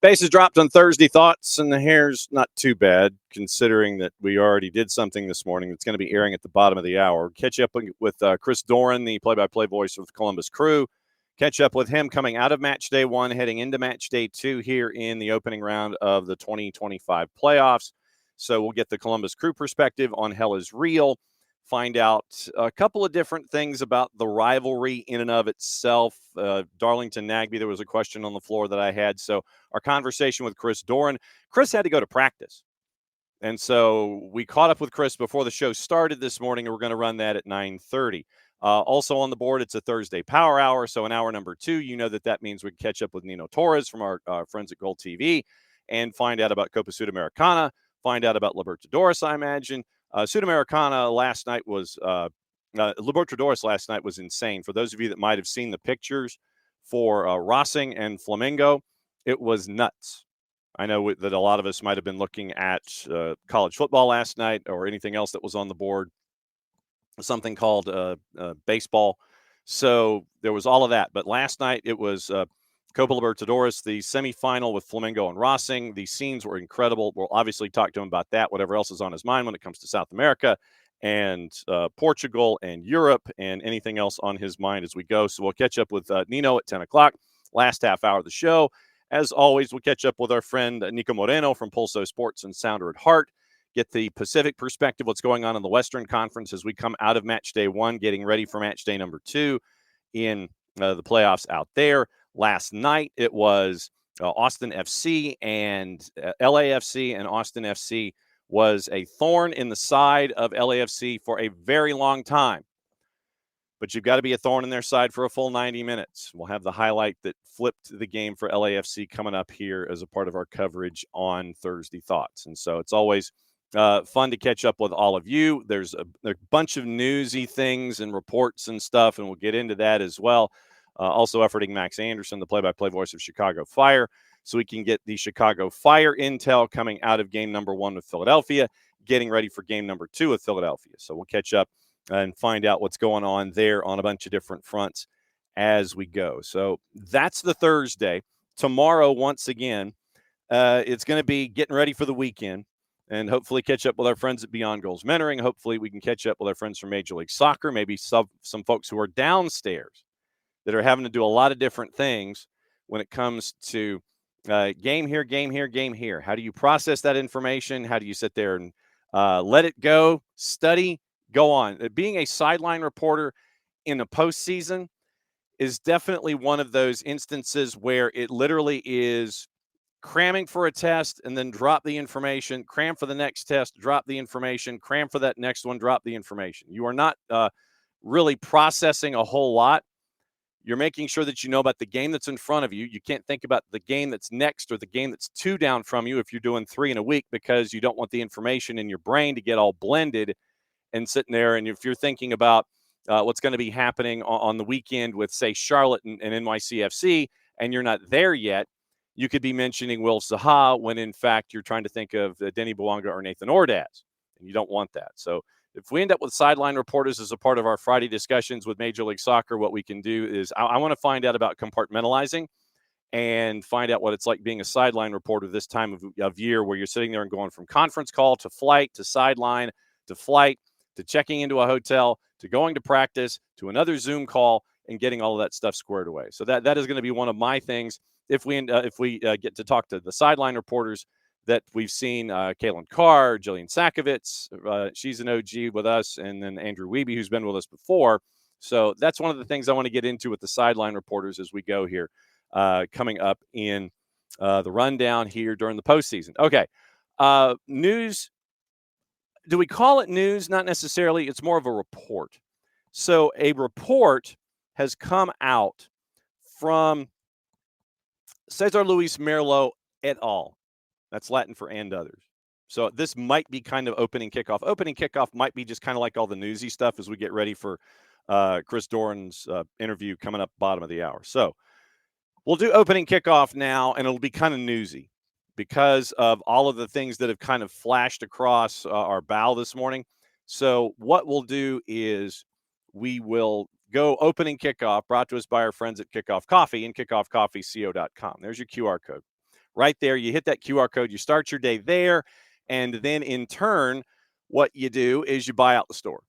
Bases dropped on Thursday thoughts, and the hair's not too bad, considering that we already did something this morning that's going to be airing at the bottom of the hour. Catch up with Chris Doran, the play-by-play voice of the Columbus Crew. Catch up with him coming out of match day 1, heading into match day 2 here in the opening round of the 2025 playoffs. So we'll get the Columbus Crew perspective on Hell is Real, find out a couple of different things about the rivalry in and of itself. Darlington Nagby, there was a question on the floor that I had. So our conversation with Chris Doran. Chris had to go to practice. And so we caught up with Chris before the show started this morning, and we're going to run that at 9:30. Also on the board, it's a Thursday Power Hour. So in hour number 2, you know that means we can catch up with Nino Torres from our friends at GOLTV and find out about Copa Sudamericana, find out about Libertadores, I imagine. Sudamericana last night was Libertadores last night was insane. For those of you that might have seen the pictures for Racing and Flamengo, it was nuts. I know that a lot of us might have been looking at college football last night or anything else that was on the board, something called baseball. So there was all of that. But last night it was Copa Libertadores, the semifinal with Flamengo and Racing. The scenes were incredible. We'll obviously talk to him about that, whatever else is on his mind when it comes to South America and Portugal and Europe and anything else on his mind as we go. So we'll catch up with Nino at 10 o'clock, last half hour of the show. As always, we'll catch up with our friend Niko Moreno from Pulso Sports and Sounder at Heart, get the Pacific perspective, what's going on in the Western Conference as we come out of match day 1, getting ready for match day number 2 in the playoffs out there. Last night, it was Austin FC and LAFC, and Austin FC was a thorn in the side of LAFC for a very long time. But you've got to be a thorn in their side for a full 90 minutes. We'll have the highlight that flipped the game for LAFC coming up here as a part of our coverage on Thursday Thoughts. And so it's always fun to catch up with all of you. There's a bunch of newsy things and reports and stuff, and we'll get into that as well. Also efforting Max Anderson, the play-by-play voice of Chicago Fire, so we can get the Chicago Fire intel coming out of game number 1 with Philadelphia, getting ready for game number 2 with Philadelphia. So we'll catch up and find out what's going on there on a bunch of different fronts as we go. So that's the Thursday. Tomorrow, once again, it's going to be getting ready for the weekend and hopefully catch up with our friends at Beyond Goals Mentoring. Hopefully we can catch up with our friends from Major League Soccer, maybe some folks who are downstairs that are having to do a lot of different things when it comes to game here, game here, game here. How do you process that information? How do you sit there and let it go, study, go on? Being a sideline reporter in the postseason is definitely one of those instances where it literally is cramming for a test and then drop the information, cram for the next test, drop the information, cram for that next one, drop the information. You are not really processing a whole lot. You're making sure that you know about the game that's in front of you. You can't think about the game that's next or the game that's 2 down from you if you're doing 3 in a week, because you don't want the information in your brain to get all blended and sitting there. And if you're thinking about what's going to be happening on the weekend with, say, Charlotte and NYCFC, and you're not there yet, you could be mentioning Will Zaha when, in fact, you're trying to think of Denny Bouanga or Nathan Ordaz, and you don't want that. So if we end up with sideline reporters as a part of our Friday discussions with Major League Soccer, what we can do is I want to find out about compartmentalizing and find out what it's like being a sideline reporter this time of year, where you're sitting there and going from conference call to flight to sideline to flight to checking into a hotel to going to practice to another Zoom call and getting all of that stuff squared away. So that is going to be one of my things if we get to talk to the sideline reporters that we've seen, Kaylin Carr, Jillian Sakovitz, she's an OG with us, and then Andrew Wiebe, who's been with us before. So that's one of the things I want to get into with the sideline reporters as we go here, coming up in the rundown here during the postseason. Okay, news. Do we call it news? Not necessarily. It's more of a report. So a report has come out from Cesar Luis Merlo et al. That's Latin for and others. So this might be kind of opening kickoff. Opening kickoff might be just kind of like all the newsy stuff as we get ready for Chris Doran's interview coming up bottom of the hour. So we'll do opening kickoff now, and it'll be kind of newsy because of all of the things that have kind of flashed across our bow this morning. So what we'll do is we will go opening kickoff, brought to us by our friends at Kickoff Coffee and kickoffcoffeeco.com. There's your QR code. Right there, you hit that QR code, you start your day there, and then in turn, what you do is you buy out the store.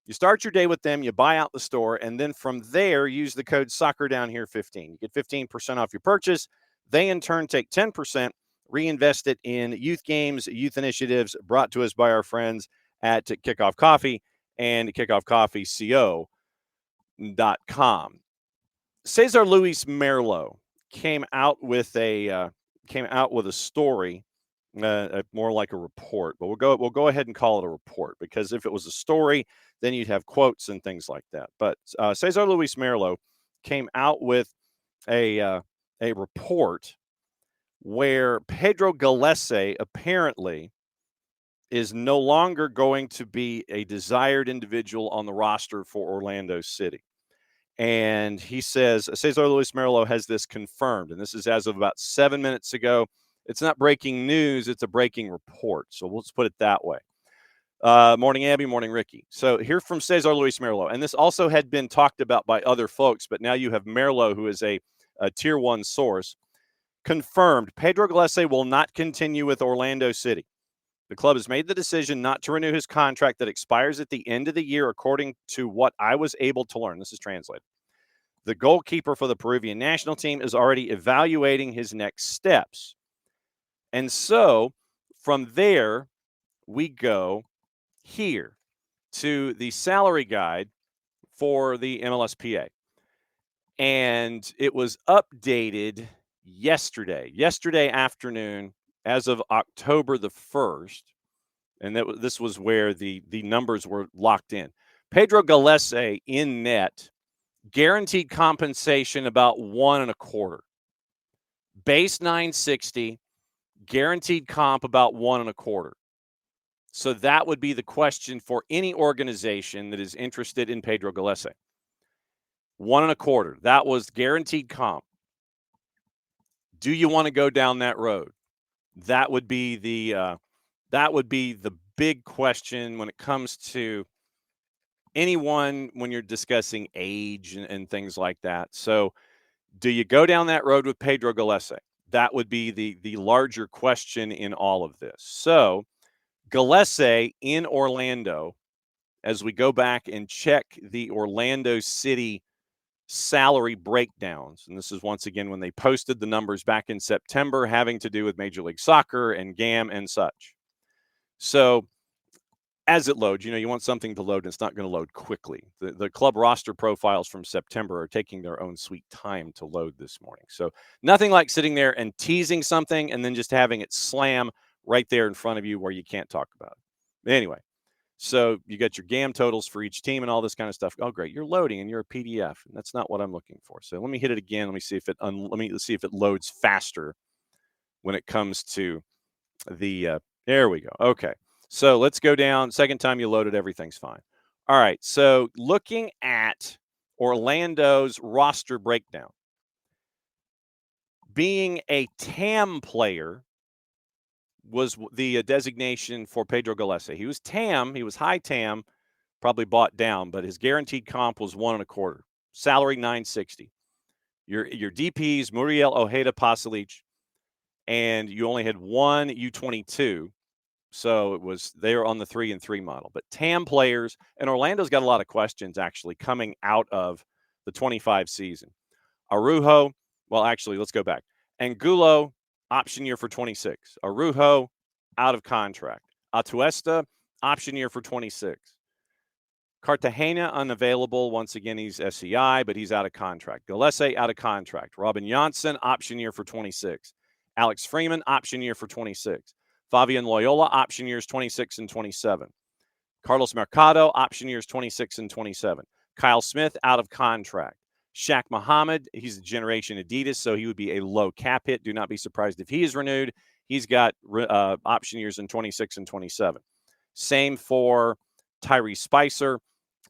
You start your day with them, you buy out the store, and then from there, use the code SoccerDownHere15. You get 15% off your purchase. They, in turn, take 10%, reinvest it in youth games, youth initiatives brought to us by our friends at Kickoff Coffee and kickoffcoffeeco.com. Cesar Luis Merlo came out with a story, more like a report, but we'll go ahead and call it a report, because if it was a story, then you'd have quotes and things like that. But Cesar Luis Merlo came out with a report where Pedro Gallese apparently is no longer going to be a desired individual on the roster for Orlando City. And he says, Cesar Luis Merlo has this confirmed, and this is as of about 7 minutes ago. It's not breaking news, it's a breaking report. So let's put it that way. Morning, Abby. Morning, Ricky. So here from Cesar Luis Merlo, and this also had been talked about by other folks, but now you have Merlo, who is a tier 1 source, confirmed Pedro Gallese will not continue with Orlando City. The club has made the decision not to renew his contract that expires at the end of the year, according to what I was able to learn. This is translated. The goalkeeper for the Peruvian national team is already evaluating his next steps. And so from there, we go here to the salary guide for the MLSPA. And it was updated yesterday afternoon, as of October the 1st. And this was where the numbers were locked in. Pedro Gallese in net, guaranteed compensation about 1.25. Base 960, guaranteed comp about 1.25. So that would be the question for any organization that is interested in Pedro Gallese. 1.25. That was guaranteed comp. Do you want to go down that road? That would be the big question when it comes to anyone when you're discussing age and things like that. So do you go down that road with Pedro Gallese? That would be the larger question in all of this. So Gallese in Orlando, as we go back and check the Orlando City salary breakdowns, and this is once again when they posted the numbers back in September having to do with Major League Soccer and GAM and such. So as it loads, you want something to load, and it's not going to load quickly. The club roster profiles from September are taking their own sweet time to load this morning. So nothing like sitting there and teasing something and then just having it slam right there in front of you where you can't talk about it. Anyway, so you got your GAM totals for each team and all this kind of stuff. Oh, great. You're loading and you're a PDF. And that's not what I'm looking for. So let me hit it again. Let me see if it loads faster when it comes to the there we go. Okay. So let's go down. Second time you load it, everything's fine. All right. So looking at Orlando's roster breakdown, being a TAM player was the designation for Pedro Gallese. He was TAM. He was high TAM, probably bought down, but his guaranteed comp was 1.25. Salary 960. Your DPs, Muriel Ojeda Pasalic, and you only had one U22. So they were on the 3-and-3 model. But TAM players, and Orlando's got a lot of questions actually coming out of the 25 season. Araujo, well, actually, let's go back. Angulo, option year for 26. Araujo, out of contract. Atuesta, option year for 26. Cartagena, unavailable. Once again, he's SEI, but he's out of contract. Gallese, out of contract. Robin Janssen, option year for 26. Alex Freeman, option year for 26. Fabian Loyola, option years 26 and 27. Carlos Mercado, option years 26 and 27. Kyle Smith, out of contract. Shaq Muhammad, he's a generation Adidas, so he would be a low cap hit. Do not be surprised if he is renewed. He's got option years in 26 and 27. Same for Tyree Spicer,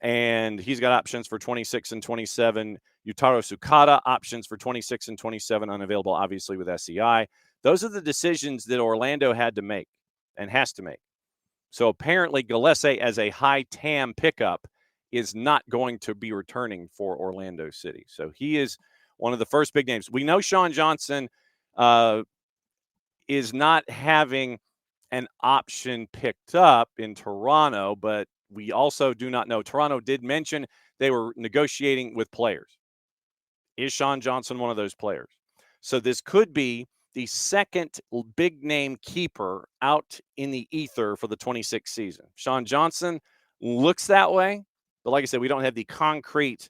and he's got options for 26 and 27. Yutaro Sukada, options for 26 and 27, unavailable, obviously, with SEI. Those are the decisions that Orlando had to make and has to make. So apparently Gillespie, as a high TAM pickup, is not going to be returning for Orlando City. So he is one of the first big names. We know Sean Johnson is not having an option picked up in Toronto, but we also do not know. Toronto did mention they were negotiating with players. Is Sean Johnson one of those players? So this could be the second big name keeper out in the ether for the 26 season. Sean Johnson looks that way, but like I said, we don't have the concrete,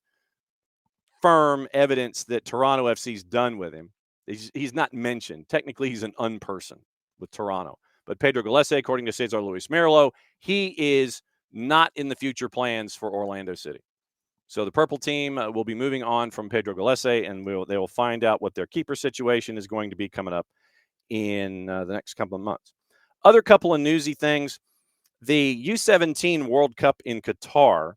firm evidence that Toronto FC's done with him. He's not mentioned. Technically, he's an unperson with Toronto. But Pedro Gillespie, according to Cesar Luis Merlo, he is not in the future plans for Orlando City. So the purple team will be moving on from Pedro Gillespie, and they will find out what their keeper situation is going to be coming up in the next couple of months. Other couple of newsy things. The U17 World Cup in Qatar,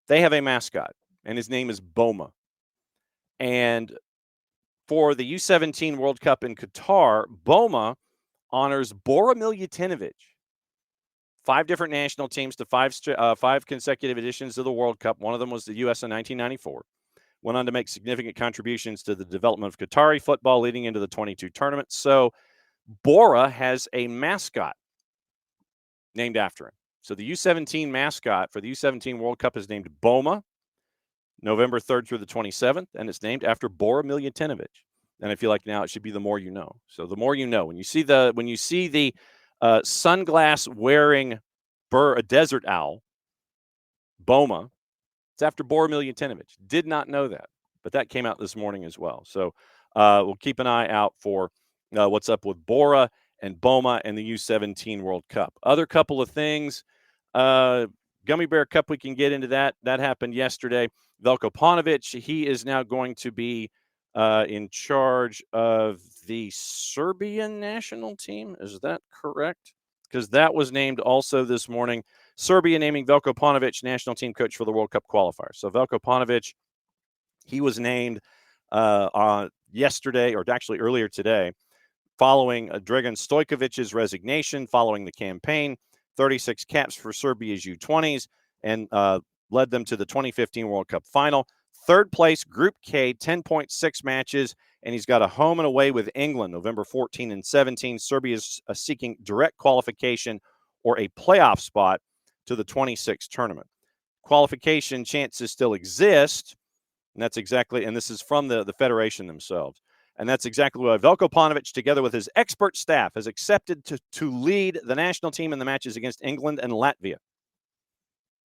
they have a mascot, and his name is Boma. And for the U17 World Cup in Qatar, Boma honors Bora Miljutinovic. 5 different national teams to 5 consecutive editions of the World Cup. One of them was the U.S. in 1994. Went on to make significant contributions to the development of Qatari football leading into the 22 tournament. So Bora has a mascot named after him. So the U17 mascot for the U17 World Cup is named Boma, November 3rd through the 27th, and it's named after Bora Miljutinovic. And I feel like now it should be the more you know. So the more you know. When you see the sunglass wearing a desert owl, Boma, it's after Bora Miljutinovic. Did not know that, but that came out this morning as well. So we'll keep an eye out for what's up with Bora and Boma and the U17 World Cup. Other couple of things, Gummy Bear Cup, we can get into that. That happened yesterday. Veljko Paunovic, he is now going to be in charge of the Serbian national team. Is that correct? Because that was named also this morning. Serbia naming Veljko Paunovic national team coach for the World Cup qualifiers. So Veljko Paunovic, he was named yesterday, or actually earlier today, following Dragan Stojkovic's resignation following the campaign. 36 caps for Serbia's U20s and led them to the 2015 World Cup final. Third place, Group K, 10.6 matches, and he's got a home and away with England, November 14 and 17. Serbia is seeking direct qualification or a playoff spot to the 26 tournament. Qualification chances still exist, and that's exactly, and this is from the federation themselves, and that's exactly why Veljko Paunovic, together with his expert staff, has accepted to lead the national team in the matches against England and Latvia.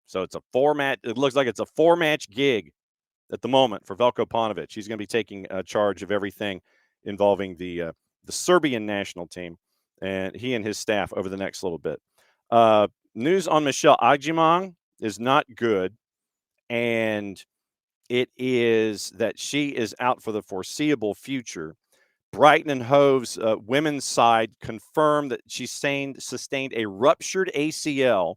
So it's a 4-match, it looks like it's a 4-match gig at the moment for Veljko Paunovic. He's going to be taking charge of everything involving the Serbian national team, and he and his staff over the next little bit. News on Michelle Agimang is not good, and it is that she is out for the foreseeable future. Brighton and Hove's women's side confirmed that she sustained a ruptured ACL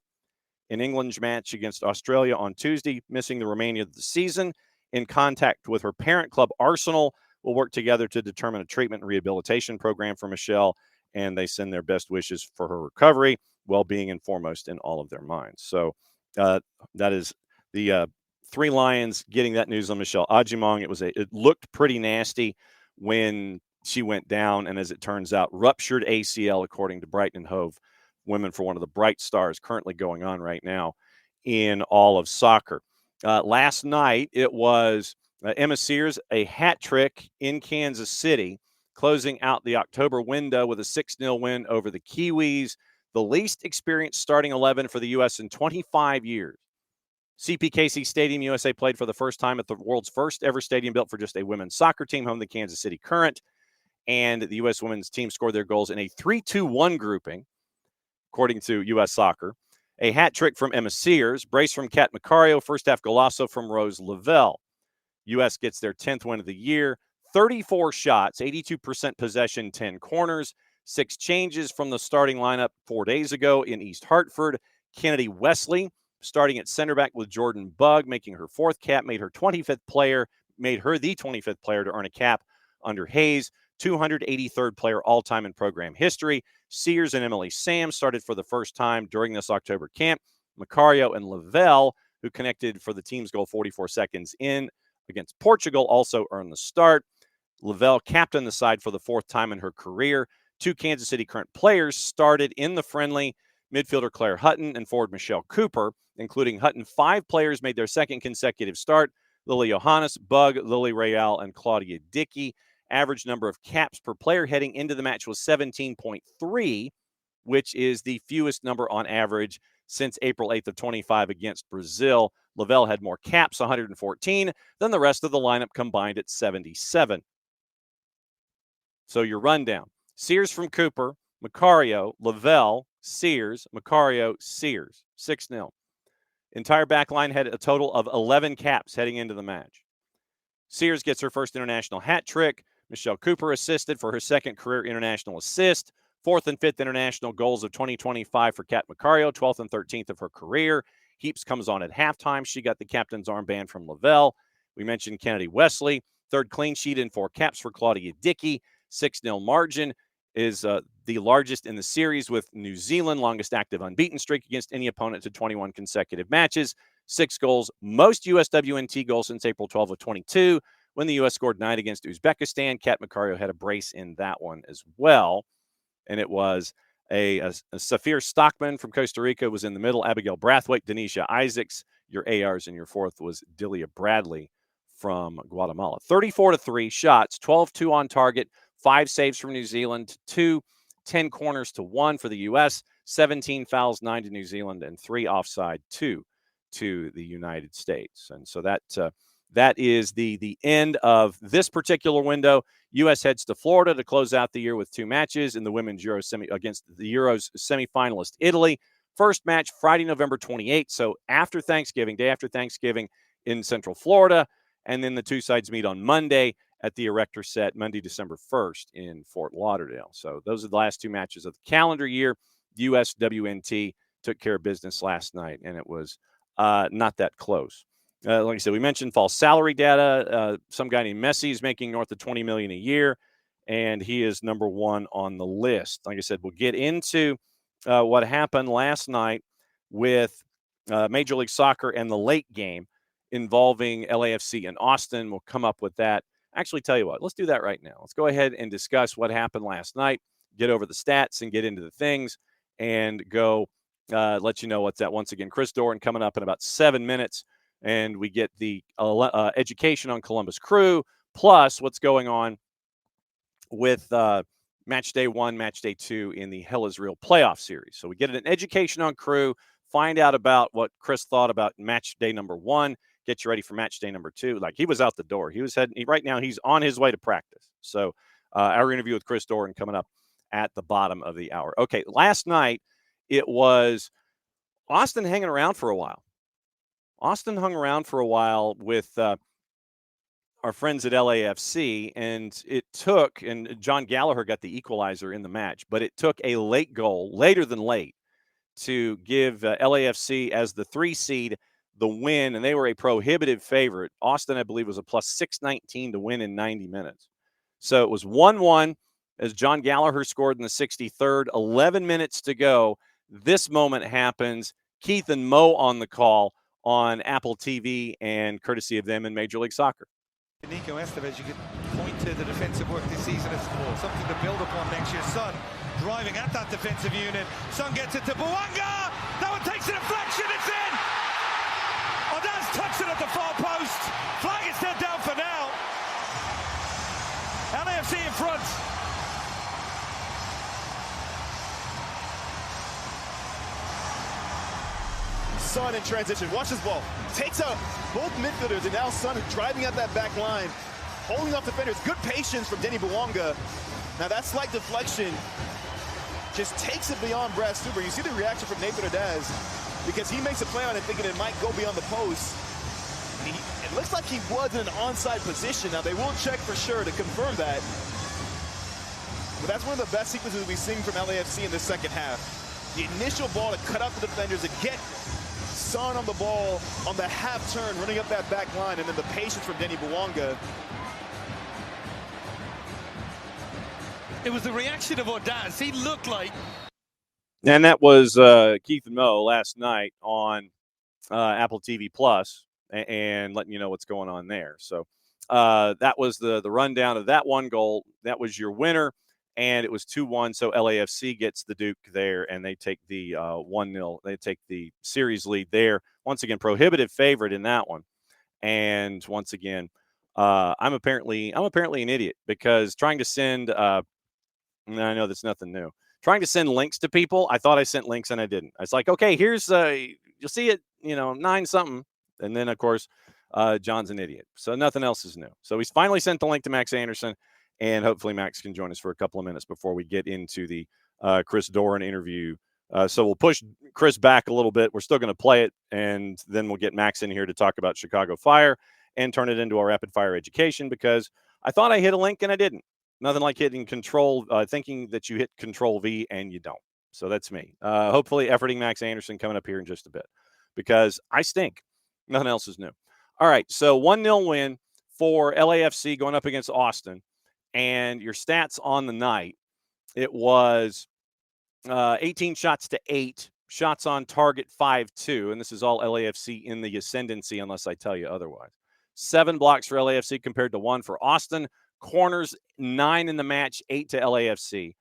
in England's match against Australia on Tuesday, missing the remainder of the season. In contact with her parent club, Arsenal, will work together to determine a treatment and rehabilitation program for Michelle, and they send their best wishes for her recovery, well-being and foremost in all of their minds. So that is the Three Lions getting that news on Michelle Agimang. It looked pretty nasty when she went down, and as it turns out, ruptured ACL, according to Brighton and Hove women, for one of the bright stars currently going on right now in all of soccer. Last night, it was Emma Sears, a hat trick in Kansas City, closing out the October window with a 6-0 win over the Kiwis, the least experienced starting 11 for the U.S. in 25 years. CPKC Stadium, USA played for the first time at the world's first ever stadium built for just a women's soccer team, home to the Kansas City Current, and the U.S. women's team scored their goals in a 3-2-1 grouping, according to U.S. Soccer. A hat trick from Emma Sears, brace from Kat Macario, first half golazo from Rose Lavelle. U.S. gets their 10th win of the year, 34 shots, 82% possession, 10 corners, 6 changes from the starting lineup 4 days ago in East Hartford. Kennedy Wesley starting at center back with Jordan Bugg, making her 4th cap, made her the 25th player to earn a cap under Hayes. 283rd player all-time in program history. Sears and Emily Sam started for the first time during this October camp. Macario and Lavelle, who connected for the team's goal 44 seconds in against Portugal, also earned the start. Lavelle captained the side for the 4th time in her career. 2 Kansas City current players started in the friendly, midfielder Claire Hutton and forward Michelle Cooper. Including Hutton, 5 players made their 2nd consecutive start. Lily Johannes, Bugg, Lily Real, and Claudia Dickey. Average number of caps per player heading into the match was 17.3, which is the fewest number on average since April 8th of 25 against Brazil. Lavelle had more caps, 114, than the rest of the lineup combined at 77. So your rundown. Sears from Cooper, Macario, Lavelle, Sears, Macario, Sears. 6-0. Entire back line had a total of 11 caps heading into the match. Sears gets her first international hat trick. Michelle Cooper assisted for her 2nd career international assist. 4th and 5th international goals of 2025 for Kat Macario, 12th and 13th of her career. Heaps comes on at halftime. She got the captain's armband from Lavelle. We mentioned Kennedy Wesley. 3rd clean sheet and 4 caps for Claudia Dickey. 6-0 margin is the largest in the series with New Zealand, longest active unbeaten streak against any opponent to 21 consecutive matches. 6 goals, most USWNT goals since April 12 of 22, when the U.S. scored 9 against Uzbekistan. Kat Macario had a brace in that one as well. And it was a Safir Stockman from Costa Rica was in the middle. Abigail Brathwaite, Denisha Isaacs. Your ARs and your 4th was Delia Bradley from Guatemala. 34-3 shots, 12-2 on target, 5 saves from New Zealand, 2, 10 corners to 1 for the U.S., 17 fouls, 9 to New Zealand, and 3 offside, 2 to the United States. And so that is the end of this particular window. U.S. heads to Florida to close out the year with 2 matches in the women's Euro against the Euros semifinalist Italy. First match Friday, November 28th. So after Thanksgiving, day after Thanksgiving in Central Florida. And then the 2 sides meet on Monday at the Erector Set, Monday, December 1st in Fort Lauderdale. So those are the last 2 matches of the calendar year. USWNT took care of business last night, and it was not that close. Like I said, we mentioned false salary data. Some guy named Messi is making north of $20 million a year, and he is number 1 on the list. Like I said, we'll get into what happened last night with Major League Soccer and the late game involving LAFC and Austin. We'll come up with that. Actually, tell you what, let's do that right now. Let's go ahead and discuss what happened last night, get over the stats and get into the things, and go let you know what's that. Once again, Chris Doran coming up in about 7 minutes. And we get the education on Columbus Crew, plus what's going on with match day 1, match day 2 in the Hell is Real playoff series. So we get an education on Crew, find out about what Chris thought about match day number 1, get you ready for match day number 2. Like, he was out the door. He was right now he's on his way to practice. So our interview with Chris Doran coming up at the bottom of the hour. Okay, last night it was Austin hanging around for a while. Austin hung around for a while with our friends at LAFC, and it took, and John Gallagher got the equalizer in the match, but it took a late goal, later than late, to give LAFC as the 3 seed the win, and they were a prohibitive favorite. Austin, I believe, was a plus 619 to win in 90 minutes. So it was 1-1 as John Gallagher scored in the 63rd, 11 minutes to go. This moment happens. Keith and Mo on the call on Apple TV, and courtesy of them in Major League Soccer. Niko, you could point to the defensive work this season as something to build upon next year. Son driving at that defensive unit. Son gets it to Bouanga. That one takes a deflection. It's in. Odaz tucks it at the far post. Flag is still down for now. LAFC in front. Son in transition. Watch this ball. Takes out both midfielders, and now Son driving at that back line, holding off defenders. Good patience from Denny Bouanga. Now that slight deflection just takes it beyond Brad Stuber. You see the reaction from Nathan Odaz because he makes a play on it thinking it might go beyond the post. It looks like he was in an onside position. Now they will check for sure to confirm that. But that's one of the best sequences we've seen from LAFC in the second half. The initial ball to cut out the defenders, to get Son on the ball on the half turn, running up that back line, and then the patience from Denny Bouanga. It was the reaction of Ordaz. He looked like... And that was Keith and Mo last night on Apple TV Plus, and letting you know what's going on there. So that was the rundown of that one goal. That was your winner, and it was 2-1. So LAFC gets the Duke there, and they take the 1-0. They take the series lead there. Once again, prohibitive favorite in that one. And once again, I'm apparently an idiot, because trying to send I know that's nothing new. Trying to send links to people, I thought I sent links and I didn't. I was like, okay, here's you'll see it, 9 something, and then of course John's an idiot, so nothing else is new. So he's finally sent the link to Max Anderson, and hopefully Max can join us for a couple of minutes before we get into the Chris Doran interview. So we'll push Chris back a little bit. We're still going to play it, and then we'll get Max in here to talk about Chicago Fire and turn it into a rapid fire education, because I thought I hit a link and I didn't. Nothing like hitting control, thinking that you hit Control V and you don't. So that's me. Hopefully efforting Max Anderson coming up here in just a bit, because I stink. Nothing else is new. All right, so 1-0 win for LAFC going up against Austin. And your stats on the night, it was 18 shots to 8, shots on target 5-2, and this is all LAFC in the ascendancy unless I tell you otherwise. 7 blocks for LAFC compared to 1 for Austin. Corners, 9 in the match, 8 to LAFC.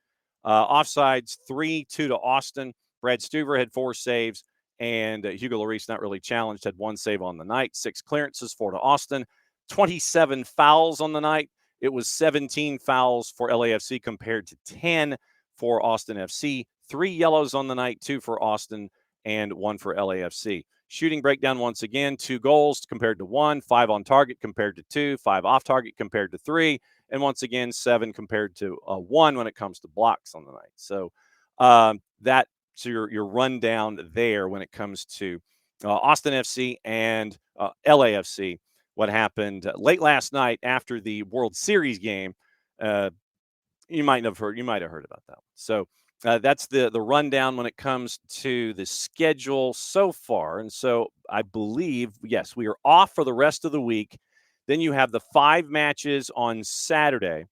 Offsides, 3-2 to Austin. Brad Stuver had 4 saves, and Hugo Lloris, not really challenged, had 1 save on the night. 6 clearances, 4 to Austin. 27 fouls on the night. It was 17 fouls for LAFC compared to 10 for Austin FC. 3 yellows on the night, 2 for Austin and 1 for LAFC. Shooting breakdown once again, 2 goals compared to 1, 5 on target compared to 2, 5 off target compared to 3, and once again 7 compared to 1 when it comes to blocks on the night. So that's your rundown there when it comes to Austin FC and LAFC. What happened late last night after the World Series game? You might have heard about that one. So that's the rundown when it comes to the schedule so far. And so I believe, yes, we are off for the rest of the week. Then you have the 5 matches on Saturday.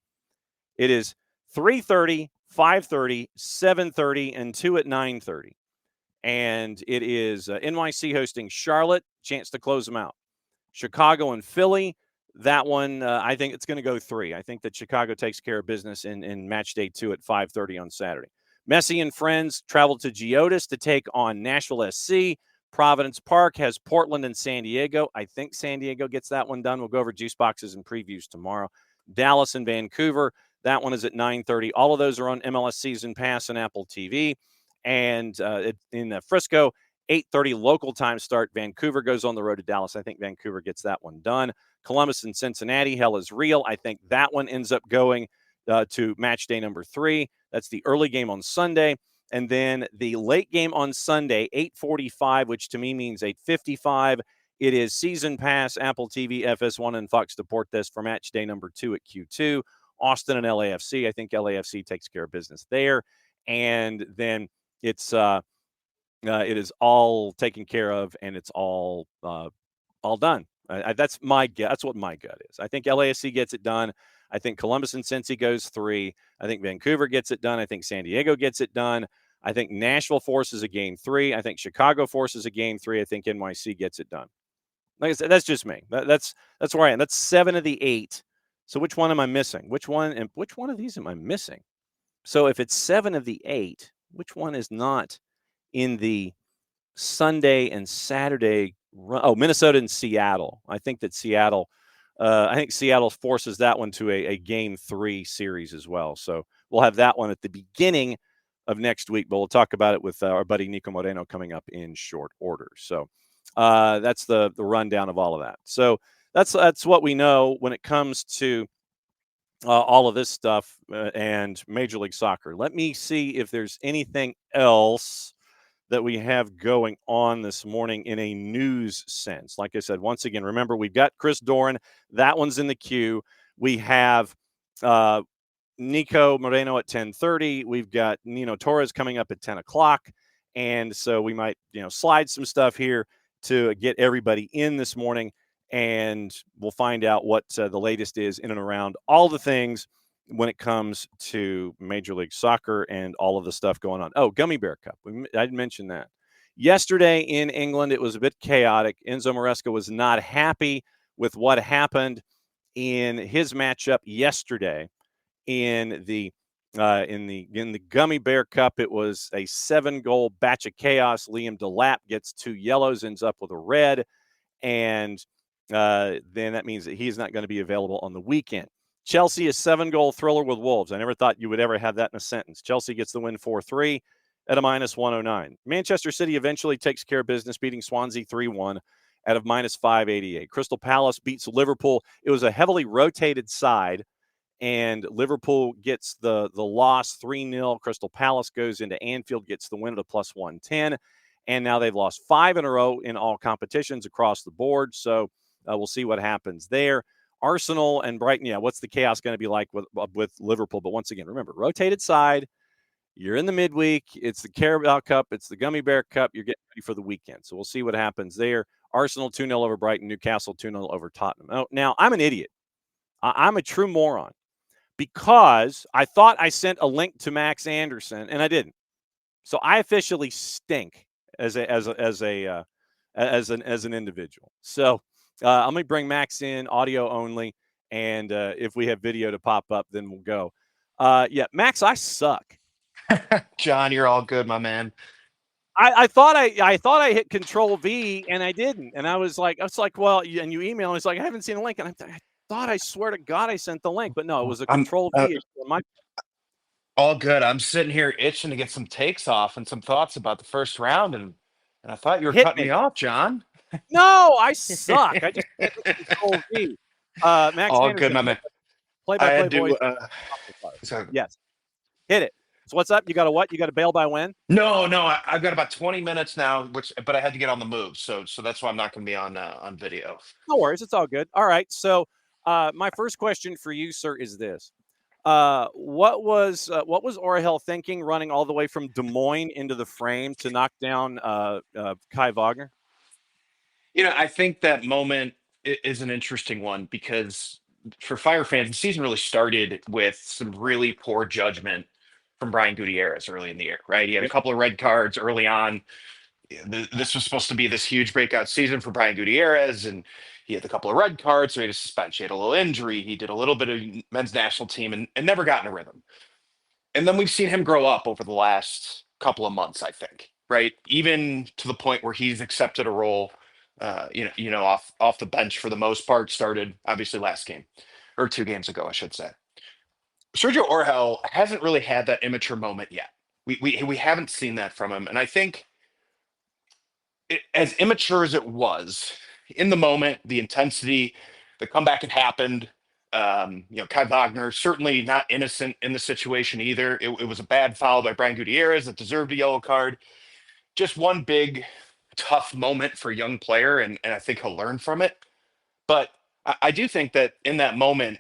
It is 3:30, 5:30, 7:30, and 2 at 9:30. And it is NYC hosting Charlotte, chance to close them out. Chicago and Philly, that one, I think it's going to go 3. I think that Chicago takes care of business in match day 2 at 5:30 on Saturday. Messi and friends travel to Geodis to take on Nashville SC. Providence Park has Portland and San Diego. I think San Diego gets that one done. We'll go over juice boxes and previews tomorrow. Dallas and Vancouver, that one is at 9:30. All of those are on MLS Season Pass and Apple TV. And in Frisco, 8:30 local time start. Vancouver goes on the road to Dallas. I think Vancouver gets that one done. Columbus and Cincinnati, hell is real. I think that one ends up going to match day number 3. That's the early game on Sunday. And then the late game on Sunday, 8:45, which to me means 8:55. It is Season Pass, Apple TV, FS1, and Fox Deportes for match day number 2 at Q2. Austin and LAFC. I think LAFC takes care of business there. And then it is all taken care of, and it's all done. That's my guess. That's what my gut is. I think LAFC gets it done. I think Columbus and Cincy goes 3. I think Vancouver gets it done. I think San Diego gets it done. I think Nashville forces a game 3. I think Chicago forces a game 3. I think NYC gets it done. Like I said, that's just me. That's where I am. That's 7 of the 8. So which one am I missing? Which one of these am I missing? So if it's 7 of the 8, which one is not in the Sunday and Saturday run? Oh, Minnesota and Seattle. I think that Seattle forces that one to a game 3 series as well. So we'll have that one at the beginning of next week, but we'll talk about it with our buddy Niko Moreno coming up in short order. So that's the rundown of all of that. So that's what we know when it comes to all of this stuff and Major League Soccer. Let me see if there's anything else that we have going on this morning in a news sense. Like I said, once again, remember, we've got Chris Doran. That one's in the queue. We have Niko, Moreno at 10:30. We've got Nino Torres coming up at 10 o'clock. And so we might, slide some stuff here to get everybody in this morning. And we'll find out what the latest is in and around all the things when it comes to Major League Soccer and all of the stuff going on. Oh, Gummy Bear Cup. I didn't mention that. Yesterday in England, it was a bit chaotic. Enzo Maresca was not happy with what happened in his matchup yesterday in the Gummy Bear Cup. It was a 7-goal batch of chaos. Liam Delap gets 2 yellows, ends up with a red, and then that means that he's not going to be available on the weekend. Chelsea, a 7-goal thriller with Wolves. I never thought you would ever have that in a sentence. Chelsea gets the win 4-3 at a -109. Manchester City eventually takes care of business, beating Swansea 3-1 at a -588. Crystal Palace beats Liverpool. It was a heavily rotated side, and Liverpool gets the loss 3-0. Crystal Palace goes into Anfield, gets the win at a +110. And now they've lost 5 in a row in all competitions across the board. So we'll see what happens there. Arsenal and Brighton, what's the chaos going to be like with Liverpool? But once again, remember, rotated side. You're in the midweek. It's the Carabao Cup. It's the Gummy Bear Cup. You're getting ready for the weekend. So we'll see what happens there. Arsenal 2-0 over Brighton. Newcastle 2-0 over Tottenham. Oh, now, I'm an idiot. I'm a true moron because I thought I sent a link to Max Anderson, and I didn't. So I officially stink as an individual. So I'm going to bring Max in audio only, and if we have video to pop up, then we'll go. Max, I suck. John, you're all good, my man. I thought I hit Control V and I didn't, and I was like, well, and you email, and it's like I haven't seen a link, and I thought, I swear to God, I sent the link, but no, it was a Control V. All good. I'm sitting here itching to get some takes off and some thoughts about the first round, and I thought you were cutting me off, John. No, I suck. I just hit Control V. Max all Anderson, good, my man. Play-by-play voice. Yes, hit it. So what's up? You got a what? You got a bail by when? No, I've got about 20 minutes now, but I had to get on the move, so that's why I'm not going to be on video. No worries, it's all good. All right, so my first question for you, sir, is this: what was Orhel thinking, running all the way from Des Moines into the frame to knock down Kai Wagner? I think that moment is an interesting one because for Fire fans, the season really started with some really poor judgment from Brian Gutierrez early in the year, right? He had a couple of red cards early on. This was supposed to be this huge breakout season for Brian Gutierrez, and he had a couple of red cards, so he had a suspension, he had a little injury, he did a little bit of men's national team and never got in a rhythm. And then we've seen him grow up over the last couple of months, I think, right? Even to the point where he's accepted a role, off the bench for the most part, started obviously last game or 2 games ago, I should say. Sergio Orhel hasn't really had that immature moment yet. We haven't seen that from him, and I think as immature as it was in the moment, the intensity, the comeback had happened. Kai Wagner certainly not innocent in the situation either. It was a bad foul by Brian Gutierrez that deserved a yellow card. Just one big tough moment for a young player, and I think he'll learn from it. But I do think that in that moment,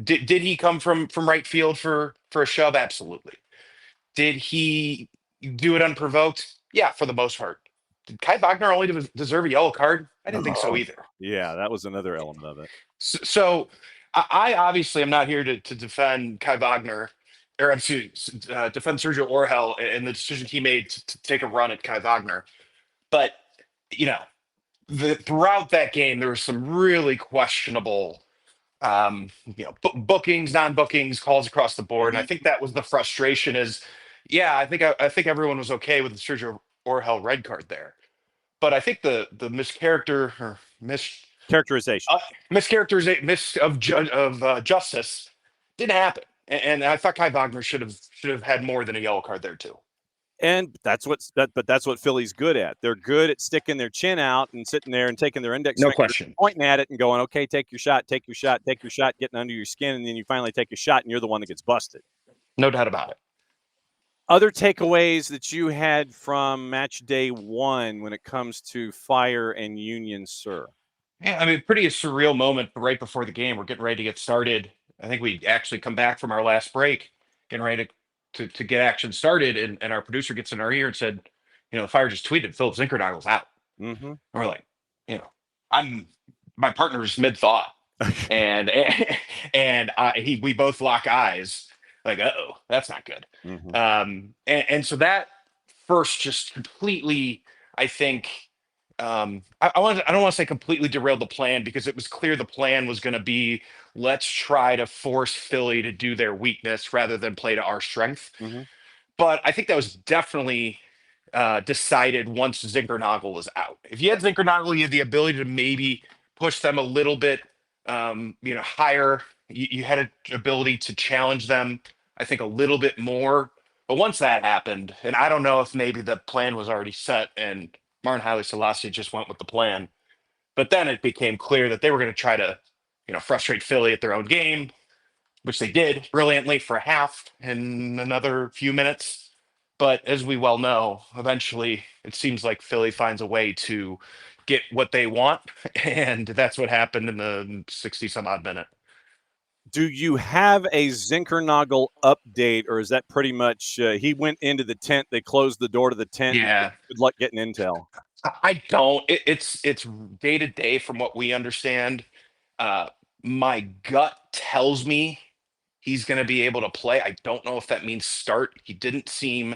did he come from right field for a shove? Absolutely. Did he do it unprovoked? Yeah, for the most part. Did Kai Wagner only deserve a yellow card? I didn't think so either. Yeah, that was another element of it. So I obviously am not here to defend Kai Wagner, or defend Sergio Orhel and the decision he made to take a run at Kai Wagner. But, throughout that game, there was some really questionable bookings, non-bookings, calls across the board. And I think that was the frustration is, I think everyone was okay with the Sergio Orhel red card there. But I think the mischaracterization of justice didn't happen. And I thought Kai Wagner should have had more than a yellow card there too. And that's what Philly's good at. They're good at sticking their chin out and sitting there and taking their index finger, pointing at it and going, okay, take your shot, getting under your skin, and then you finally take a shot and you're the one that gets busted. No doubt about it. Other takeaways that you had from match day 1 when it comes to Fire and Union, sir? Yeah, I mean, pretty surreal moment right before the game. We're getting ready to get started. I think we actually come back from our last break, getting ready to get action started, and our producer gets in our ear and said, the Fire just tweeted Philip Zinkernagel's out. Mm-hmm. And we're like, I'm my partner's mid thought, and we both lock eyes, like, oh, that's not good. Mm-hmm. And so that first just completely, I think, I don't want to say completely derailed the plan, because it was clear the plan was going to be, let's try to force Philly to do their weakness rather than play to our strength. Mm-hmm. But I think that was definitely decided once Zinkernagel was out. If you had Zinkernagel, you had the ability to maybe push them a little bit, higher. You had an ability to challenge them, I think, a little bit more. But once that happened, and I don't know if maybe the plan was already set and Martin Haile Selassie just went with the plan, but then it became clear that they were going to try to, frustrate Philly at their own game, which they did brilliantly for a half and another few minutes. But as we well know, eventually it seems like Philly finds a way to get what they want. And that's what happened in the 60 some odd minute. Do you have a Zinkernagel update, or is that pretty much he went into the tent, they closed the door to the tent? Yeah. Good luck getting intel. I don't. It's day to day from what we understand. My gut tells me he's going to be able to play. I don't know if that means start. He didn't seem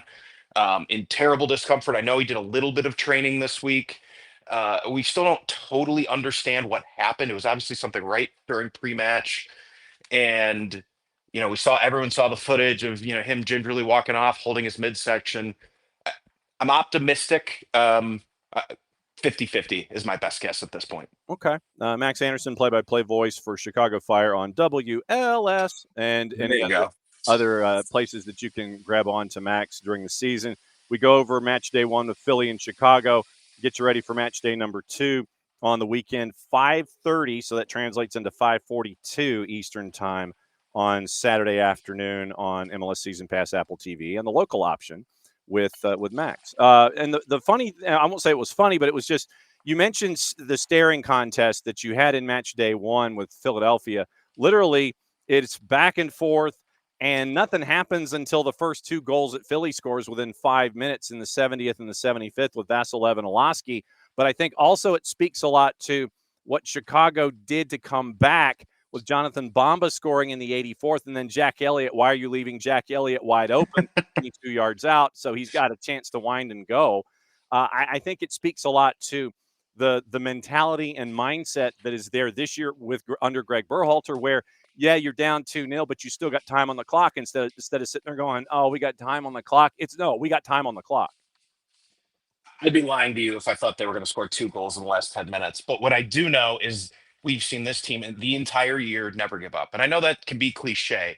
in terrible discomfort. I know he did a little bit of training this week. We still don't totally understand what happened. It was obviously something right during pre-match, and everyone saw the footage of him gingerly walking off, holding his midsection. I'm optimistic. 50-50 is my best guess at this point. Okay. Max Anderson, play-by-play voice for Chicago Fire on WLS and any other places that you can grab on to Max during the season. We go over match day 1 with Philly and Chicago. Get you ready for match day number 2 on the weekend, 5:30. So that translates into 5:42 Eastern time on Saturday afternoon on MLS Season Pass, Apple TV, and the local option with Max. And the funny, I won't say it was funny, but it was just, you mentioned the staring contest that you had in match day 1 with Philadelphia. Literally, it's back and forth, and nothing happens until the first 2 goals that Philly scores within 5 minutes in the 70th and the 75th with Vasilev and Olaski. But I think also it speaks a lot to what Chicago did to come back with Jonathan Bamba scoring in the 84th, and then Jack Elliott. Why are you leaving Jack Elliott wide open 22 yards out? So he's got a chance to wind and go. I think it speaks a lot to the mentality and mindset that is there this year under Greg Berhalter, where, yeah, you're down 2-0, but you still got time on the clock instead of sitting there going, oh, we got time on the clock. We got time on the clock. I'd be lying to you if I thought they were going to score 2 goals in the last 10 minutes. But what I do know is we've seen this team the entire year never give up. And I know that can be cliche,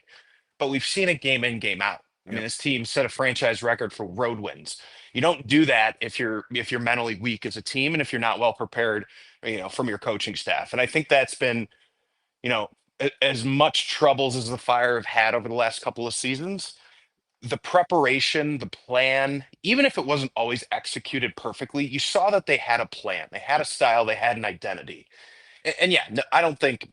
but we've seen it game in, game out. I mean, this team set a franchise record for road wins. You don't do that if you're mentally weak as a team, and if you're not well prepared, from your coaching staff. And I think that's been, as much troubles as the Fire have had over the last couple of seasons. The preparation, the plan, even if it wasn't always executed perfectly, you saw that they had a plan, they had a style, they had an identity. And yeah, no, I don't think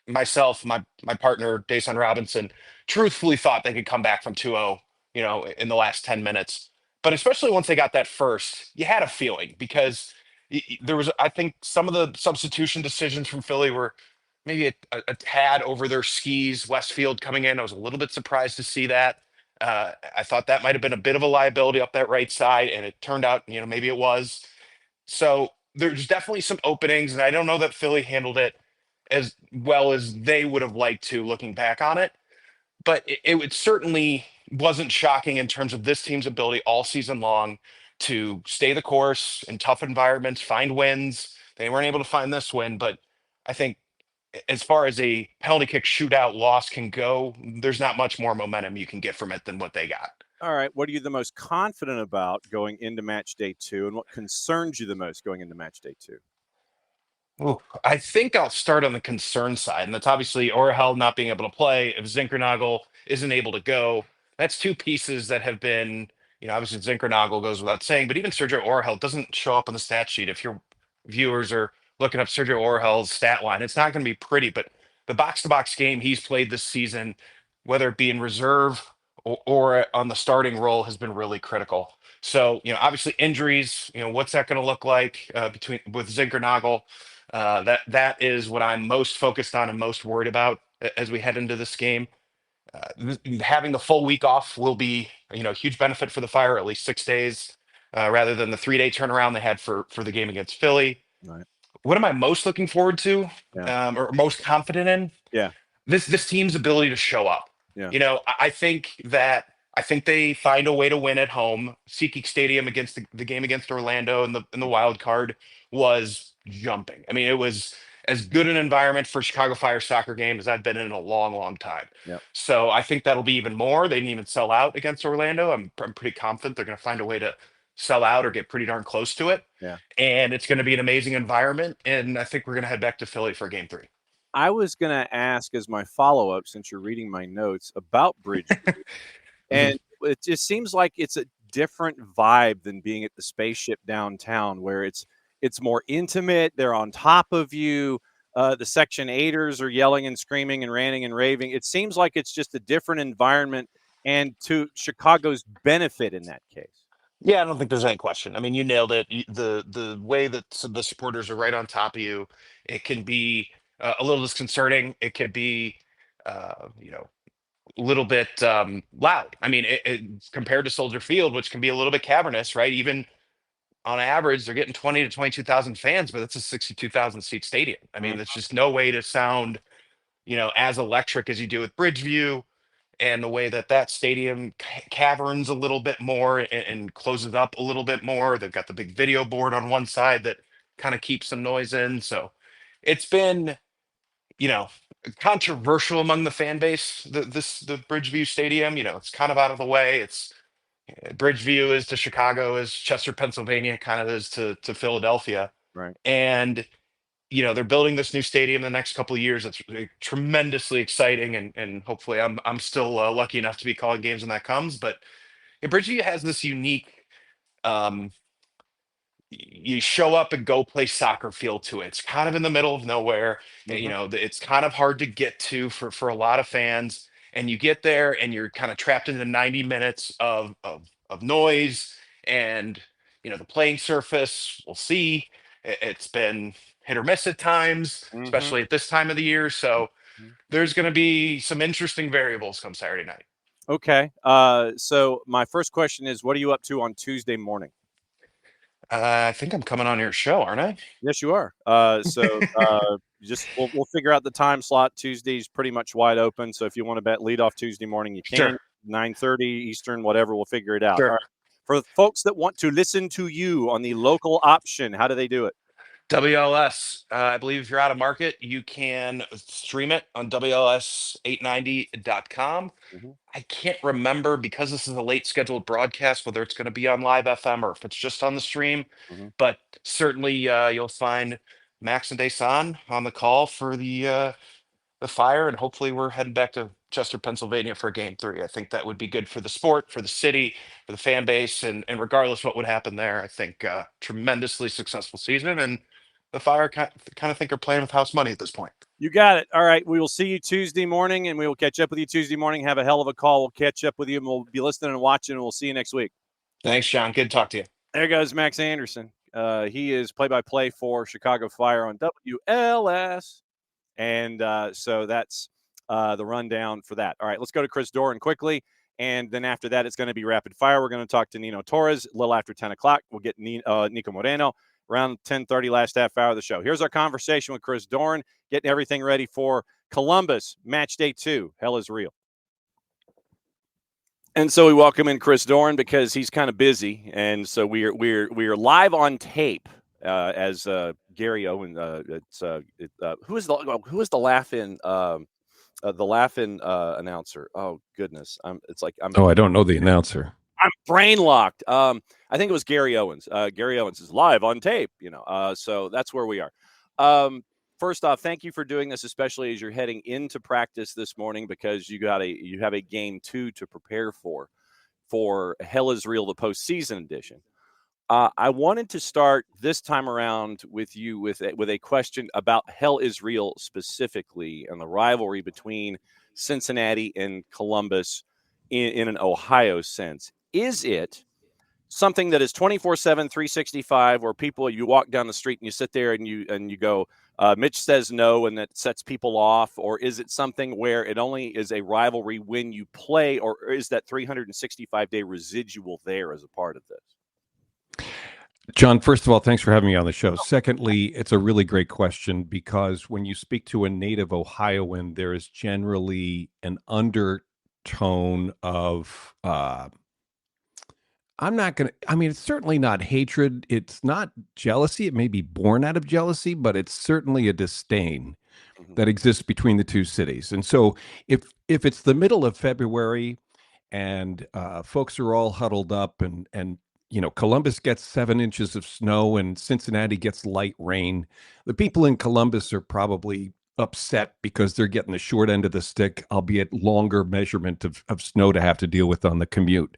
myself, my partner, Dason Robinson, truthfully thought they could come back from 2-0, in the last 10 minutes. But especially once they got that first, you had a feeling, because there was, I think, some of the substitution decisions from Philly were maybe a tad over their skis. Westfield coming in, I was a little bit surprised to see that. I thought that might have been a bit of a liability up that right side, and it turned out, maybe it was. So there's definitely some openings, and I don't know that Philly handled it as well as they would have liked to, looking back on it. But it certainly wasn't shocking in terms of this team's ability all season long to stay the course in tough environments, find wins. They weren't able to find this win, but I think as far as a penalty kick shootout loss can go, there's not much more momentum you can get from it than what they got. All right. What are you the most confident about going into match day 2, and what concerns you the most going into match day 2? Ooh, I think I'll start on the concern side, and that's obviously Orhel not being able to play. If Zinkernagel isn't able to go, that's 2 pieces that have been, obviously Zinkernagel goes without saying, but even Sergio Orhel doesn't show up on the stat sheet. If your viewers are looking up Sergio Orhel's stat line, it's not going to be pretty, but the box-to-box game he's played this season, whether it be in reserve or on the starting role, has been really critical. So, obviously injuries, what's that going to look like between with Zinkernagel? That is what I'm most focused on and most worried about as we head into this game. Having the full week off will be, a huge benefit for the Fire, at least 6 days, rather than the 3-day turnaround they had for the game against Philly. Right. What am I most looking forward to, Yeah. or most confident in? Yeah. This team's ability to show up. Yeah. I think they find a way to win at home. SeatGeek Stadium against the game against Orlando in the wild card was jumping. I mean, it was as good an environment for Chicago Fire soccer game as I've been in a long, long time. Yep. So I think that'll be even more. They didn't even sell out against Orlando. I'm pretty confident they're going to find a way to sell out or get pretty darn close to it. Yeah. And it's going to be an amazing environment. And I think we're going to head back to Philly for game 3. I was going to ask as my follow-up, since you're reading my notes, about Bridge. And it just seems like it's a different vibe than being at the spaceship downtown, where it's more intimate. They're on top of you. The Section 8ers are yelling and screaming and ranting and raving. It seems like it's just a different environment, and to Chicago's benefit in that case. Yeah, I don't think there's any question. I mean, you nailed it. The way that the supporters are right on top of you, it can be a little disconcerting. It could be, a little bit loud. I mean, compared to Soldier Field, which can be a little bit cavernous, right? Even on average, they're getting 20 to 22,000 fans, but that's a 62,000 seat stadium. I mean, there's just no way to sound, as electric as you do with Bridgeview, and the way that stadium caverns a little bit more and closes up a little bit more. They've got the big video board on one side that kind of keeps some noise in. So it's been, controversial among the fan base. The Bridgeview Stadium, it's kind of out of the way. It's Bridgeview is to Chicago as Chester, Pennsylvania, kind of is to Philadelphia. Right. And they're building this new stadium in the next couple of years. It's tremendously exciting, and hopefully I'm still lucky enough to be calling games when that comes. But Bridgeview has this unique, you show up and go play soccer feel to it. It's kind of in the middle of nowhere. It's kind of hard to get to for a lot of fans. And you get there and you're kind of trapped into 90 minutes of noise, and the playing surface, we'll see. It's been hit or miss at times, especially at this time of the year. So there's going to be some interesting variables come Saturday night. Okay. So my first question is, what are you up to on Tuesday morning? I think I'm coming on your show, aren't I? Yes, you are. We'll figure out the time slot. Tuesday's pretty much wide open. So if you want to bet lead off Tuesday morning, you can. Sure. 9:30 Eastern, whatever. We'll figure it out. Sure. All right. For folks that want to listen to you on the local option, how do they do it? WLS. I believe if you're out of market, you can stream it on WLS890.com. I can't remember, because this is a late scheduled broadcast, whether it's going to be on live FM or if it's just on the stream. But certainly you'll find Max and Desan on the call for the Fire, and hopefully we're heading back to Chester, Pennsylvania for game 3. I think that would be good for the sport, for the city, for the fan base, and regardless what would happen there, I think tremendously successful season, and the Fire kind of think are playing with house money at this point. You got it. All right. We will see you Tuesday morning, and we will catch up with you Tuesday morning. Have a hell of a call. We'll catch up with you, and we'll be listening and watching, and we'll see you next week. Thanks, John. Good to talk to you. There goes Max Anderson. He is play-by-play for Chicago Fire on WLS. And so that's the rundown for that. All right, let's go to Chris Doran quickly. And then after that, it's going to be rapid fire. We're going to talk to Nino Torres a little after 10 o'clock. We'll get Niko Moreno around 10:30, last half hour of the show. Here's our conversation with Chris Doran, getting everything ready for Columbus, match day 2. Hell is real. And so we welcome in Chris Doran because he's kind of busy. And so we're live on tape as Gary Owen. Who is the laugh-in announcer? Oh goodness, I don't know the announcer. I'm brain locked. I think it was Gary Owens. Gary Owens is live on tape. So that's where we are. First off, thank you for doing this, especially as you're heading into practice this morning, because you have a game 2 to prepare for Hell is Real, the postseason edition. I wanted to start this time around with you with a question about Hell is Real specifically and the rivalry between Cincinnati and Columbus in an Ohio sense. Is it something that is 24/7, 365, where people, you walk down the street and you sit there and you go, Mitch says no, and that sets people off? Or is it something where it only is a rivalry when you play, or is that 365-day residual there as a part of this? John, first of all, thanks for having me on the show. Secondly, it's a really great question, because when you speak to a native Ohioan, there is generally an undertone of, it's certainly not hatred. It's not jealousy. It may be born out of jealousy, but it's certainly a disdain that exists between the two cities. And so if it's the middle of February and folks are all huddled up and Columbus gets 7 inches of snow and Cincinnati gets light rain, the people in Columbus are probably upset because they're getting the short end of the stick, albeit longer measurement of snow to have to deal with on the commute.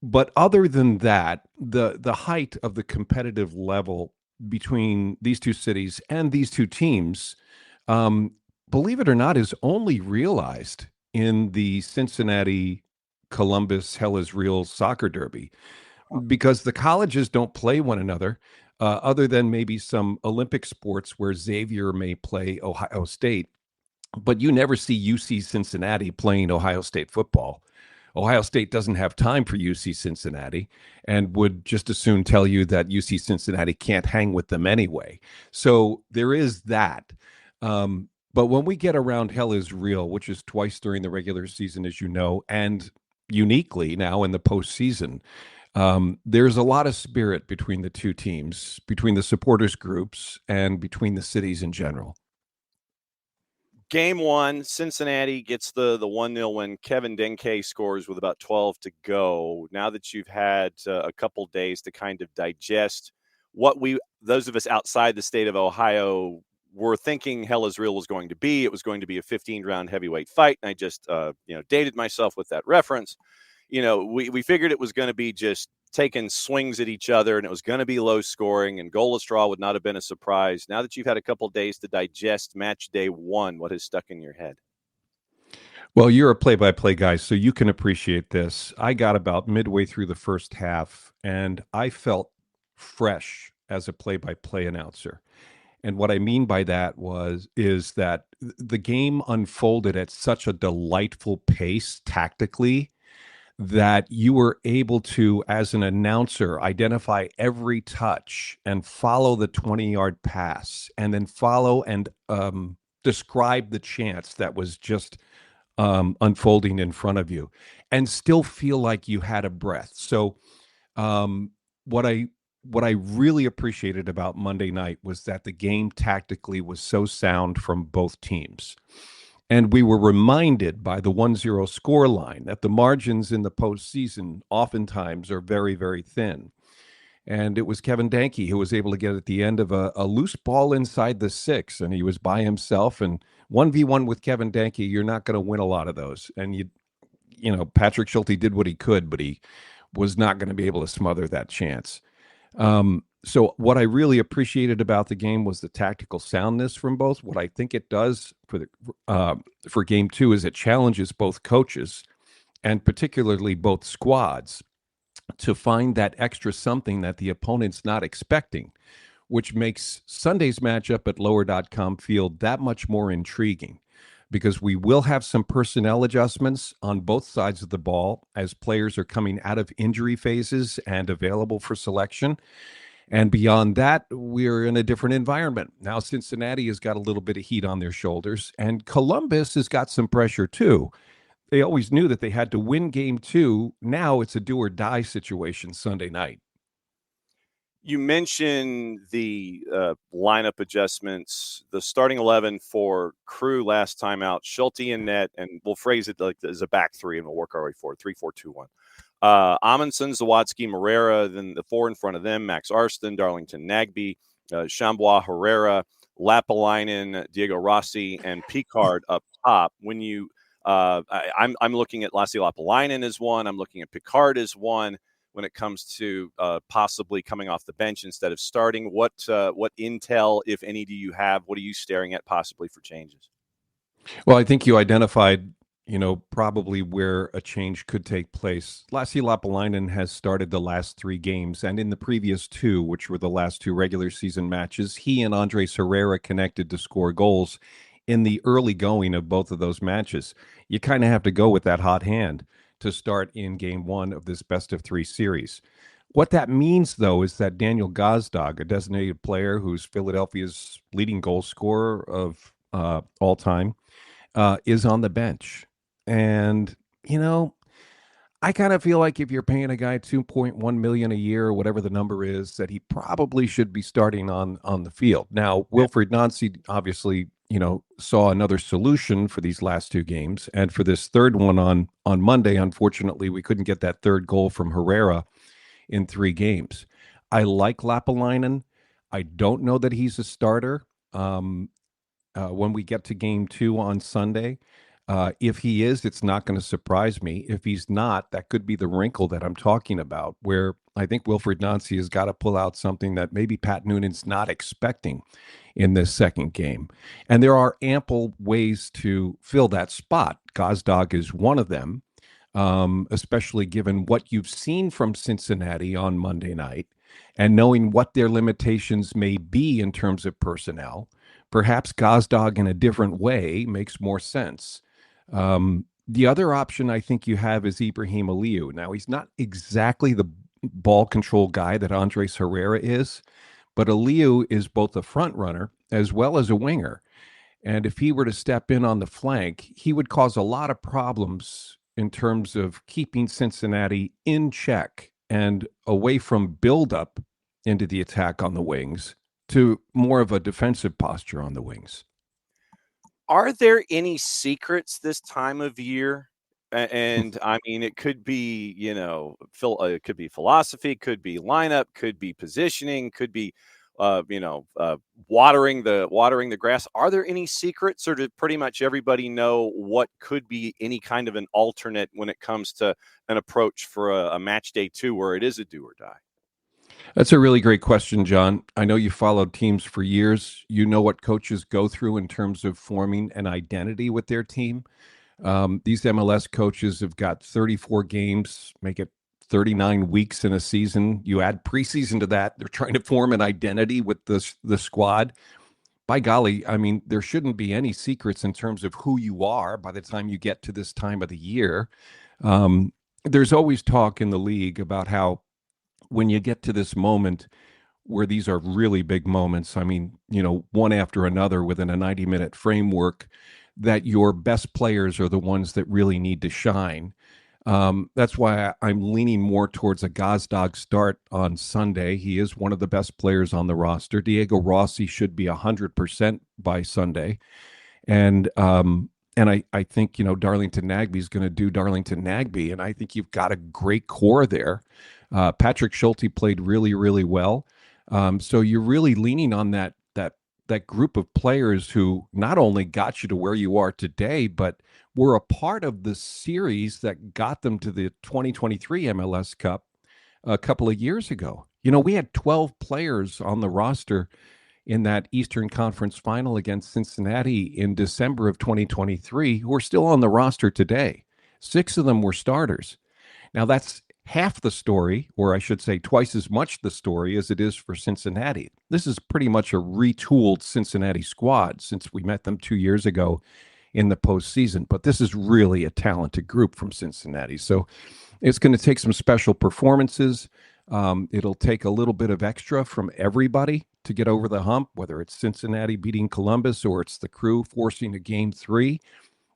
But other than that, the height of the competitive level between these two cities and these two teams, believe it or not, is only realized in the Cincinnati Columbus Hell is Real soccer derby, because the colleges don't play one another, other than maybe some Olympic sports where Xavier may play Ohio State, but you never see UC Cincinnati playing Ohio State football. Ohio State doesn't have time for UC Cincinnati and would just as soon tell you that UC Cincinnati can't hang with them anyway. So there is that. But when we get around Hell is Real, which is twice during the regular season, as you know, and uniquely now in the postseason, there's a lot of spirit between the two teams, between the supporters groups, and between the cities in general. Game one, Cincinnati gets the 1-0 win. Kevin Denke scores with about 12 to go. Now that you've had a couple days to kind of digest what those of us outside the state of Ohio were thinking Hell is Real was going to be. It was going to be a 15-round heavyweight fight, and I just dated myself with that reference. We figured it was going to be just taking swings at each other, and it was going to be low scoring, and goalless draw would not have been a surprise. Now that you've had a couple days to digest match day one, what has stuck in your head? Well, you're a play-by-play guy, so you can appreciate this. I got about midway through the first half, and I felt fresh as a play-by-play announcer. And what I mean by that is that the game unfolded at such a delightful pace tactically that you were able to, as an announcer, identify every touch and follow the 20-yard pass, and then follow and describe the chance that was just unfolding in front of you, and still feel like you had a breath. So what I really appreciated about Monday night was that the game tactically was so sound from both teams. And we were reminded by the 1-0 score line that the margins in the postseason oftentimes are very, very thin. And it was Kevin Denke who was able to get at the end of a loose ball inside the 6, and he was by himself. And 1v1 with Kevin Denke, you're not going to win a lot of those. And Patrick Schulte did what he could, but he was not going to be able to smother that chance. So what I really appreciated about the game was the tactical soundness from both. What I think it does for game two is it challenges both coaches, and particularly both squads, to find that extra something that the opponent's not expecting, which makes Sunday's matchup at lower.com feel that much more intriguing, because we will have some personnel adjustments on both sides of the ball as players are coming out of injury phases and available for selection. And beyond that, we're in a different environment. Now Cincinnati has got a little bit of heat on their shoulders, and Columbus has got some pressure too. They always knew that they had to win game two. Now it's a do or die situation Sunday night. You mentioned the lineup adjustments, the starting 11 for Crew last time out, Schulte in net, and we'll phrase it like as a back three, and we'll work our way forward, 3-4-2-1. Amundsen, Zawadzki, Morera, then the four in front of them, Max Arston, Darlington Nagbe, Shambois, Herrera, Lapalainen, Diego Rossi, and Picard up top. When you I'm looking at Lassi Lapalainen as one. I'm looking at Picard as one. when it comes to possibly coming off the bench instead of starting? What intel, if any, do you have? What are you staring at possibly for changes? Well, I think you identified, probably where a change could take place. Lassi Lappalainen has started the last 3 games, and in the previous 2, which were the last 2 regular season matches, he and Andres Herrera connected to score goals in the early going of both of those matches. You kind of have to go with that hot hand to start in game 1 of this best-of-3 series. What that means, though, is that Daniel Gazdag, a designated player who's Philadelphia's leading goal scorer of all time, is on the bench. And, I kind of feel like if you're paying a guy $2.1 million a year or whatever the number is, that he probably should be starting on the field. Now, Wilfried Nancy obviously, saw another solution for these last 2 games. And for this third one on Monday, unfortunately, we couldn't get that third goal from Herrera in 3 games. I like Lappalainen. I don't know that he's a starter when we get to game 2 on Sunday. If he is, it's not going to surprise me. If he's not, that could be the wrinkle that I'm talking about, where I think Wilfried Nancy has got to pull out something that maybe Pat Noonan's not expecting in this second game. And there are ample ways to fill that spot. Gazdag is one of them, especially given what you've seen from Cincinnati on Monday night and knowing what their limitations may be in terms of personnel. Perhaps Gazdag in a different way makes more sense. The other option I think you have is Ibrahim Aliou. Now, he's not exactly the ball control guy that Andres Herrera is, but Aliou is both a front runner as well as a winger. And if he were to step in on the flank, he would cause a lot of problems in terms of keeping Cincinnati in check and away from buildup into the attack on the wings to more of a defensive posture on the wings. Are there any secrets this time of year? And I mean, it could be, it could be philosophy, could be lineup, could be positioning, could be, watering the grass. Are there any secrets, or did pretty much everybody know what could be any kind of an alternate when it comes to an approach for a match day 2 where it is a do or die? That's a really great question, John. I know you followed teams for years. You know what coaches go through in terms of forming an identity with their team. These MLS coaches have got 34 games, make it 39 weeks in a season. You add preseason to that, they're trying to form an identity with the squad. By golly, I mean, there shouldn't be any secrets in terms of who you are by the time you get to this time of the year. There's always talk in the league about how when you get to this moment where these are really big moments, I mean, one after another within a 90-minute framework, that your best players are the ones that really need to shine. That's why I'm leaning more towards a Gazdag start on Sunday. He is one of the best players on the roster. Diego Rossi should be 100% by Sunday. And I think, Darlington Nagbe is going to do Darlington Nagbe. And I think you've got a great core there. Patrick Schulte played really, really well. So you're really leaning on that group of players who not only got you to where you are today, but were a part of the series that got them to the 2023 MLS Cup a couple of years ago. We had 12 players on the roster in that Eastern Conference final against Cincinnati in December of 2023 who are still on the roster today. 6 of them were starters. Now, that's half the story, or I should say twice as much the story as it is for Cincinnati. This is pretty much a retooled Cincinnati squad since we met them 2 years ago in the postseason. But this is really a talented group from Cincinnati. So it's going to take some special performances. It'll take a little bit of extra from everybody to get over the hump, whether it's Cincinnati beating Columbus or it's the Crew forcing a game 3.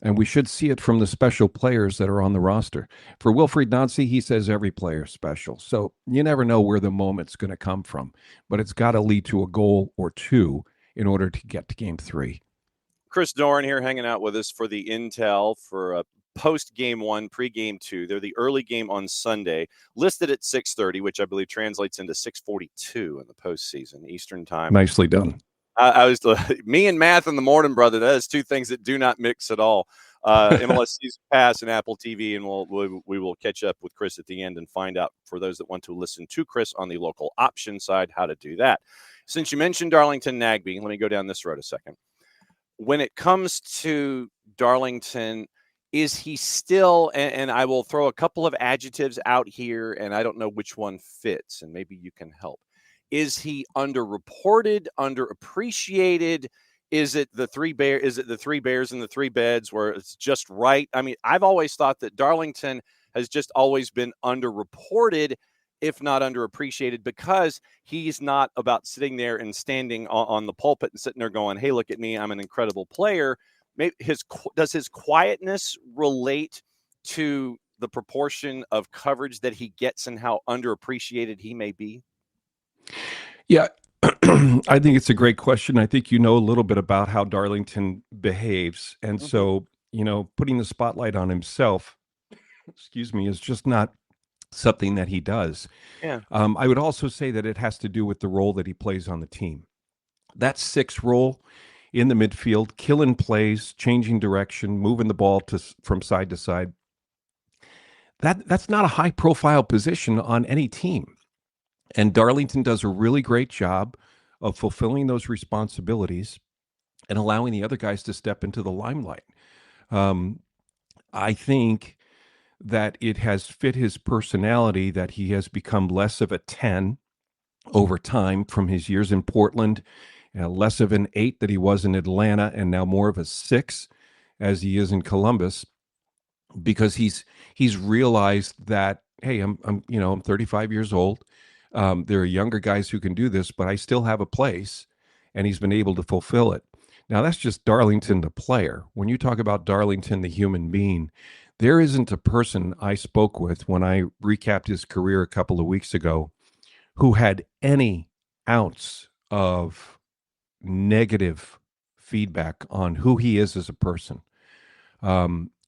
And we should see it from the special players that are on the roster. For Wilfried Nancy, he says every player is special. So you never know where the moment's going to come from. But it's got to lead to a goal or 2 in order to get to game 3. Chris Doran here hanging out with us for the intel for post-game 1, pre-game 2. They're the early game on Sunday, listed at 6:30, which I believe translates into 6:42 in the postseason, Eastern time. Nicely done. I was me and math in the morning, brother. That is 2 things that do not mix at all. MLS Season Pass and Apple TV, and we will catch up with Chris at the end and find out, for those that want to listen to Chris on the local option side, how to do that. Since you mentioned Darlington Nagbe, let me go down this road a second. When it comes to Darlington, is he still, and I will throw a couple of adjectives out here, and I don't know which one fits, and maybe you can help. Is he underreported, underappreciated? Is it the three bears and the three beds where it's just right? I mean, I've always thought that Darlington has just always been underreported, if not underappreciated, because he's not about sitting there and standing on the pulpit and sitting there going, hey, look at me, I'm an incredible player. Maybe does his quietness relate to the proportion of coverage that he gets and how underappreciated he may be? Yeah, I think it's a great question. I think you know a little bit about how Darlington behaves. And so, putting the spotlight on himself, is just not something that he does. Yeah. I would also say that it has to do with the role that he plays on the team. That 6 role in the midfield, killing plays, changing direction, moving the ball from side to side. That's not a high-profile position on any team. And Darlington does a really great job of fulfilling those responsibilities and allowing the other guys to step into the limelight. I think that it has fit his personality that he has become less of a 10 over time from his years in Portland, less of an 8 that he was in Atlanta, and now more of a 6 as he is in Columbus, because he's realized that, hey, I'm 35 years old. There are younger guys who can do this, but I still have a place, and he's been able to fulfill it. Now, that's just Darlington, the player. When you talk about Darlington, the human being, there isn't a person I spoke with when I recapped his career a couple of weeks ago who had any ounce of negative feedback on who he is as a person.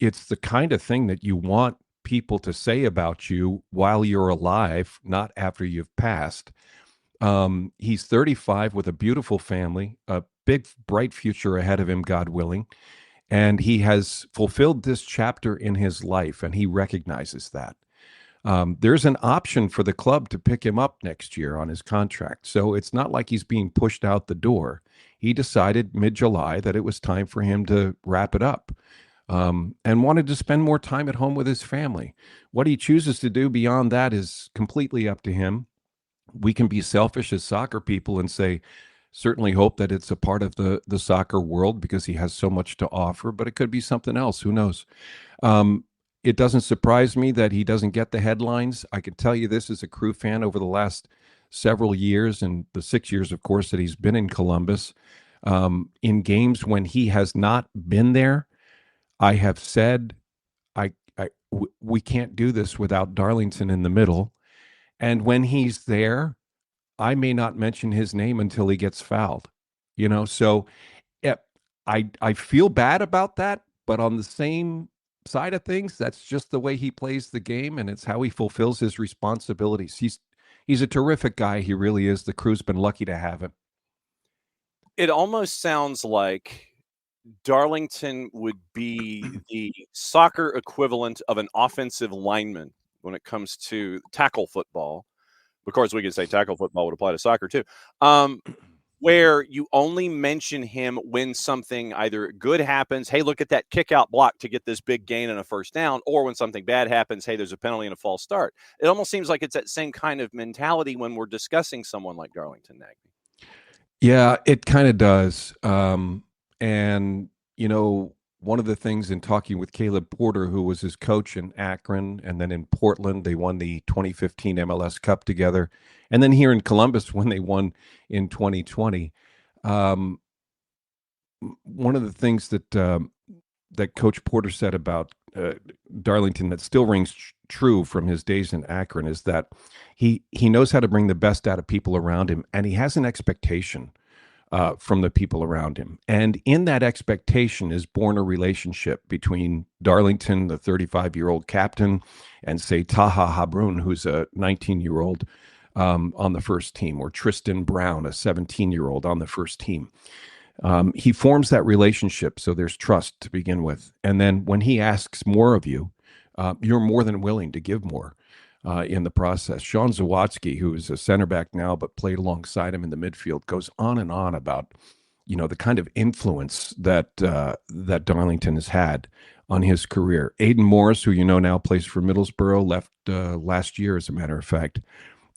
It's the kind of thing that you want people to say about you while you're alive, not after you've passed. He's 35 with a beautiful family, a big, bright future ahead of him, God willing. And he has fulfilled this chapter in his life, and he recognizes that. There's an option for the club to pick him up next year on his contract. So it's not like he's being pushed out the door. He decided mid-July that it was time for him to wrap it up. And wanted to spend more time at home with his family. What he chooses to do beyond that is completely up to him. We can be selfish as soccer people and say, certainly hope that it's a part of the soccer world because he has so much to offer, but it could be something else. Who knows? It doesn't surprise me that he doesn't get the headlines. I can tell you this as a Crew fan over the last several years, and the 6 years, of course, that he's been in Columbus, in games when he has not been there, I have said, we can't do this without Darlington in the middle. And when he's there, I may not mention his name until he gets fouled. So I feel bad about that, but on the same side of things, that's just the way he plays the game, and it's how he fulfills his responsibilities. He's a terrific guy. He really is. The Crew's been lucky to have him. It almost sounds like Darlington would be the soccer equivalent of an offensive lineman when it comes to tackle football. Of course, we could say tackle football would apply to soccer too, where you only mention him when something either good happens, hey, look at that kick out block to get this big gain and a first down, or when something bad happens, hey, there's a penalty and a false start. It almost seems like it's that same kind of mentality when we're discussing someone like Darlington Nagbe. Yeah, it kind of does. And, one of the things in talking with Caleb Porter, who was his coach in Akron, and then in Portland, they won the 2015 MLS Cup together. And then here in Columbus, when they won in 2020, one of the things that Coach Porter said about Darlington that still rings true from his days in Akron is that he knows how to bring the best out of people around him, and he has an expectation from the people around him. And in that expectation is born a relationship between Darlington, the 35-year-old captain, and say Taha Habrun, who's a 19-year-old on the first team, or Tristan Brown, a 17-year-old on the first team. He forms that relationship, so there's trust to begin with. And then when he asks more of you, you're more than willing to give more in the process. Sean Zawatsky, who is a center back now but played alongside him in the midfield, goes on and on about the kind of influence that that Darlington has had on his career. Aiden Morris, who now plays for Middlesbrough, left last year, as a matter of fact,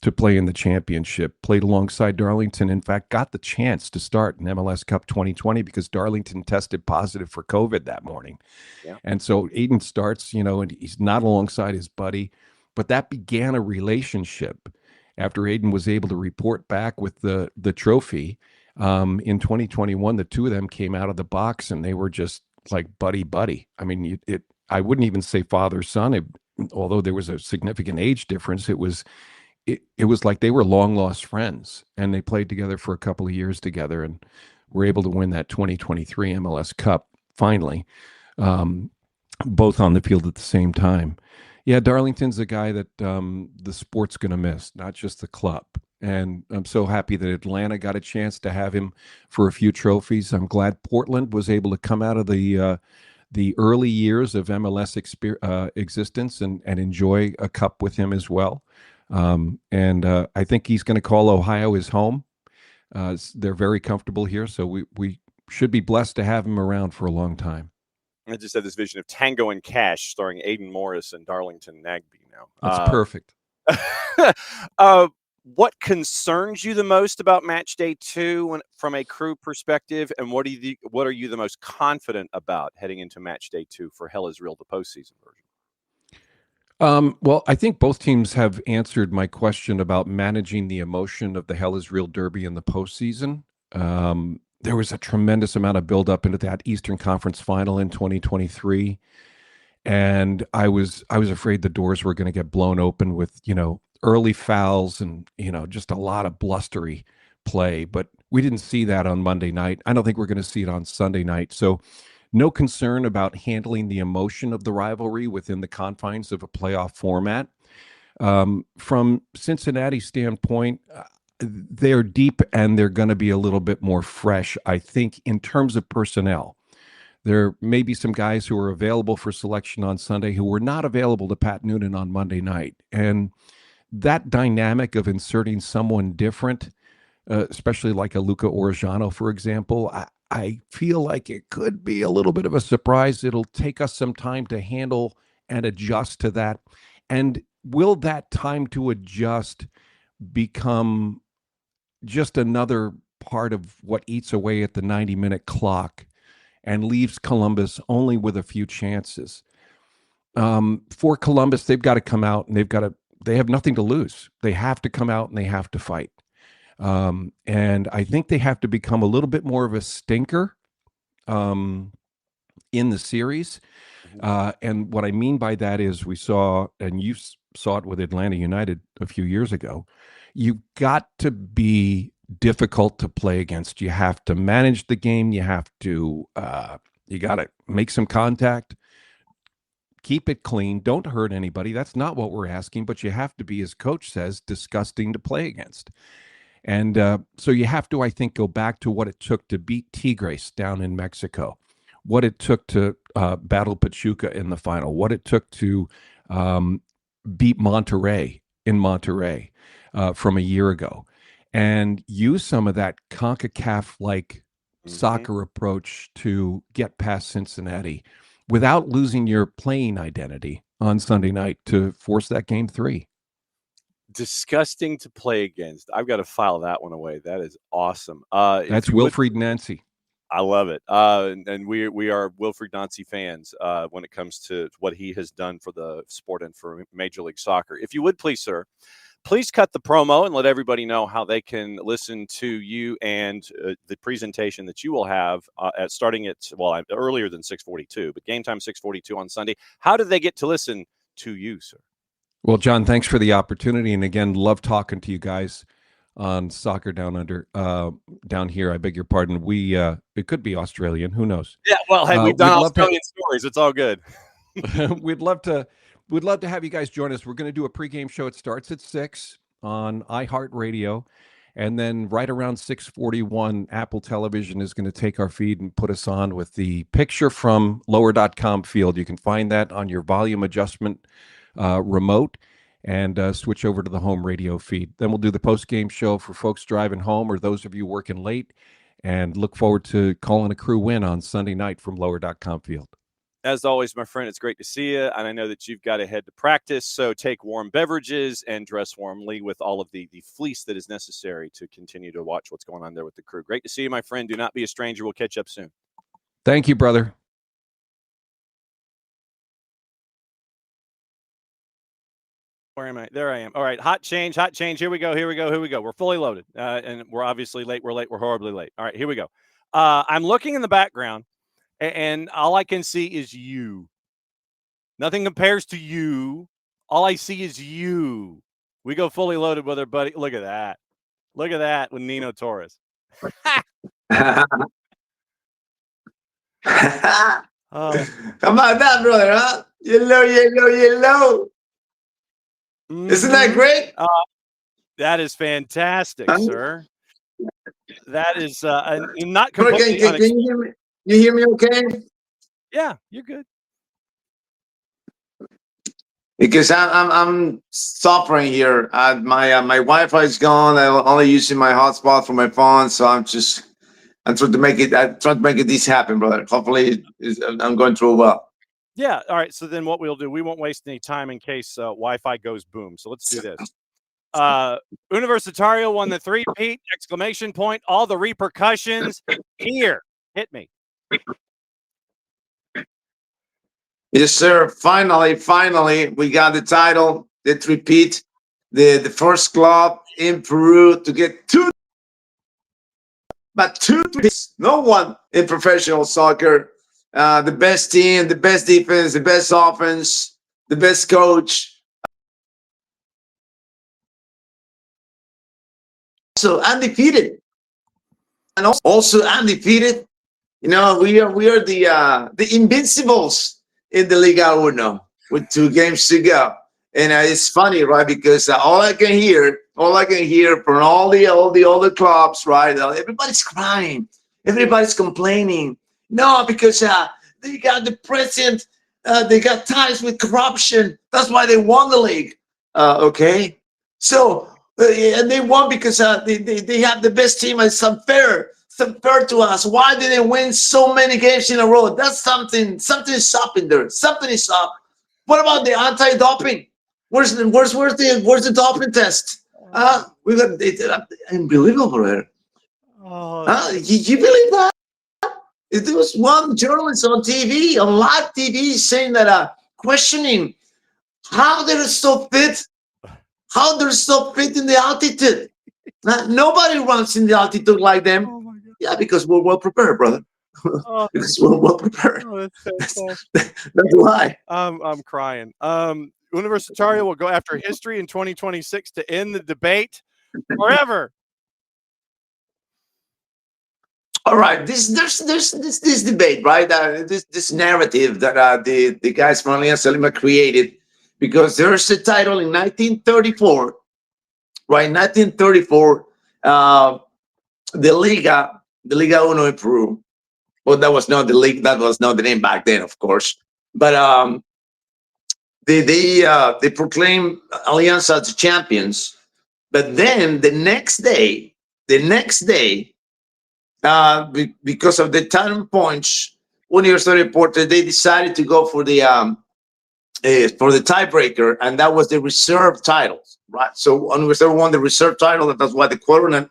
to play in the championship, played alongside Darlington, in fact, got the chance to start in MLS Cup 2020 because Darlington tested positive for COVID that morning. Yeah. And so Aiden starts, and he's not alongside his buddy, but that began a relationship after Aiden was able to report back with the trophy. In 2021, the two of them came out of the box and they were just like buddy. I mean, I wouldn't even say father-son, although there was a significant age difference. It was like they were long lost friends, and they played together for a couple of years together and were able to win that 2023 MLS Cup finally, both on the field at the same time. Yeah, Darlington's a guy that the sport's going to miss, not just the club. And I'm so happy that Atlanta got a chance to have him for a few trophies. I'm glad Portland was able to come out of the early years of MLS existence and enjoy a cup with him as well. And I think he's going to call Ohio his home. They're very comfortable here, so we should be blessed to have him around for a long time. I just had this vision of Tango and Cash starring Aiden Morris and Darlington Nagbe now. That's perfect. What concerns you the most about match day 2 from a Crew perspective, and what are you the most confident about heading into match day 2 for Hell is Real, the postseason version? Well, I think both teams have answered my question about managing the emotion of the Hell is Real Derby in the postseason. There was a tremendous amount of buildup into that Eastern Conference final in 2023. And I was afraid the doors were going to get blown open with, early fouls and, just a lot of blustery play. But we didn't see that on Monday night. I don't think we're going to see it on Sunday night. So no concern about handling the emotion of the rivalry within the confines of a playoff format. From Cincinnati's standpoint, they're deep and they're going to be a little bit more fresh, I think, in terms of personnel. There may be some guys who are available for selection on Sunday who were not available to Pat Noonan on Monday night. And that dynamic of inserting someone different, especially like a Luca Orejano, for example, I feel like it could be a little bit of a surprise. It'll take us some time to handle and adjust to that. And will that time to adjust become just another part of what eats away at the 90-minute clock and leaves Columbus only with a few chances? For Columbus, they've got to come out and they have nothing to lose. They have to come out and they have to fight. And I think they have to become a little bit more of a stinker in the series. And what I mean by that is we saw, and you saw it with Atlanta United a few years ago, you got to be difficult to play against. You have to manage the game. You have to, you got to make some contact. Keep it clean. Don't hurt anybody. That's not what we're asking, but you have to be, as coach says, disgusting to play against. And so you have to, I think, go back to what it took to beat Tigres down in Mexico, what it took to battle Pachuca in the final, what it took to beat Monterrey in Monterrey from a year ago, and use some of that CONCACAF-like soccer approach to get past Cincinnati without losing your playing identity on Sunday night to force that game 3. Disgusting to play against. I've got to file that one away. That is awesome. That's Wilfried Nancy. I love it. And we are Wilfried Nancy fans when it comes to what he has done for the sport and for Major League Soccer. If you would please, sir, please cut the promo and let everybody know how they can listen to you and the presentation that you will have starting at, earlier than 6:42, but game time 6:42 on Sunday. How do they get to listen to you, sir? Well, John, thanks for the opportunity. And again, love talking to you guys on Soccer Down Under, down here. I beg your pardon. It could be Australian. Who knows? Yeah, well, hey, we've done Australian stories. It's all good. We'd love to have you guys join us. We're going to do a pregame show. It starts at 6 on iHeartRadio. And then right around 6:41, Apple Television is going to take our feed and put us on with the picture from lower.com field. You can find that on your volume adjustment remote and switch over to the home radio feed. Then we'll do the post-game show for folks driving home or those of you working late, and look forward to calling a Crew win on Sunday night from lower.com field. As always, my friend, it's great to see you, and I know that you've got to head to practice, so take warm beverages and dress warmly with all of the fleece that is necessary to continue to watch what's going on there with the Crew. Great to see you, my friend. Do not be a stranger. We'll catch up soon. Thank you, brother. Where am I? There I am. All right, hot change. Here we go. We're fully loaded, and we're obviously late. We're horribly late. All right, here we go. I'm looking in the background, and all I can see is you. Nothing compares to you. All I see is you. We go fully loaded with our buddy. Look at that. Look at that with Nino Torres. How about that, brother, huh? Yellow. Isn't that great? That is fantastic, sir. That is not Can completely you hear me? You hear me okay? Yeah, you're good. Because I'm suffering here. My Wi-Fi is gone. I'm only using my hotspot for my phone, so I'm trying to make it this happen, brother. Hopefully, I'm going through well. Yeah. All right. So then what we'll do, we won't waste any time in case Wi-Fi goes boom. So let's do this. Universitario won the three-peat, exclamation point, all the repercussions here. Hit me. Yes, sir. Finally, we got the title, the three-peat, the first club in Peru to get two three-peats. No one in professional soccer. The best team, the best defense, the best offense, the best coach. Also undefeated. And also undefeated. You know, we are the invincibles in the Liga Uno with 2 games to go. And it's funny, right? Because all I can hear from all the other clubs, right? Everybody's crying. Everybody's complaining. No, because they got the president, they got ties with corruption. That's why they won the league. Okay? So, and they won because they have the best team, and it's unfair to us. Why did they win so many games in a row? That's something is up in there. Something is up. What about the anti-doping? Where's the doping test? We got it, unbelievable here. You believe that? There was one journalist on TV, on live TV, saying that questioning how they're so fit in the altitude. Nobody runs in the altitude like them. Oh my God. Yeah, because we're well prepared, brother. Because we're well prepared. That's why. I'm crying. Universitario will go after history in 2026 to end the debate forever. All right, there's this debate, right? This narrative that the guys from Alianza Lima created, because there's a title in 1934, right? 1934, the Liga Uno in Peru. Well, that was not the league. That was not the name back then, of course. But they proclaimed Alianza as champions. But then the next day. Because of the time points, Universitario reported they decided to go for the tiebreaker, and that was the reserve titles, right? So Universitario won the reserve title, and that's why the quarter of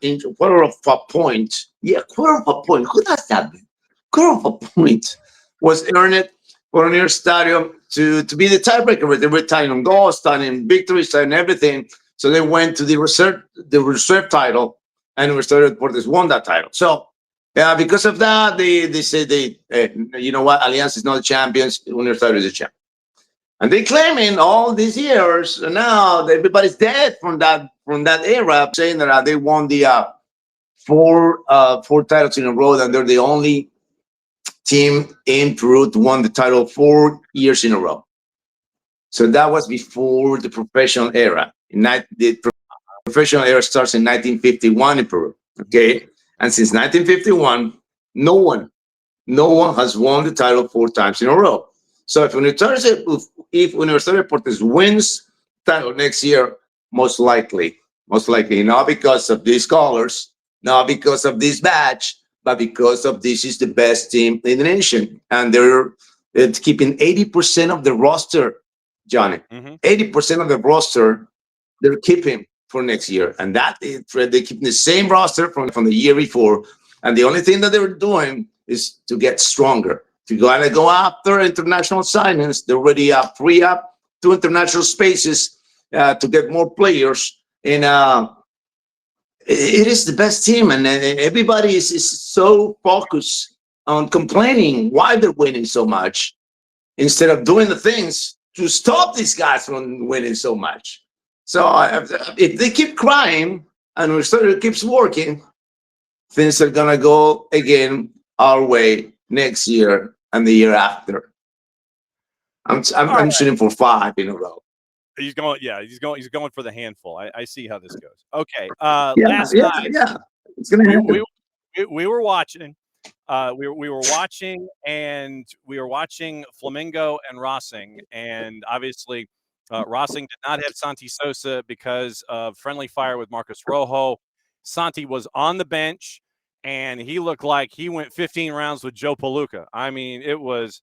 a point. Yeah, quarter of a point. Who does that? Quarter of a point was earned for Universitario to be the tiebreaker. They were tying on goals, tying in victories, tying everything. So they went to the reserve title, and Universitario Deportes won that title. So. Yeah, because of that, they said you know what, Alianza is not the champions, Universitario is the champion. And they claiming all these years, and now everybody's dead from that era, saying that they won the four titles in a row, and they're the only team in Peru to win the title 4 years in a row. So that was before the professional era. professional era starts in 1951 in Peru. Okay, and since 1951, no one has won the title 4 times in a row. So if Universitario Deportes wins title next year, most likely, not because of these colors, not because of this badge, but because of this is the best team in the nation, and they're keeping 80% of the roster, Johnny. 80% of the roster they're keeping for next year, and that is, they're keeping the same roster from the year before, and the only thing that they're doing is to get stronger, to go after international signings. They're already free up 2 international spaces to get more players, and it is the best team, and everybody is so focused on complaining why they're winning so much instead of doing the things to stop these guys from winning so much. So if they keep crying and Universitario keeps working, things are gonna go again our way next year and the year after. I'm shooting for 5 in a row. He's going for the handful. I see how this goes. Okay. Last night, it's gonna happen. We were watching. We were watching, and we were watching Flamengo and Racing, and obviously Racing did not have Santi Sosa because of friendly fire with Marcos Rojo. Santi was on the bench, and he looked like he went 15 rounds with Joe Palooka. I mean, it was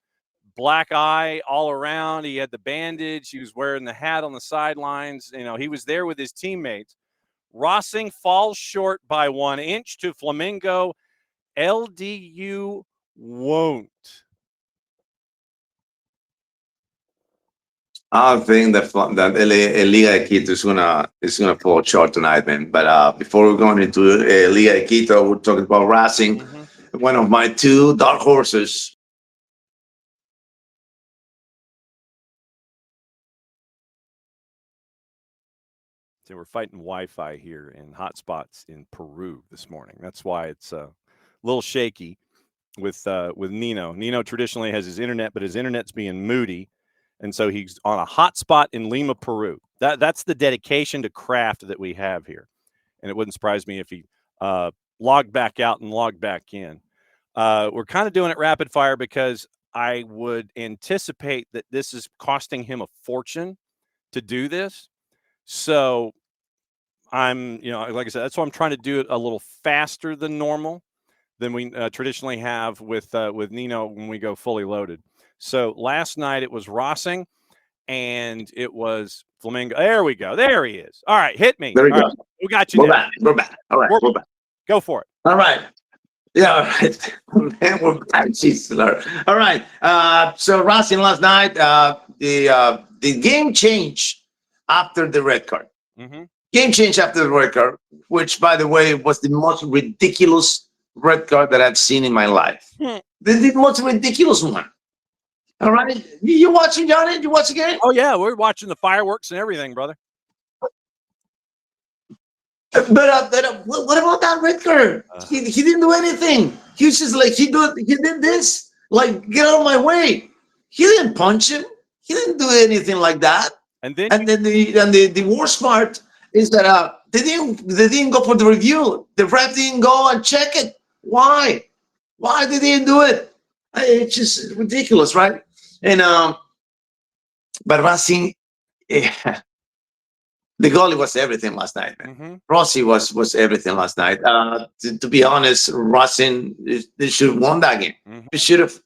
black eye all around. He had the bandage. He was wearing the hat on the sidelines. You know, he was there with his teammates. Racing falls short by 1 inch to Flamengo. LDU won't. I think that Liga de Quito is gonna fall short tonight, man. But before we're going into Liga de Quito, we're talking about Racing, one of my 2 dark horses. So we're fighting Wi-Fi here in hotspots in Peru this morning. That's why it's a little shaky with Nino. Nino traditionally has his internet, but his internet's being moody, and so he's on a hotspot in Lima, Peru. That's the dedication to craft that we have here, and it wouldn't surprise me if he logged back out and logged back in. We're kind of doing it rapid fire because I would anticipate that this is costing him a fortune to do this. So I'm, like I said, that's why I'm trying to do it a little faster than normal than we traditionally have with Nino when we go fully loaded. So last night it was Racing and it was Flamengo. There we go. There he is. All right, hit me. There we go. Right, we got you. We're back. All right, we're back. Go for it. All right. Yeah, all right. Man, we're back. Jesus, Lord. All right. So Racing last night, the game changed after the red card. Game changed after the red card, which, by the way, was the most ridiculous red card that I've seen in my life. The most ridiculous one. All right. You watching, Johnny? You watch the game? Oh, yeah. We're watching the fireworks and everything, brother. But what about that red card? He didn't do anything. He was just like, he did this, like, get out of my way. He didn't punch him. He didn't do anything like that. And then the worst part is that they didn't go for the review. The ref didn't go and check it. Why? Why they didn't do it? It's just ridiculous, right? And but Racing, the goalie was everything last night, man. Rossi was everything last night. To be honest, Racing, they should have won that game. They should have,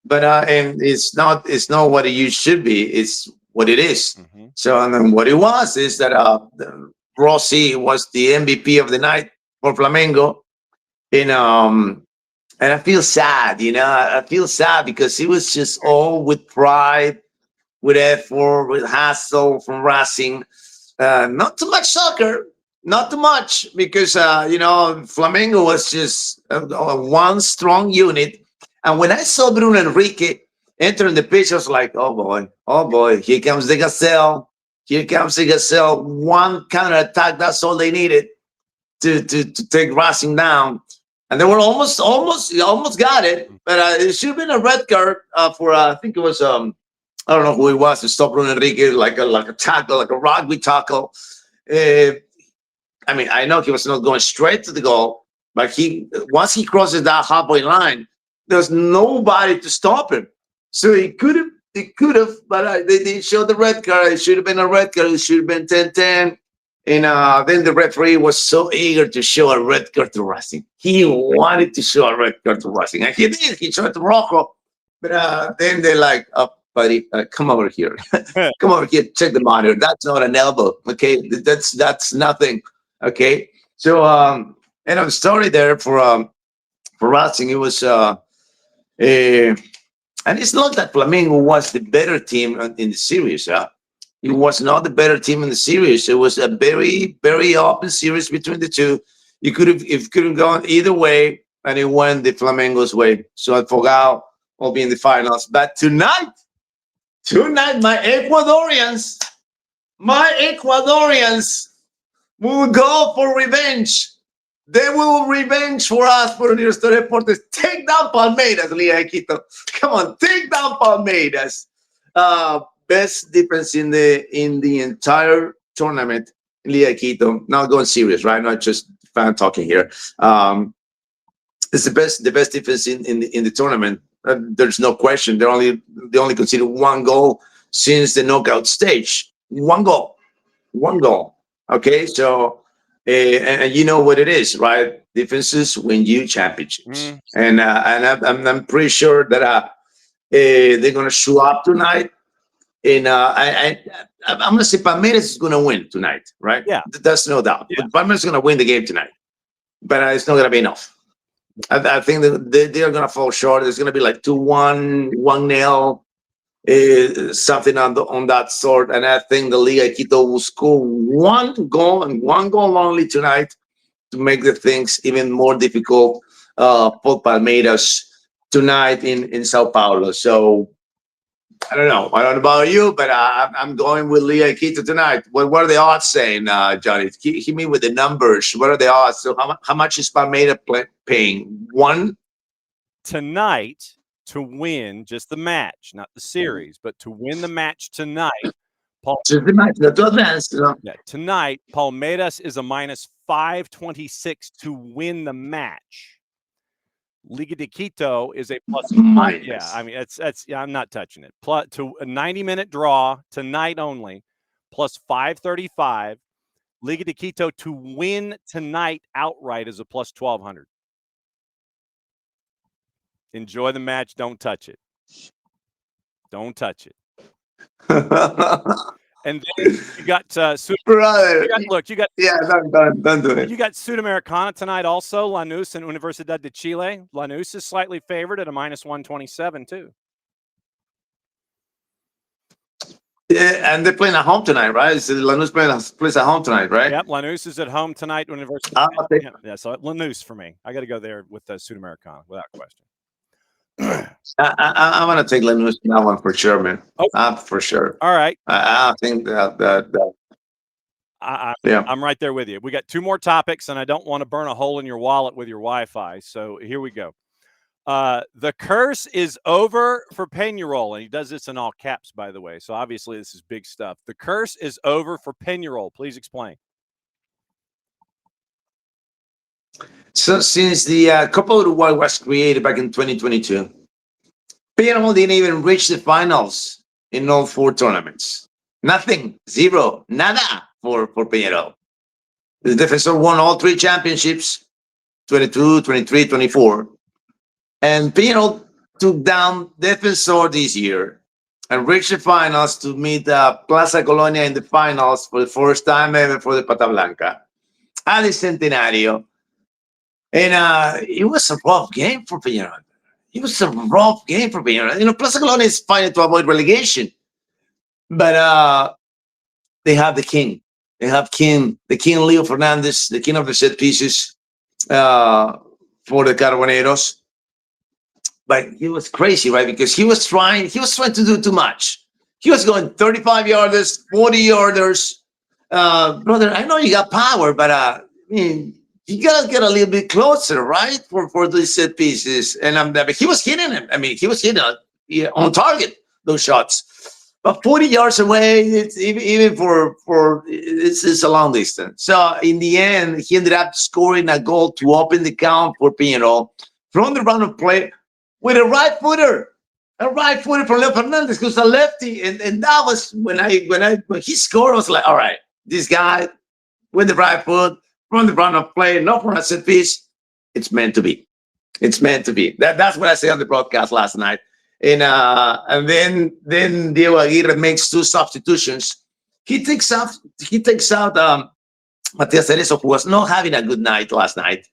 but and it's not what it should be. It's what it is. So, and then what it was is that Rossi was the MVP of the night for Flamengo, and I feel sad, I feel sad because he was just all with pride, with effort, with hustle from Racing. Not too much soccer, not too much, because Flamengo was just one strong unit. And when I saw Bruno Enrique entering the pitch, I was like, oh boy, here comes the Gazelle. Here comes the Gazelle. One counter attack, that's all they needed to take Racing down. And they were almost got it, but it should have been a red card for I think it was I don't know who it was to stop Bruno Enrique, like a tackle, like a rugby tackle. I mean, I know he was not going straight to the goal, but once he crosses that halfway line, there's nobody to stop him. So he could have, but they didn't show the red card. It should have been a red card. It should have been 10-10. And then the referee was so eager to show a red card to Racing. He wanted to show a red card to Racing. And he did. He showed it to Rocco. But then they're like, oh, buddy, come over here. Come over here. Check the monitor. That's not an elbow. Okay. That's nothing. Okay. So, and I'm sorry there for Racing. It was, and it's not that Flamengo was the better team in the series. It was not the better team in the series. It was a very, very open series between the two. It could have gone either way, and it went the Flamengo's way. So Afogao will be in the finals. But tonight, my Ecuadorians will go for revenge. They will revenge for us for Universidad Deportes. Take down Palmeiras, Liga de Quito. Come on, take down Palmeiras. Best defense in the entire tournament in Liga de Quito. Now going serious, right? Not just fan talking here. It's the best defense in the tournament. There's no question. They only conceded one goal since the knockout stage. One goal. Okay, so. And you know what it is, right? Defenses win you championships, and I'm pretty sure that they're gonna show up tonight. And I'm gonna say Palmeiras is gonna win tonight, right? Yeah, that's no doubt. Yeah. Palmeiras is gonna win the game tonight, but it's not gonna be enough. I think that they're gonna fall short. It's gonna be like 2-1, 1-0. Something on that sort, and I think the Liga de Quito will score one goal and one goal only tonight to make the things even more difficult for Palmeiras tonight in Sao Paulo. So I don't know about you, but I'm going with Liga de Quito tonight. What are the odds saying, Johnny? Hit me with the numbers. What are the odds? So how much is Palmeiras paying? One tonight. To win just the match, not the series, but to win the match tonight. Tonight, Palmeiras is a minus 526 to win the match. Liga de Quito is a plus. Yeah, I mean that's I'm not touching it. Plus to a 90-minute draw tonight only, plus 535. Liga de Quito to win tonight outright is a plus 1200. Enjoy the match. Don't touch it. Don't touch it. And then you got brother. You got yeah. Don't do it. You got Sudamericana tonight also. Lanús and Universidad de Chile. Lanús is slightly favored at a minus 127 too. Yeah, and they're playing at home tonight, right? So Lanús plays at home tonight, right? Yep, Lanús is at home tonight. University. Yeah, so Lanús for me. I got to go there with the Sudamericana without question. I'm gonna take Lanús in that one for sure, man. Okay. For sure. All right. I think that yeah, I'm right there with you. We got two more topics, and I don't want to burn a hole in your wallet with your Wi-Fi. So here we go. The curse is over for Peñarol, and he does this in all caps, by the way. So obviously this is big stuff. The curse is over for Peñarol. Please explain. So since the Copa Uruguay was created back in 2022, Peñarol didn't even reach the finals in all 4 tournaments. Nothing, zero, nada for Peñarol. The Defensor won all 3 championships, 22, 23, 24. And Peñarol took down Defensor this year and reached the finals to meet Plaza Colonia in the finals for the first time ever for the Pata Blanca at the Centenario. And it was a rough game for Peñarol. You know, Plaza Colonia is fighting to avoid relegation. But they have the king. They have the king Leo Fernandez, the king of the set pieces for the Carboneros. But he was crazy, right? Because he was trying to do too much. He was going 35 yarders, 40 yarders. Brother, I know you got power, but I mean, you gotta get a little bit closer, right? For these set pieces. And he was hitting him. I mean, he was hitting on target those shots. But 40 yards away, it's even for it's a long distance. So in the end, he ended up scoring a goal to open the count for Peñarol from the run of play with a right footer from Leo Fernandez, who's a lefty, and that was when he scored. I was like, all right, this guy with the right foot from the run of play, not from a set piece. It's meant to be. It's meant to be. That's what I said on the broadcast last night. And then Diego Aguirre makes 2 substitutions. He takes out Matias Cerezo, who was not having a good night last night.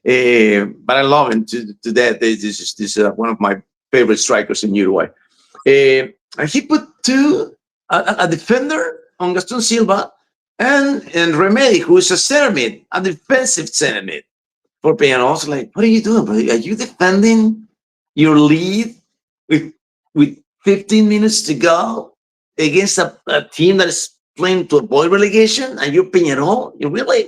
But I love him to death. This is one of my favorite strikers in Uruguay. And he put a defender on Gaston Silva and Remedy, who is a center mid, a defensive center mid for Peñarol. I was like, what are you doing, buddy? Are you defending your lead with 15 minutes to go against a team that is playing to avoid relegation? And you're Peñarol? You really?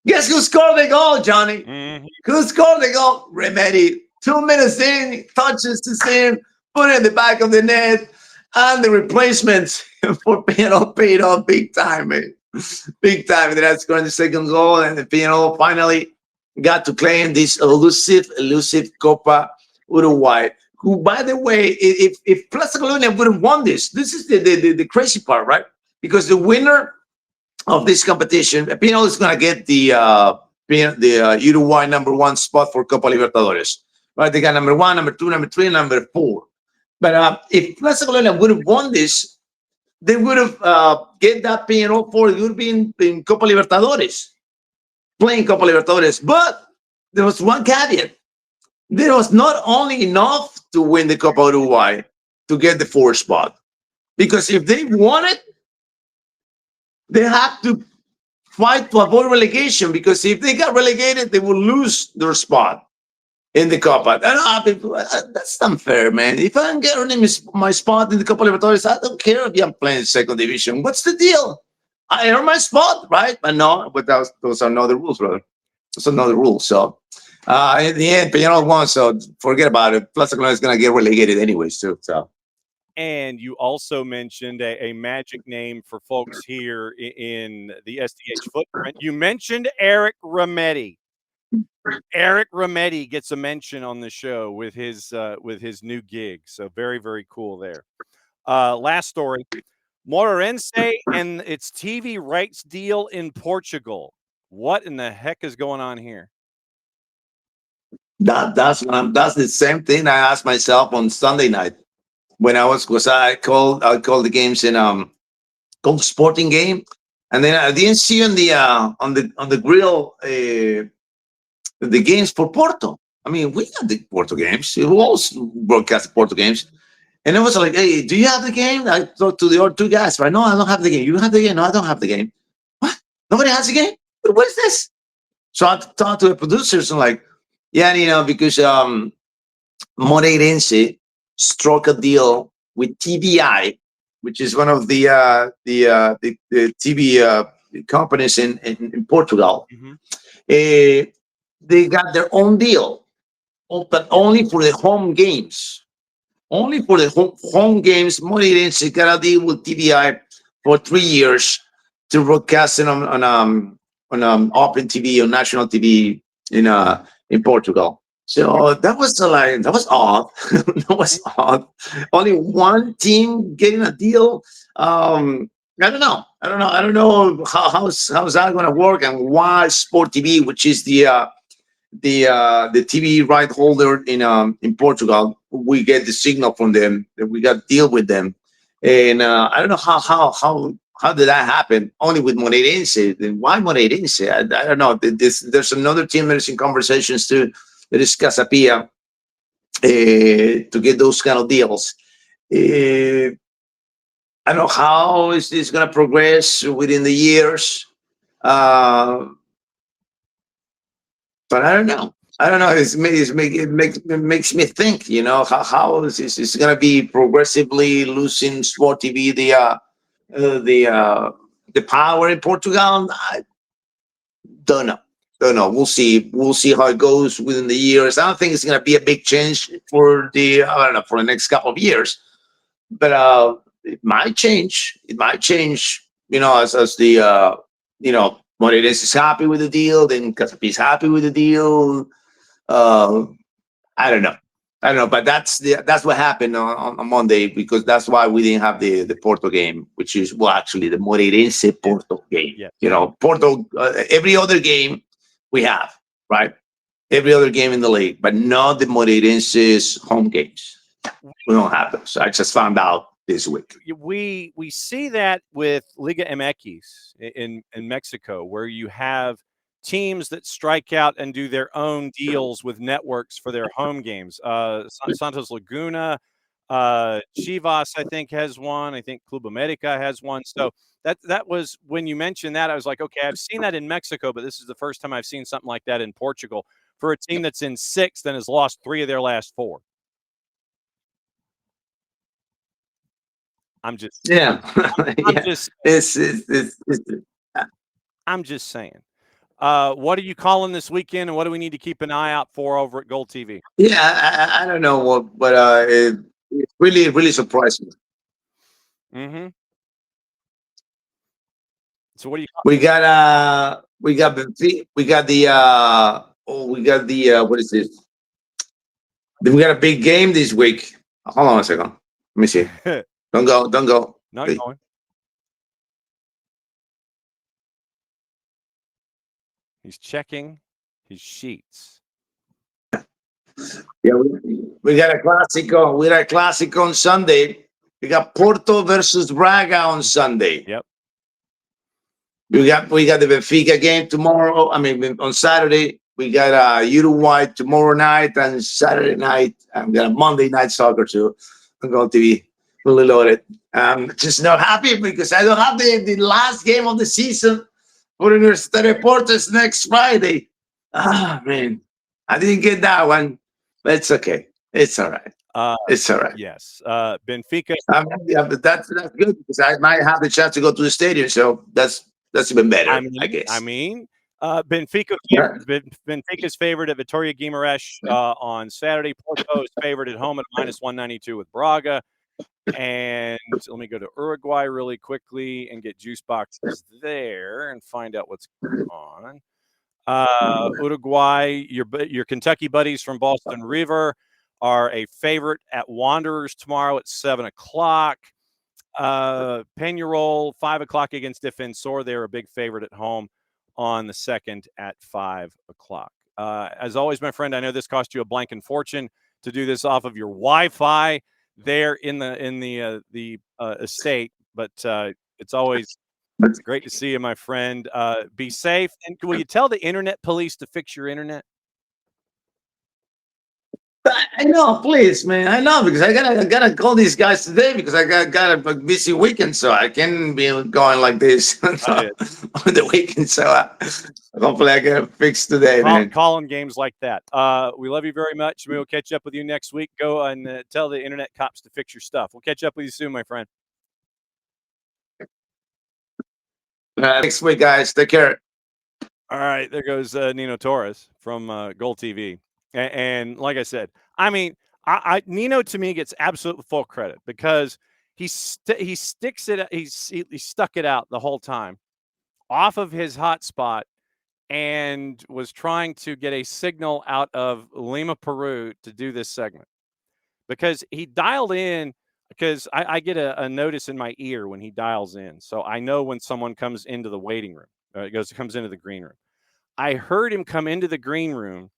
Guess who scored the goal, Johnny? Mm-hmm. Who scored the goal? Remedy. 2 minutes in, touches to sin, put it in the back of the net, and the replacements for Peñarol paid off big time, man. Big time. And that's scoring the second goal, and the Peñarol finally got to claim this elusive Copa Uruguay. Who, by the way, if Plaza Colonia would have won this is the crazy part, right? Because the winner of this competition, Peñarol is going to get the Uruguay #1 spot for Copa Libertadores. Right? They got number 1, number 2, number 3, number 4. But if Plaza Colonia would have won this, they would have get that Peñarol for it would be in Copa Libertadores, playing Copa Libertadores. But there was one caveat. There was not only enough to win the Copa Uruguay to get the 4th spot. Because if they won it, they have to fight to avoid relegation. Because if they got relegated, they will lose their spot in the Copa. And that's unfair, man. If I'm getting my spot in the Copa Libertadores, I don't care if I'm playing second division. What's the deal? I earn my spot, right? But no, but those are not the rules, brother. Those are not the rules. So in the end, Peñarol won, so forget about it. Plaza Colonia is going to get relegated anyways, too. So. And you also mentioned a magic name for folks here in the SDH footprint. You mentioned Eric Remedy. Eric Remedy gets a mention on the show with his new gig. So very, very cool there. Last story. Moreirense and its TV rights deal in Portugal. What in the heck is going on here? That's the same thing I asked myself on Sunday night when I called the games in called Sporting game, and then I didn't see on the grill the games for Porto. I mean, we got the Porto games. We also broadcast the Porto games. And it was like, hey, do you have the game? I talked to the other 2 guys, right? No, I don't have the game. You have the game? No, I don't have the game. What? Nobody has the game? What is this? So I talked to the producers and like, yeah, Nino, because Moreirense struck a deal with TVI, which is one of the TV companies in Portugal. Mm-hmm. They got their own deal, but only for the home games. Only for the home games. Moreirense got a deal with TVI for 3 years to broadcast it on Open TV, on national TV in Portugal. So that was odd. That was odd. Only one team getting a deal. I don't know how's that going to work, and why Sport TV, which is the TV right holder in Portugal, we get the signal from them that we got to deal with them, and I don't know how did that happen? Only with Moreirense. Then why Moreirense? I don't know. There's another team that is in conversations too. That is Casapia to get those kind of deals. I don't know how is this going to progress within the years, but I don't know. It makes me think. How is this going to be progressively losing Sport TV the power in Portugal? I don't know. We'll see how it goes within the years. I don't think it's going to be a big change for the next couple of years. But it might change. It might change. As the Morenes is happy with the deal, then Casapi is happy with the deal. I don't know. But that's what happened on Monday, because that's why we didn't have the Porto game, which is actually the Moreirense Porto game. Yeah. Porto, every other game we have, right? Every other game in the league, but not the Moreirense's home games. We don't have them. So I just found out this week. We see that with Liga MX in Mexico, where you have teams that strike out and do their own deals with networks for their home games. Santos Laguna, Chivas, I think, has one. I think Club America has one. So that was, when you mentioned that, I was like, okay, I've seen that in Mexico, but this is the first time I've seen something like that in Portugal for a team that's in sixth and has lost 3 of their last 4. I'm just I'm just saying. What are you calling this weekend, and what do we need to keep an eye out for over at GOLTV? Yeah, I don't know what, but it really surprised me. Mm-hmm. So what do you? We got Benfica. We got the what is this? We got a big game this week. Hold on a second. Let me see. Don't go. Not going. He's checking his sheets. Yeah, we got a Clásico. We got a Clásico on Sunday. We got Porto versus Braga on Sunday. Yep. We got the Benfica game tomorrow. I mean, on Saturday. We got Uruguay tomorrow night and Saturday night. I've got a Monday night soccer too. I'm going to be fully loaded. I'm just not happy because I don't have the last game of the season for Universitario Deportes next Friday. Man, I didn't get that one, but it's okay. It's all right. It's all right. Yes. Benfica. But that's good because I might have the chance to go to the stadium, so that's even better, I guess. Benfica's favorite at Vitória Guimarães on Saturday. Porto is favored at home at -192 with Braga. And let me go to Uruguay really quickly and get juice boxes there and find out what's going on. Uruguay, your Kentucky buddies from Boston River are a favorite at Wanderers tomorrow at 7:00. Peñarol, 5:00 against Defensor. They're a big favorite at home on the 2nd at 5:00. As always, my friend, I know this cost you a blanking fortune to do this off of your Wi-Fi there in the estate, but it's always great to see you, my friend. Be safe, and will you tell the internet police to fix your internet? I know, please, man. I know, because I gotta call these guys today because I got a busy weekend, so I can't be going like this on the weekend. So hopefully I get it fixed today, man. Calling games like that. We love you very much. We will catch up with you next week. Go and tell the internet cops to fix your stuff. We'll catch up with you soon, my friend. Next week, guys. Take care. All right, there goes Nino Torres from GOLTV. And like I said, I mean, Nino to me gets absolute full credit because he stuck it out the whole time off of his hotspot and was trying to get a signal out of Lima, Peru to do this segment because he dialed in. Because I get a notice in my ear when he dials in, so I know when someone comes into the waiting room. Comes into the green room. I heard him come into the green room.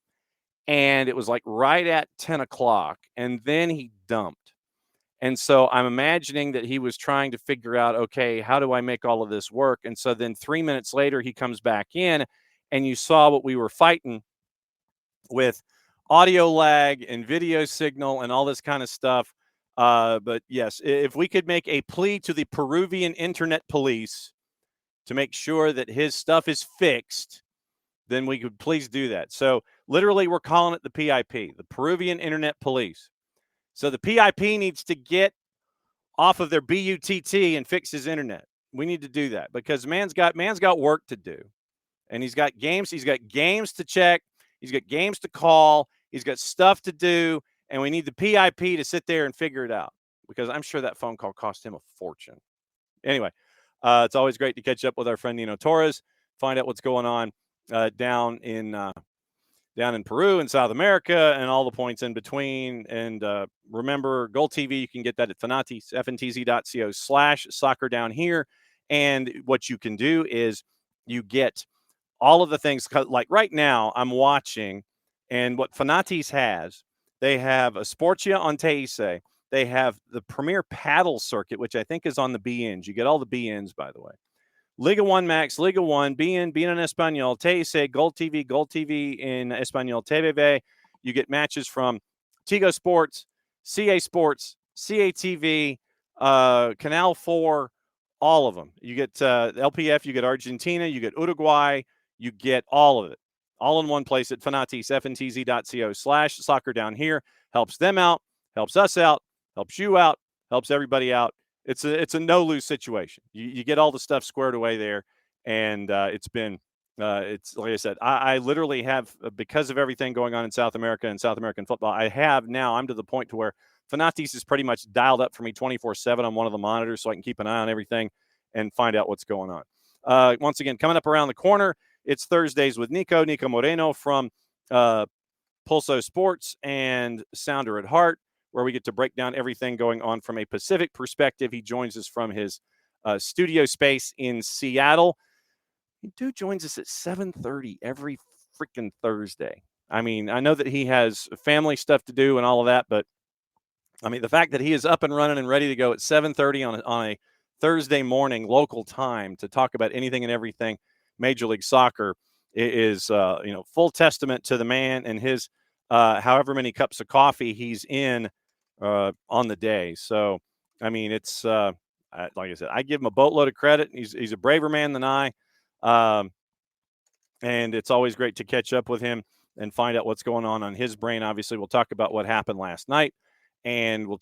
And it was like right at 10:00, and then he dumped. And so I'm imagining that he was trying to figure out, okay, how do I make all of this work? And so then 3 minutes later, he comes back in, and you saw what we were fighting with audio lag and video signal and all this kind of stuff. But yes, if we could make a plea to the Peruvian internet police to make sure that his stuff is fixed, then we could please do that. So literally, we're calling it the PIP, the Peruvian Internet Police. So the PIP needs to get off of their BUTT and fix his internet. We need to do that because man's got work to do, and he's got games. He's got games to check. He's got games to call. He's got stuff to do, and we need the PIP to sit there and figure it out because I'm sure that phone call cost him a fortune. Anyway, it's always great to catch up with our friend Nino Torres, find out what's going on down in Peru and South America and all the points in between. And remember, GOLTV, you can get that at fntz.co/soccer down here. And what you can do is you get all of the things, like right now I'm watching, and what Fanatis has, they have a Sportia on Teise. They have the Premier Paddle Circuit, which I think is on the BNs. You get all the BNs, by the way. Liga 1 Max, Liga 1, BN en Español, Teise, GOLTV in Español, TVV. You get matches from Tigo Sports, CA Sports, CATV, Canal 4, all of them. You get LPF, you get Argentina, you get Uruguay, you get all of it. All in one place at Fanatis, fntz.co/soccer down here. Helps them out, helps us out, helps you out, helps everybody out. It's a no-lose situation. You get all the stuff squared away there, and it's like I said, I literally have, because of everything going on in South America and South American football, I'm to the point to where Fanatis is pretty much dialed up for me 24/7 on one of the monitors so I can keep an eye on everything and find out what's going on. Once again, coming up around the corner, it's Thursdays with Niko Moreno from Pulso Sports and Sounder at Heart, where we get to break down everything going on from a Pacific perspective. He joins us from his studio space in Seattle. Dude joins us at 7:30 every freaking Thursday. I mean, I know that he has family stuff to do and all of that, but I mean, the fact that he is up and running and ready to go at 7:30 on a Thursday morning local time to talk about anything and everything Major League Soccer is full testament to the man and his however many cups of coffee he's in on the day. So, I mean, it's like I said, I give him a boatload of credit. He's a braver man than I. And it's always great to catch up with him and find out what's going on his brain. Obviously, we'll talk about what happened last night, and we'll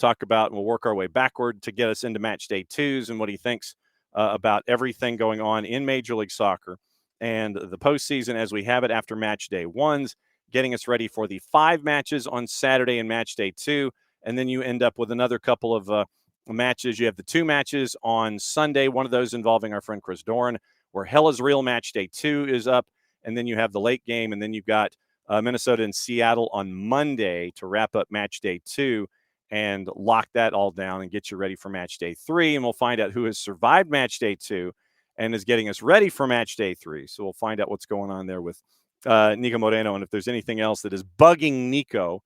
work our way backward to get us into match day 2s and what he thinks about everything going on in Major League Soccer and the postseason as we have it after match day 1s, getting us ready for the 5 matches on Saturday in match day 2. And then you end up with another couple of matches. You have the 2 matches on Sunday, one of those involving our friend Chris Doran, where Hella's Real match day 2 is up. And then you have the late game, and then you've got Minnesota and Seattle on Monday to wrap up match day 2 and lock that all down and get you ready for match day 3. And we'll find out who has survived match day 2 and is getting us ready for match day 3. So we'll find out what's going on there with Niko Moreno. And if there's anything else that is bugging Niko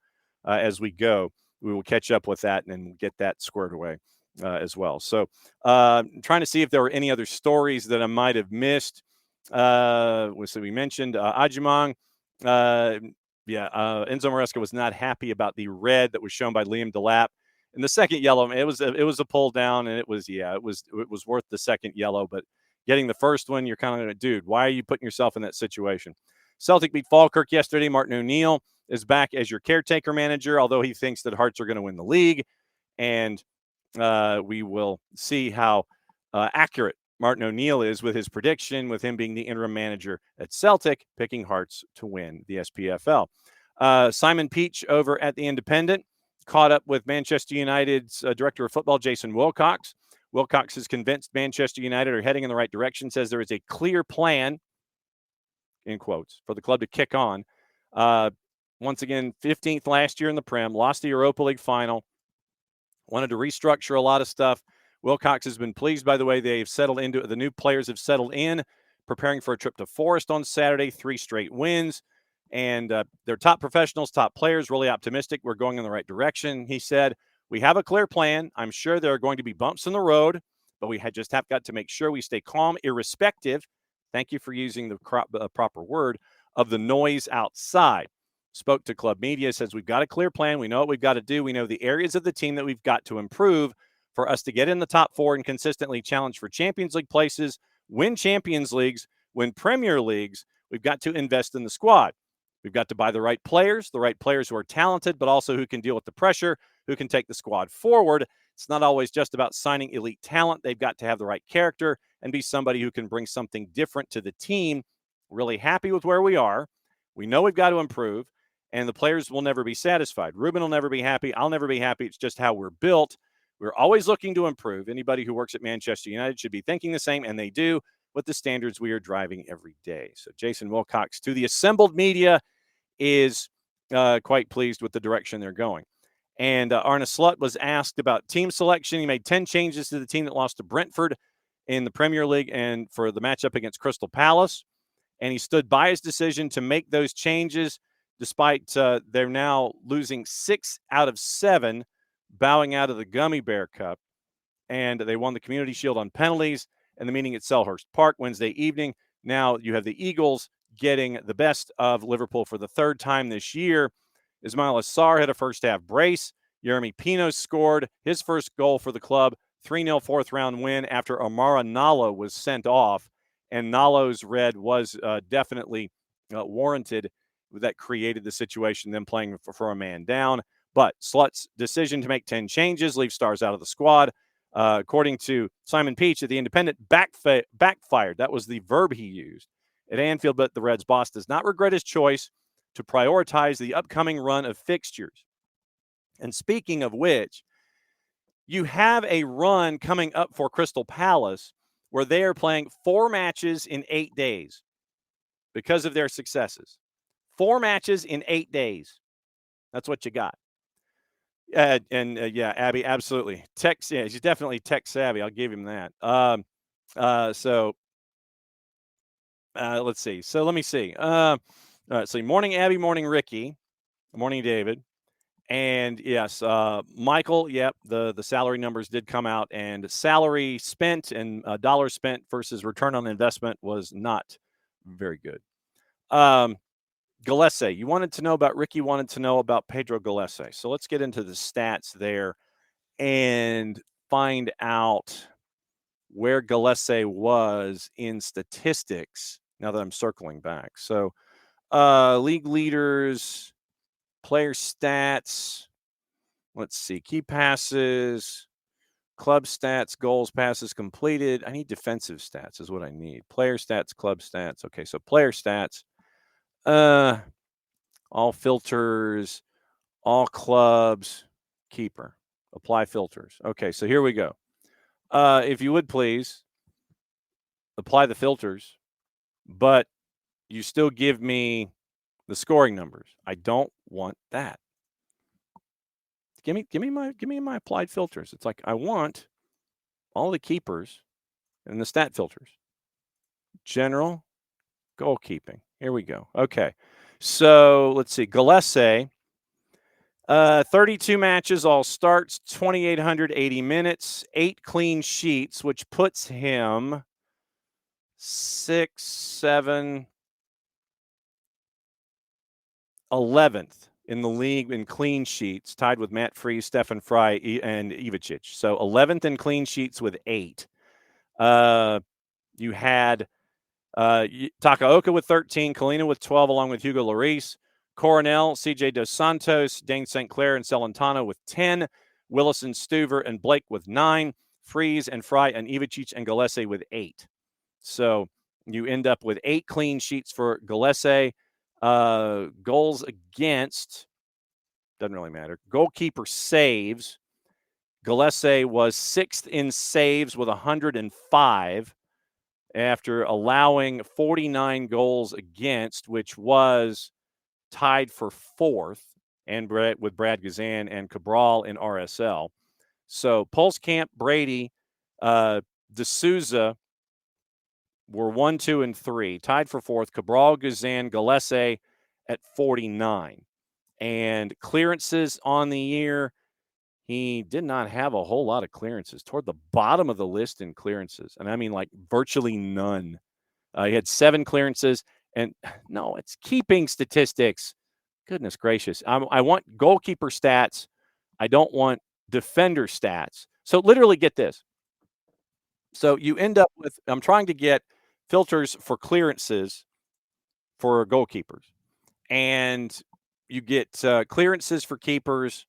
as we go, we will catch up with that and get that squared away as well. So trying to see if there were any other stories that I might have missed. So we mentioned Ajimang. Enzo Maresca was not happy about the red that was shown by Liam Delap. And the second yellow, it was a pull down, and it was worth the second yellow. But getting the first one, you're kind of like, dude, why are you putting yourself in that situation? Celtic beat Falkirk yesterday. Martin O'Neill is back as your caretaker manager, although he thinks that Hearts are going to win the league. And we will see how accurate Martin O'Neill is with his prediction, with him being the interim manager at Celtic, picking Hearts to win the SPFL. Simon Peach over at the Independent caught up with Manchester United's director of football, Jason Wilcox. Wilcox is convinced Manchester United are heading in the right direction, says there is a clear plan, in quotes, for the club to kick on. Once again, 15th last year in the Prem, lost the Europa League final, wanted to restructure a lot of stuff. Wilcox has been pleased by the way they've settled into it. The new players have settled in, preparing for a trip to Forest on Saturday, 3 straight wins. And they're top professionals, top players, really optimistic. We're going in the right direction. He said, we have a clear plan. I'm sure there are going to be bumps in the road, but we just have got to make sure we stay calm, irrespective. Thank you for using the proper word of the noise outside. Spoke to club media, says we've got a clear plan. We know what we've got to do. We know the areas of the team that we've got to improve for us to get in the top 4 and consistently challenge for Champions League places, win Champions Leagues, win Premier Leagues. We've got to invest in the squad. We've got to buy the right players who are talented, but also who can deal with the pressure, who can take the squad forward. It's not always just about signing elite talent. They've got to have the right character and be somebody who can bring something different to the team. Really happy with where we are. We know we've got to improve, and the players will never be satisfied. Ruben will never be happy. I'll never be happy. It's just how we're built. We're always looking to improve. Anybody who works at Manchester United should be thinking the same, and they do, with the standards we are driving every day. So Jason Wilcox, to the assembled media, is quite pleased with the direction they're going. And Arne Slot was asked about team selection. He made 10 changes to the team that lost to Brentford in the Premier League and for the matchup against Crystal Palace. And he stood by his decision to make those changes, despite they're now losing 6 out of 7, bowing out of the Gummy Bear Cup. And they won the Community Shield on penalties and the meeting at Selhurst Park Wednesday evening. Now you have the Eagles getting the best of Liverpool for the 3rd time this year. Ismail Assar had a first-half brace. Jeremy Pino scored his first goal for the club, 3-0 fourth-round win after Amara Nalo was sent off. And Nalo's red was definitely warranted. That created the situation, them playing for a man down. But Slut's decision to make 10 changes leaves stars out of the squad. According to Simon Peach at The Independent, backfired. That was the verb he used at Anfield, but the Reds' boss does not regret his choice to prioritize the upcoming run of fixtures. And speaking of which, you have a run coming up for Crystal Palace where they are playing 4 matches in 8 days because of their successes. 4 matches in 8 days. That's what you got. Yeah, Abby, absolutely. She's definitely tech savvy. I'll give him that. Let's see. So let me see. All right, so morning, Abby. Morning, Ricky. Morning, David. And yes, Michael, yep, the salary numbers did come out, and salary spent and dollars spent versus return on investment was not very good. Gillespie, you wanted to know about Ricky, wanted to know about Pedro Gillespie. So let's get into the stats there and find out where Gillespie was in statistics now that I'm circling back. So league leaders, player stats, let's see, key passes, club stats, goals, passes completed. I need defensive stats is what I need. Player stats, club stats. Okay, so player stats, all filters, all clubs, keeper, apply filters. Okay, so here we go. If you would please apply the filters, but you still give me the scoring numbers. I don't want that. Give me my applied filters. It's like I want all the keepers and the stat filters. General goalkeeping. Here we go. Okay. So let's see. Gillespie, 32 matches, all starts, 2,880 minutes, 8 clean sheets, which puts him 11th in the league in clean sheets, tied with Matt Freese, Stefan Fry, and Ivicic. So 11th in clean sheets with 8. You had Takaoka with 13, Kalina with 12, along with Hugo Lloris, Coronel, CJ Dos Santos, Dane St. Clair, and Celentano with 10, Willison, Stuver, and Blake with 9, Freese and Fry and Ivicic and Gillespie with 8. So you end up with 8 clean sheets for Gillespie. Goals against, doesn't really matter. Goalkeeper saves. Gillespie was 6th in saves with 105 after allowing 49 goals against, which was tied for 4th and with Brad Gazan and Cabral in RSL. So Pulskamp, Brady, D'Souza were 1, 2, and 3, tied for 4th. Cabral, Gazan, Gillespie at 49. And clearances on the year, he did not have a whole lot of clearances. Toward the bottom of the list in clearances. And I mean, like, virtually none. He had 7 clearances. And no, it's keeping statistics. Goodness gracious. I want goalkeeper stats. I don't want defender stats. So literally get this. So you end up with, I'm trying to get filters for clearances for goalkeepers. And you get clearances for keepers.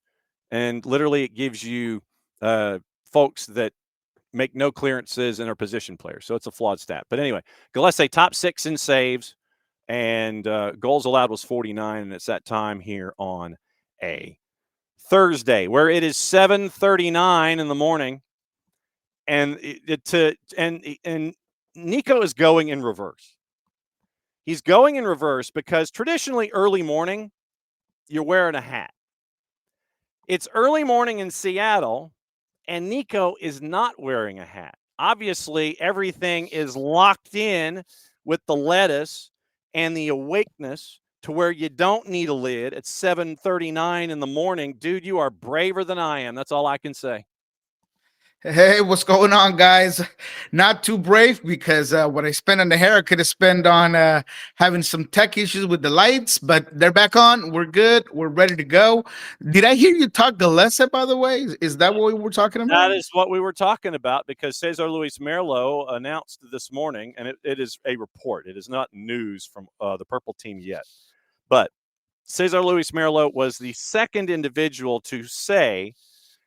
And literally it gives you folks that make no clearances and are position players. So it's a flawed stat. But anyway, Gillespie top 6 in saves. And goals allowed was 49, and it's that time here on a Thursday, where it is 7:39 in the morning, and and Niko is going in reverse. He's going in reverse because traditionally early morning, you're wearing a hat. It's early morning in Seattle, and Niko is not wearing a hat. Obviously, everything is locked in with the lettuce and the awakeness to where you don't need a lid at 7:39 in the morning. Dude, you are braver than I am. That's all I can say. Hey, what's going on, guys? Not too brave because what I spent on the hair, I could have spent on having some tech issues with the lights, but they're back on. We're good. We're ready to go. Did I hear you talk Galesa, by the way? Is that what we were talking about? That is what we were talking about because Cesar Luis Merlo announced this morning, and it is a report. It is not news from the purple team yet. But Cesar Luis Merlo was the second individual to say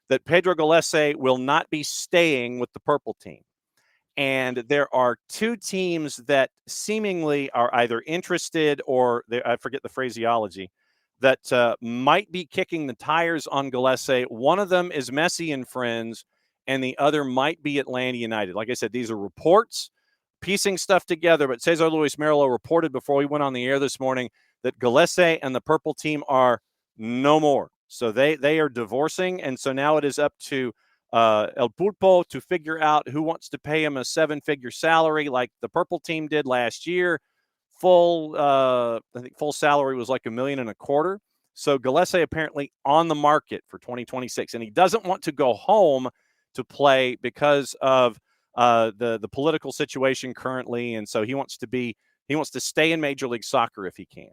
that Pedro Galese will not be staying with the purple team. And there are two teams that seemingly are either interested or, I forget the phraseology, that might be kicking the tires on Galese. One of them is Messi and friends, and the other might be Atlanta United. Like I said, these are reports, piecing stuff together, but Cesar Luis Merlo reported before we went on the air this morning that Galese and the purple team are no more. So they are divorcing, and so now it is up to El Pulpo to figure out who wants to pay him a 7-figure salary like the purple team did last year. I think full salary was like $1.25 million. So Galese apparently on the market for 2026, and he doesn't want to go home to play because of the political situation currently, and so he wants to stay in Major League Soccer if he can.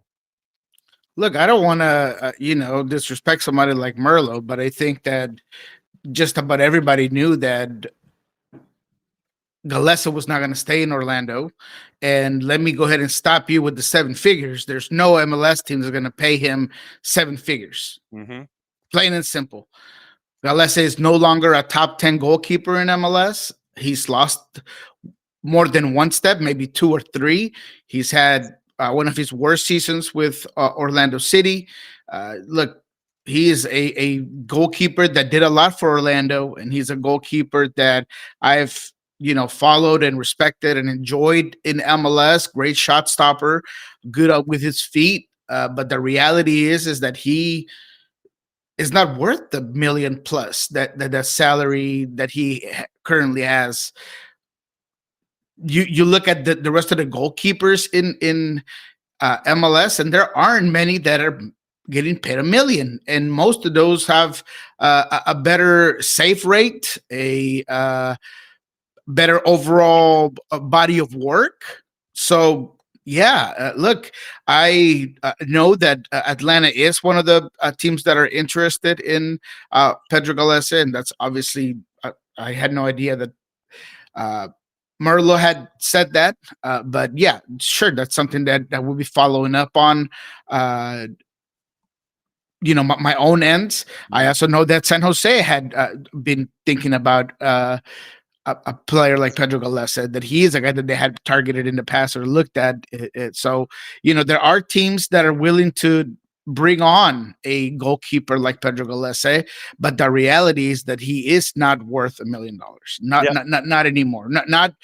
Look, I don't want to, disrespect somebody like Merlo, but I think that just about everybody knew that Galesa was not going to stay in Orlando. And let me go ahead and stop you with the 7 figures. There's no MLS team that's going to pay him 7 figures. Mm-hmm. Plain and simple. Galesa is no longer a top 10 goalkeeper in MLS. He's lost more than one step, maybe 2 or 3. He's had one of his worst seasons with Orlando City. Look, he is a goalkeeper that did a lot for Orlando, and he's a goalkeeper that I've followed and respected and enjoyed in MLS. Great shot stopper, good up with his feet. But the reality is that he is not worth the $1 million plus that salary that he currently has. You look at the rest of the goalkeepers in MLS, and there aren't many that are getting paid $1 million, and most of those have a better save rate, a better overall body of work. So look, I know that Atlanta is one of the teams that are interested in Pedro Galese, and that's obviously I had no idea that Merlo had said that, but yeah, sure, that's something that we'll be following up on. My own ends. I also know that San Jose had been thinking about a player like Pedro Galese, that he is a guy that they had targeted in the past or looked at it. So, there are teams that are willing to bring on a goalkeeper like Pedro Galese, but the reality is that he is not worth $1 million. Not anymore. Not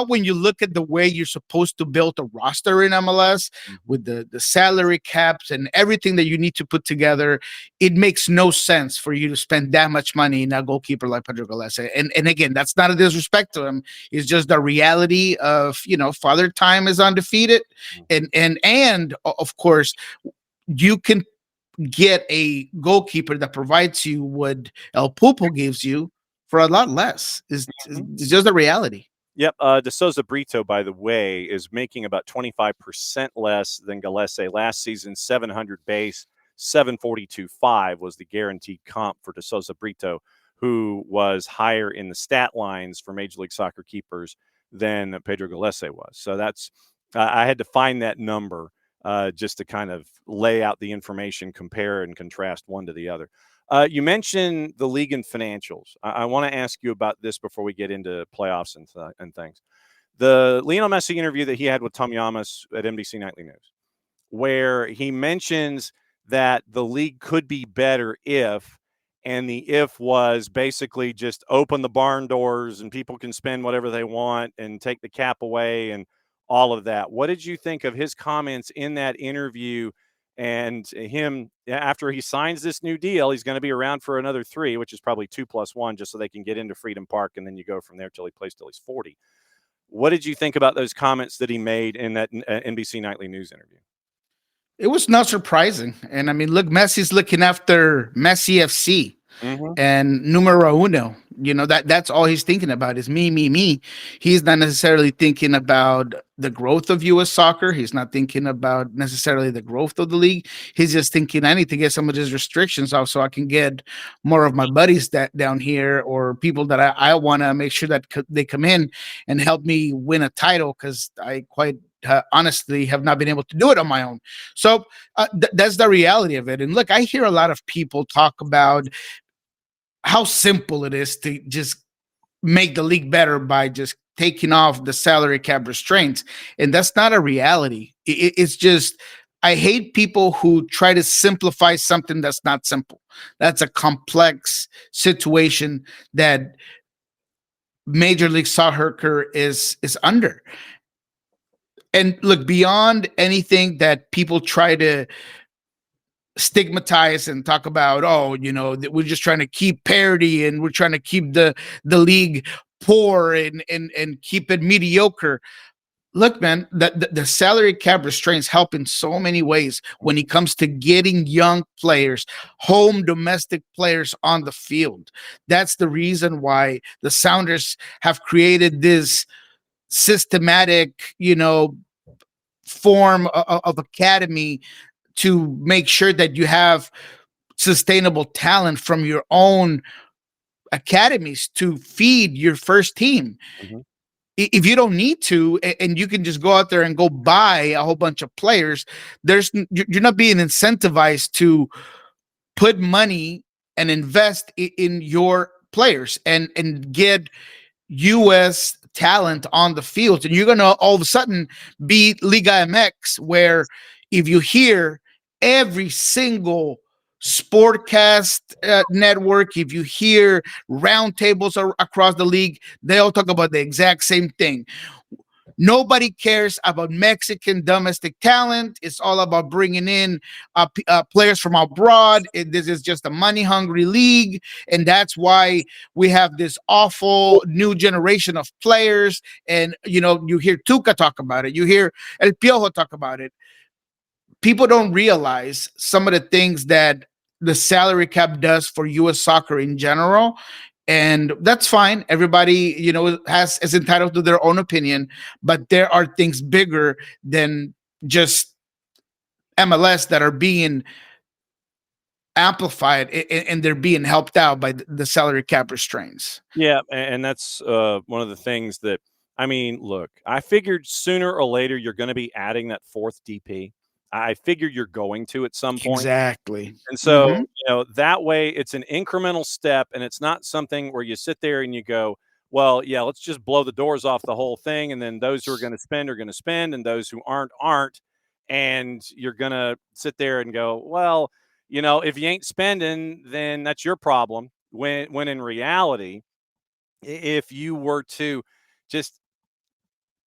when you look at the way you're supposed to build a roster in MLS with the salary caps and everything that you need to put together. It makes no sense for you to spend that much money in a goalkeeper like Pedro Galese. And again, that's not a disrespect to him. It's just the reality of, Father Time is undefeated. And of course, you can get a goalkeeper that provides you what El Pulpo gives you for a lot less. It's just the reality. Yep. De Souza Brito, by the way, is making about 25% less than Galese last season. 700 base, 742.5 was the guaranteed comp for De Souza Brito, who was higher in the stat lines for Major League Soccer keepers than Pedro Galese was. So that's I had to find that number just to kind of lay out the information, compare and contrast one to the other. You mentioned the league and financials. I want to ask you about this before we get into playoffs and things. The Lionel Messi interview that he had with Tom Yamas at NBC Nightly News, where he mentions that the league could be better if, and the if was basically just open the barn doors and people can spend whatever they want and take the cap away and all of that. What did you think of his comments in that interview? And him, after he signs this new deal, he's going to be around for another 3, which is probably 2 + 1, just so they can get into Freedom Park, and then you go from there till he plays till he's 40. What did you think about those comments that he made in that NBC Nightly News interview? It was not surprising. And I mean, look, Messi's looking after Messi FC and numero uno. You know, that's all he's thinking about is me, me, me. He's not necessarily thinking about the growth of U.S. soccer. He's not thinking about necessarily the growth of the league. He's just thinking, I need to get some of these restrictions off so I can get more of my buddies that down here or people that I want to make sure that they come in and help me win a title, because I quite honestly have not been able to do it on my own. So that's the reality of it. And look, I hear a lot of people talk about how simple it is to just make the league better by just taking off the salary cap restraints. And that's not a reality. It's just, I hate people who try to simplify something that's not simple. That's a complex situation that Major League Soccer is under. And look, beyond anything that people try to stigmatize and talk about, oh, you know, that we're just trying to keep parity and we're trying to keep the league poor and keep it mediocre. Look, man, the salary cap restraints help in so many ways when it comes to getting young players, home domestic players on the field. That's the reason why the Sounders have created this systematic, you know, form of academy to make sure that you have sustainable talent from your own academies to feed your first team. If you don't need to, and you can just go out there and go buy a whole bunch of players, you're not being incentivized to put money and invest in your players and get U.S. talent on the field. And you're going to all of a sudden be Liga MX, where if you hear every single sportcast network, if you hear roundtables across the league, they all talk about the exact same thing. Nobody cares about Mexican domestic talent. It's all about bringing in players from abroad. This is just a money-hungry league, and that's why we have this awful new generation of players. And, you know, you hear Tuca talk about it. You hear El Piojo talk about it. People don't realize some of the things that the salary cap does for U.S. soccer in general. And that's fine. Everybody, you know, is entitled to their own opinion, but there are things bigger than just MLS that are being amplified and they're being helped out by the salary cap restraints. Yeah, and that's one of the things that, I mean, look, I figured sooner or later you're going to be adding that 4th DP. I figured you're going to at some point. Exactly. And so, you know, that way it's an incremental step, and it's not something where you sit there and you go, well, yeah, let's just blow the doors off the whole thing. And then those who are going to spend are going to spend, and those who aren't. And you're going to sit there and go, well, you know, if you ain't spending, then that's your problem. When in reality, if you were to just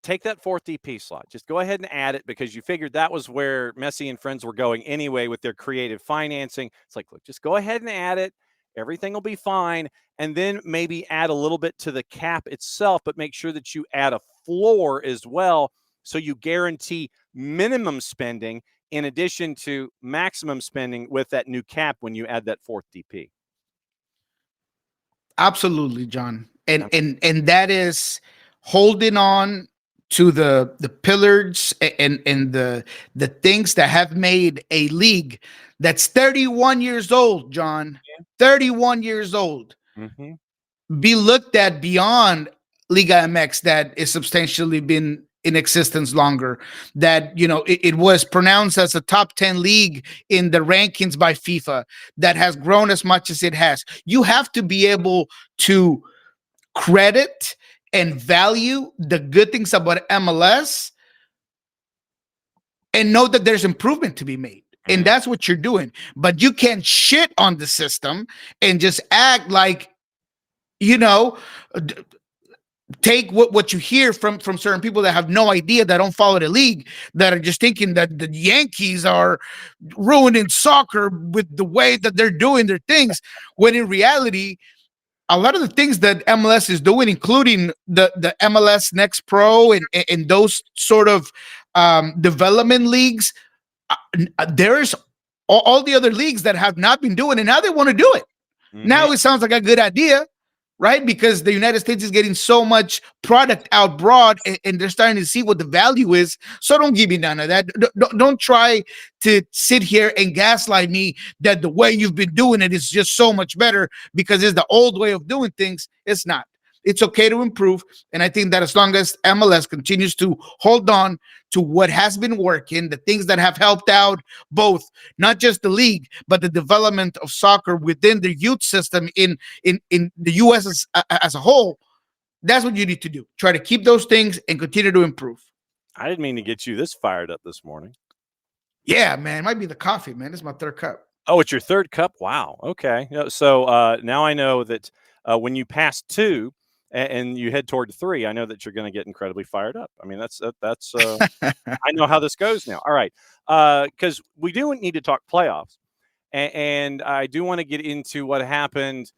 take that 4th DP slot, just go ahead and add it, because you figured that was where Messi and friends were going anyway with their creative financing. It's like, look, just go ahead and add it. Everything will be fine. And then maybe add a little bit to the cap itself, but make sure that you add a floor as well, so you guarantee minimum spending in addition to maximum spending with that new cap when you add that 4th DP. Absolutely, John. And that is holding on to the pillars and the things that have made a league that's 31 years old, John, 31 years old, be looked at beyond Liga MX that is substantially been in existence longer, that, you know, it was pronounced as a top 10 league in the rankings by FIFA, that has grown as much as it has. You have to be able to credit and value the good things about MLS and know that there's improvement to be made. And that's what you're doing. But you can't shit on the system and just act like, take what you hear from certain people that have no idea, that don't follow the league, that are just thinking that the Yankees are ruining soccer with the way that they're doing their things, when in reality, a lot of the things that MLS is doing, including the MLS Next Pro and those sort of development leagues, there's all the other leagues that have not been doing it. Now they want to do it. Now it sounds like a good idea, right? Because the United States is getting so much product out broad, and they're starting to see what the value is. So don't give me none of that. Don't try to sit here and gaslight me that the way you've been doing it is just so much better because it's the old way of doing things. It's not. It's okay to improve. And I think that as long as MLS continues to hold on to what has been working, the things that have helped out both, not just the league, but the development of soccer within the youth system in the U.S. as a whole, that's what you need to do. Try to keep those things and continue to improve. I didn't mean to get you this fired up this morning. Yeah, man. It might be the coffee, man. It's my third cup. Oh, it's your third cup? Wow. Okay. So now I know that when you pass 2, and you head toward 3, I know that you're going to get incredibly fired up. I mean, that's I know how this goes now. All right. Because we do need to talk playoffs. And I do want to get into what happened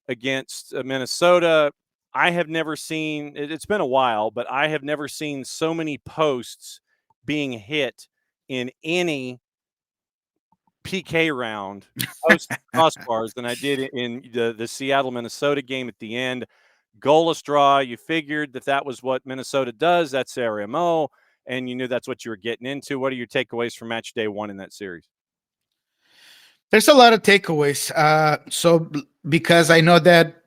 against Minnesota. I have never seen, it's been a while, but I have never seen so many posts being hit in any PK round post crossbars than I did in the Seattle Minnesota game at the end. Goalless draw. You figured that was what Minnesota does. That's their MO, and you knew that's what you were getting into. What are your takeaways from match day 1 in that series? There's a lot of takeaways. So because I know that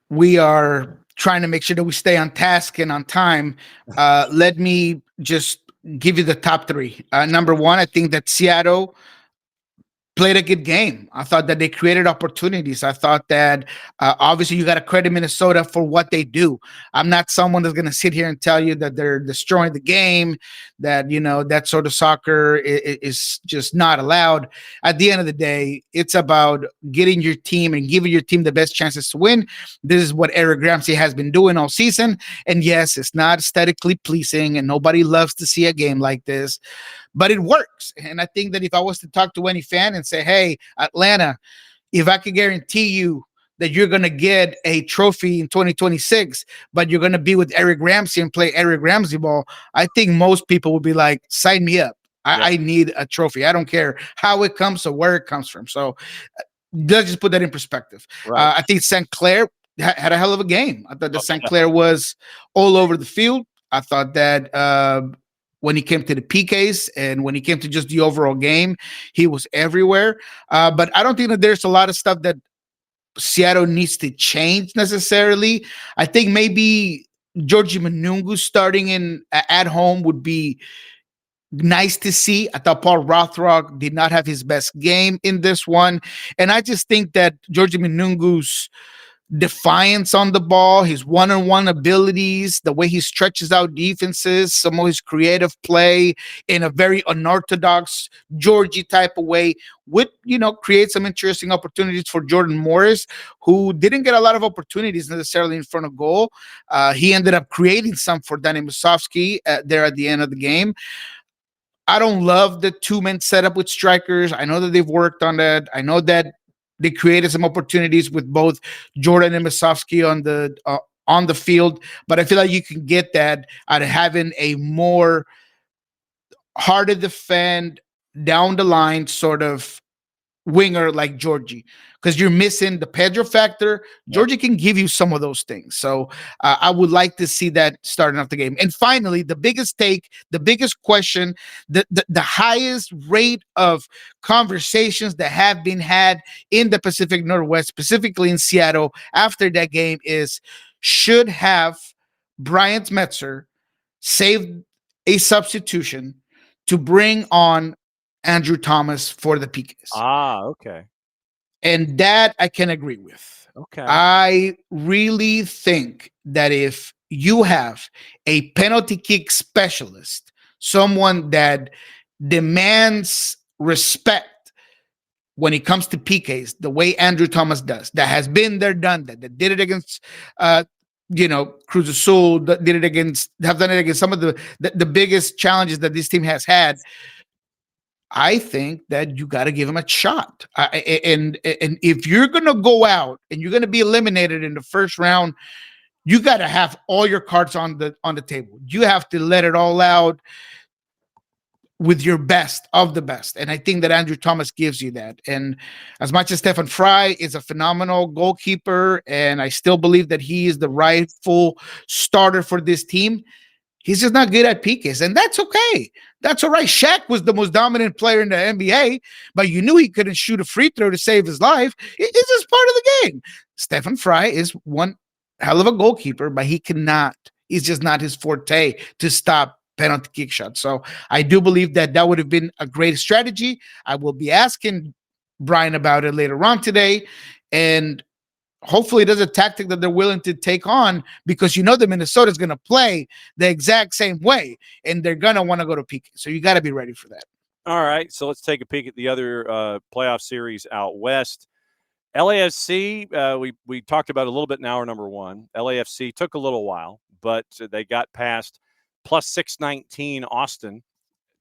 we are trying to make sure that we stay on task and on time, let me just give you the top 3. Number 1, I think that Seattle played a good game. I thought that they created opportunities. I thought that obviously you got to credit Minnesota for what they do. I'm not someone that's going to sit here and tell you that they're destroying the game, that, that sort of soccer is just not allowed. At the end of the day, it's about getting your team and giving your team the best chances to win. This is what Eric Ramsey has been doing all season. And yes, it's not aesthetically pleasing and nobody loves to see a game like this, but it works. And I think that if I was to talk to any fan and say, hey, Atlanta, if I could guarantee you that you're going to get a trophy in 2026, but you're going to be with Eric Ramsey and play Eric Ramsey ball, I think most people would be like, sign me up. I need a trophy. I don't care how it comes or where it comes from. So let's just put that in perspective. Right. I think St. Clair had a hell of a game. I thought that St. Clair was all over the field. I thought that when he came to the PKs and when he came to just the overall game, he was everywhere. But I don't think that there's a lot of stuff that Seattle needs to change necessarily. I think maybe Georgie Manungu starting in at home would be nice to see. I thought Paul Rothrock did not have his best game in this one. And I just think that Georgie Manungu's defiance on the ball, his one-on-one abilities, the way he stretches out defenses, some of his creative play in a very unorthodox Georgie type of way would, create some interesting opportunities for Jordan Morris, who didn't get a lot of opportunities necessarily in front of goal. He ended up creating some for Danny Musovski there at the end of the game. I don't love the 2-man setup with strikers. I know that they've worked on that. I know that they created some opportunities with both Jordan and Musovski on the field, but I feel like you can get that out of having a more hard to defend, down the line sort of winger like Georgie, because you're missing the Pedro factor. Georgie can give you some of those things. So I would like to see that starting off the game. And finally, the biggest question, the highest rate of conversations that have been had in the Pacific Northwest, specifically in Seattle after that game, is should have Bryant Metzer saved a substitution to bring on Andrew Thomas for the PKs. Okay. And that I can agree with. Okay. I really think that if you have a penalty kick specialist, someone that demands respect when it comes to PKs the way Andrew Thomas does. That has been there, done that. That did it against Cruz Azul, have done it against some of the biggest challenges that this team has had. I think that you got to give him a shot. And if you're going to go out and you're going to be eliminated in the first round, you got to have all your cards on the table. You have to let it all out with your best of the best. And I think that Andrew Thomas gives you that. And as much as Stefan Fry is a phenomenal goalkeeper, and I still believe that he is the rightful starter for this team, he's just not good at PKs, and that's okay. That's all right. Shaq was the most dominant player in the NBA, but you knew he couldn't shoot a free throw to save his life. It's just part of the game. Stefan Fry is one hell of a goalkeeper, but he cannot. He's just not his forte to stop penalty kick shots. So I do believe that would have been a great strategy. I will be asking Brian about it later on today, and hopefully there's a tactic that they're willing to take on, because the Minnesota is going to play the exact same way, and they're going to want to go to PK. So you got to be ready for that. All right, so let's take a peek at the other playoff series out west. LAFC, we talked about a little bit in hour number one. LAFC took a little while, but they got past plus 619 Austin,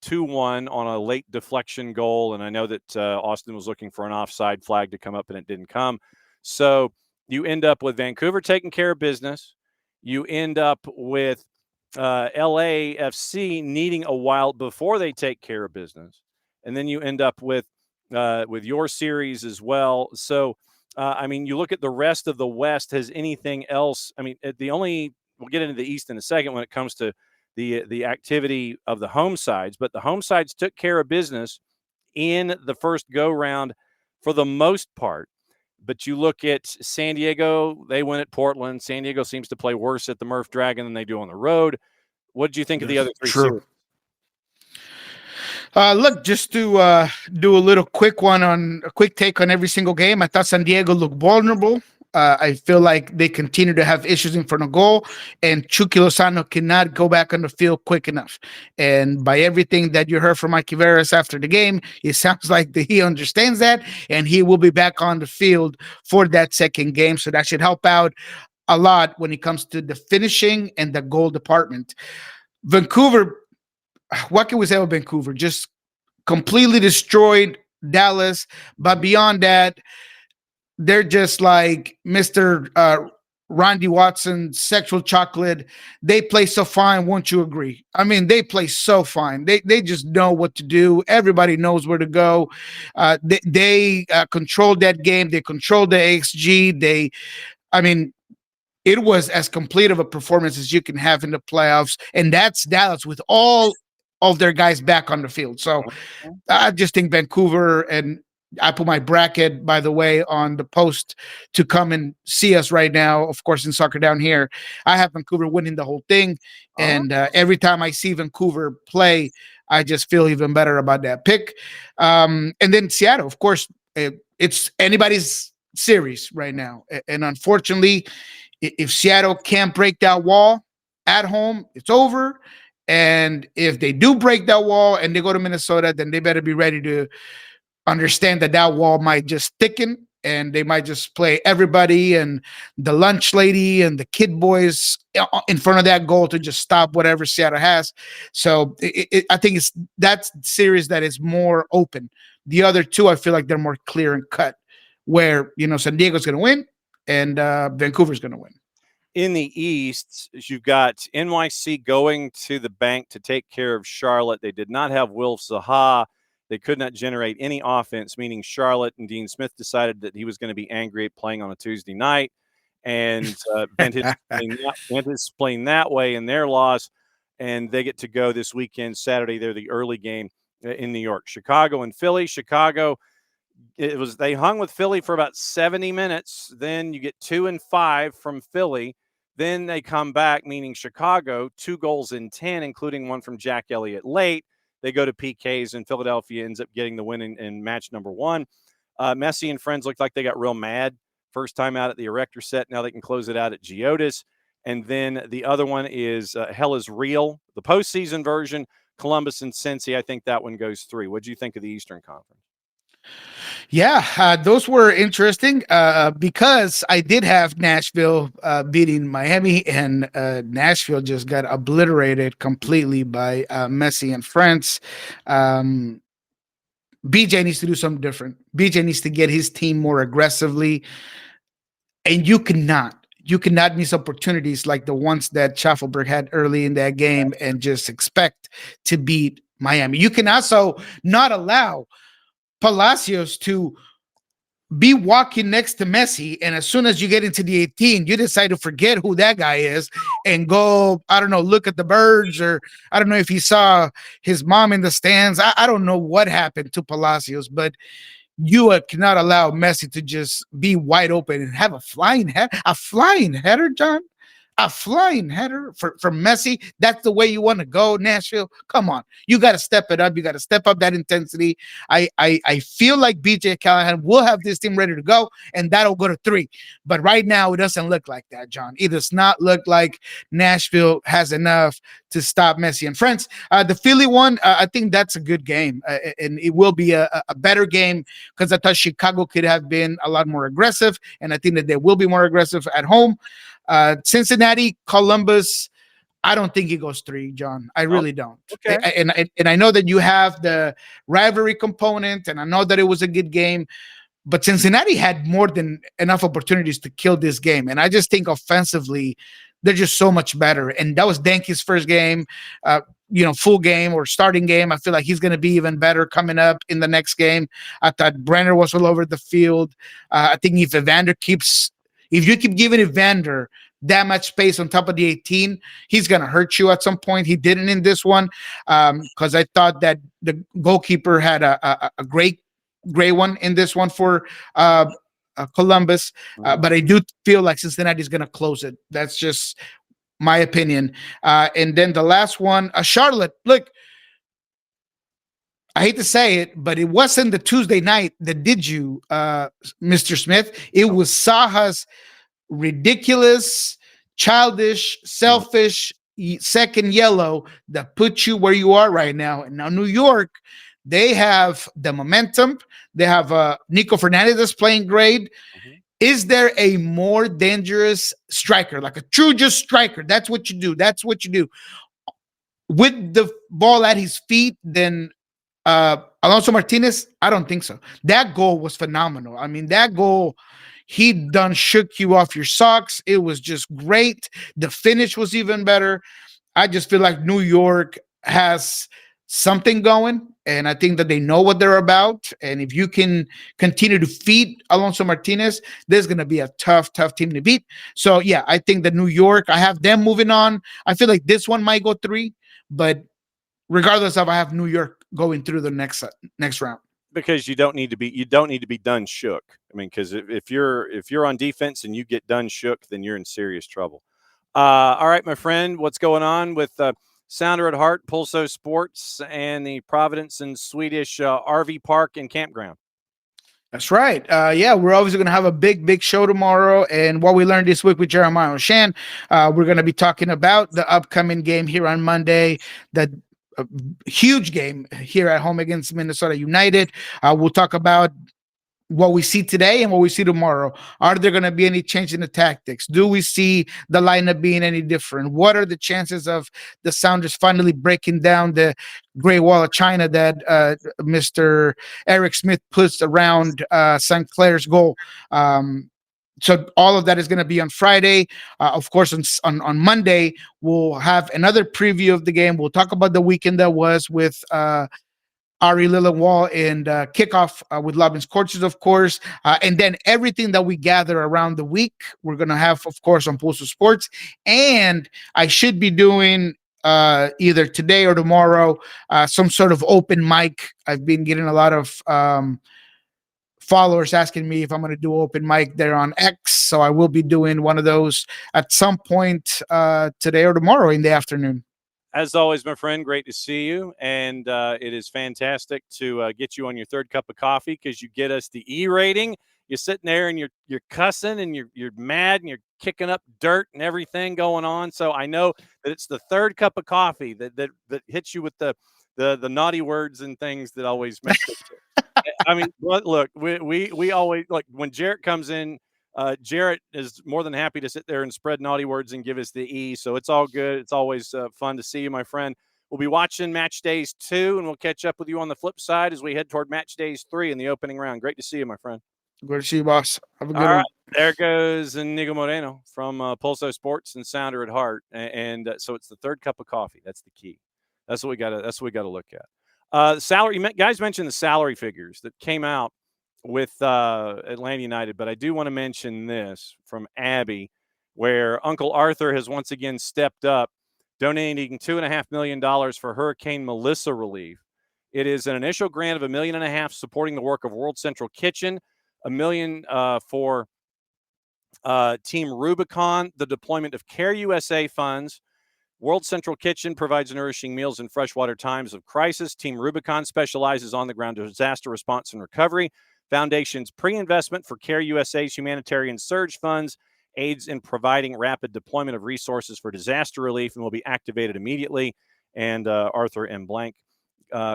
2-1 on a late deflection goal. And I know that Austin was looking for an offside flag to come up, and it didn't come. So you end up with Vancouver taking care of business. You end up with LAFC needing a while before they take care of business. And then you end up with your series as well. So, you look at the rest of the West. Has anything else? We'll get into the East in a second when it comes to the activity of the home sides. But the home sides took care of business in the first go-round for the most part. But you look at San Diego, they win at Portland. San Diego seems to play worse at the Murph Dragon than they do on the road. What did you think of the other three series? Look, just to do a quick take on every single game, I thought San Diego looked vulnerable. I feel like they continue to have issues in front of goal, and Chucky Lozano cannot go back on the field quick enough. And by everything that you heard from Mikey Veras after the game, it sounds like he understands that, and he will be back on the field for that second game. So that should help out a lot when it comes to the finishing and the goal department. Vancouver, what can we say about Vancouver? Just completely destroyed Dallas. But beyond that, they're just like Mr. Randy Watson's sexual chocolate. They play so fine, won't you agree? They play so fine. They just know what to do. Everybody knows where to go. They controlled that game. They controlled the XG. It was as complete of a performance as you can have in the playoffs, and that's Dallas with all of their guys back on the field. So I just think Vancouver, and I put my bracket, by the way, on the post to come and see us right now, of course, in Soccer Down Here. I have Vancouver winning the whole thing, and every time I see Vancouver play, I just feel even better about that pick. And then Seattle, of course, it's anybody's series right now. And unfortunately, if Seattle can't break that wall at home, it's over. And if they do break that wall and they go to Minnesota, then they better be ready to understand that wall might just thicken, and they might just play everybody and the lunch lady and the kid boys in front of that goal to just stop whatever Seattle has. So I think it's that series that is more open. The other two, I feel like they're more clear and cut, where San Diego's going to win and Vancouver's going to win. In the East, you've got NYC going to the bank to take care of Charlotte. They did not have Will Zaha. They could not generate any offense, meaning Charlotte and Dean Smith decided that he was going to be angry at playing on a Tuesday night and bent his plane that way in their loss. And they get to go this weekend, Saturday. They're the early game in New York. Chicago and Philly. Chicago, they hung with Philly for about 70 minutes. Then you get 2 and 5 from Philly. Then they come back, meaning Chicago, 2 goals in 10, including one from Jack Elliott late. They go to PKs, and Philadelphia ends up getting the win in match number 1. Messi and friends looked like they got real mad. First time out at the Erector set. Now they can close it out at Geodis. And then the other one is Hell is Real, the postseason version. Columbus and Cincy. I think that one goes 3. What do you think of the Eastern Conference? Yeah, those were interesting because I did have Nashville beating Miami, and Nashville just got obliterated completely by Messi and friends. BJ needs to do something different. BJ needs to get his team more aggressively, and you cannot miss opportunities like the ones that Schaffelberg had early in that game and just expect to beat Miami. You can also not allow Palacios to be walking next to Messi, and as soon as you get into the 18, you decide to forget who that guy is and go, I don't know, look at the birds, or I don't know if he saw his mom in the stands. I don't know what happened to Palacios, but you cannot allow Messi to just be wide open and have a flying header, John. A flying header for Messi. That's the way you want to go, Nashville. Come on. You got to step it up. You got to step up that intensity. I feel like BJ Callahan will have this team ready to go, and that'll go to 3. But right now, it doesn't look like that, John. It does not look like Nashville has enough to stop Messi and friends. The Philly one, I think that's a good game, and it will be a better game because I thought Chicago could have been a lot more aggressive, and I think that they will be more aggressive at home. Cincinnati, Columbus, I don't think it goes 3, John. I really don't. Okay. And I know that you have the rivalry component, and I know that it was a good game, but Cincinnati had more than enough opportunities to kill this game. And I just think offensively, they're just so much better. And that was Danke's first game, full game or starting game. I feel like he's going to be even better coming up in the next game. I thought Brenner was all over the field. I think if you keep giving Evander that much space on top of the 18, he's going to hurt you at some point. He didn't in this one because I thought that the goalkeeper had a great one in this one for Columbus. But I do feel like Cincinnati is going to close it. That's just my opinion. And then the last one, Charlotte. Look, I hate to say it, but it wasn't the Tuesday night that did you, Mr. Smith. It was Saha's ridiculous, childish, selfish second yellow that put you where you are right now. And now New York, they have the momentum. They have Nico Fernandez that's playing great. Mm-hmm. Is there a more dangerous striker, like a true just striker? That's what you do. That's what you do. With the ball at his feet than Alonso Martinez? I don't think so. That goal was phenomenal. I mean, that goal, he done shook you off your socks. It was just great. The finish was even better. I just feel like New York has something going, and I think that they know what they're about. And if you can continue to feed Alonso Martinez, there's going to be a tough team to beat. So, yeah, I think that New York, I have them moving on. I feel like this one might go 3, but regardless of, I have New York going through the next round. Because you don't need to be done shook. I mean, because if you're on defense and you get done shook, then you're in serious trouble. All right, my friend, what's going on with Sounder at Heart, Pulso Sports, and the Providence and Swedish RV Park and Campground? That's right. We're obviously going to have a big show tomorrow. And what we learned this week with Jeremiah O'Shan, we're going to be talking about the upcoming game here on Monday, a huge game here at home against Minnesota United. We'll talk about what we see today and what we see tomorrow. Are there going to be any change in the tactics? Do we see the lineup being any different? What are the chances of the Sounders finally breaking down the Great Wall of China that Mr. Eric Smith puts around St. Clair's goal? So all of that is going to be on Friday. Of course, on Monday, we'll have another preview of the game. We'll talk about the weekend that was with Ari Lillenwall and kickoff with Lobbins Courses, of course. And then everything that we gather around the week, we're going to have, of course, on Pulso Sports. And I should be doing either today or tomorrow some sort of open mic. I've been getting a lot of followers asking me if I'm going to do open mic there on X. So I will be doing one of those at some point today or tomorrow in the afternoon. As always, my friend, great to see you. And it is fantastic to get you on your third cup of coffee because you get us the E rating. you're sitting there and you're cussing and you're mad and you're kicking up dirt and everything going on. So I know that it's the third cup of coffee that hits you with the naughty words and things that always make it. I mean, look, we always, like, when Jarrett comes in, Jarrett is more than happy to sit there and spread naughty words and give us the E. So it's all good. It's always fun to see you, my friend. We'll be watching match days 2, and we'll catch up with you on the flip side as we head toward match days 3 in the opening round. Great to see you, my friend. Good to see you, boss. Have a good All one. right, there goes Niko Moreno from Pulso Sports and Sounder at Heart, and so it's the third cup of coffee. That's the key. That's what we got to look at. Salary guys mentioned the salary figures that came out with Atlanta United, but I do want to mention this from Abby, where Uncle Arthur has once again stepped up, donating $2.5 million for Hurricane Melissa relief. It is an initial grant of $1.5 million supporting the work of World Central Kitchen, $1 million for Team Rubicon, the deployment of Care USA funds. World Central Kitchen provides nourishing meals in freshwater times of crisis. Team Rubicon specializes on the ground disaster response and recovery. Foundation's pre-investment for Care USA's humanitarian surge funds aids in providing rapid deployment of resources for disaster relief and will be activated immediately. And Arthur M. Blank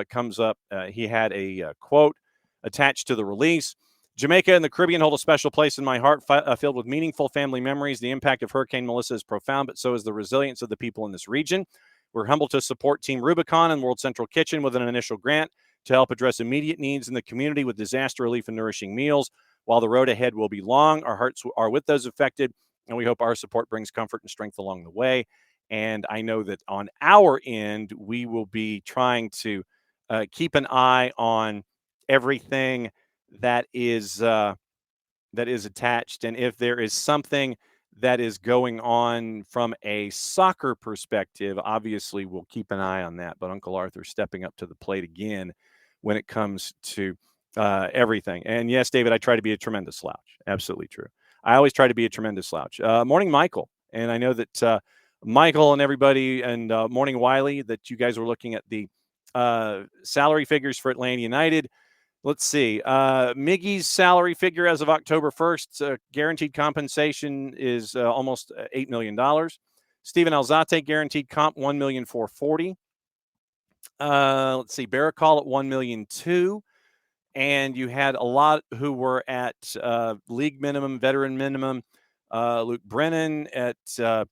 comes up. He had a quote attached to the release. Jamaica and the Caribbean hold a special place in my heart, filled with meaningful family memories. The impact of Hurricane Melissa is profound, but so is the resilience of the people in this region. We're humbled to support Team Rubicon and World Central Kitchen with an initial grant to help address immediate needs in the community with disaster relief and nourishing meals. While the road ahead will be long, our hearts are with those affected, and we hope our support brings comfort and strength along the way. And I know that on our end, we will be trying to keep an eye on everything that is attached, and if there is something that is going on from a soccer perspective, obviously we'll keep an eye on that. But Uncle Arthur stepping up to the plate again when it comes to everything. And yes, David, I try to be a tremendous slouch. Absolutely true. I always try to be a tremendous slouch. Morning, Michael. And I know that Michael and everybody, and morning, Wiley, that you guys were looking at the salary figures for Atlanta United. Let's see. Miggy's salary figure as of October 1st, guaranteed compensation is almost $8 million. Steven Alzate, guaranteed comp, $1,440,000. Let's see. Baracall at $1,200,000. And you had a lot who were at league minimum, veteran minimum. Luke Brennan had a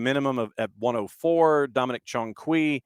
minimum of at $104,000. Dominic Chongqui,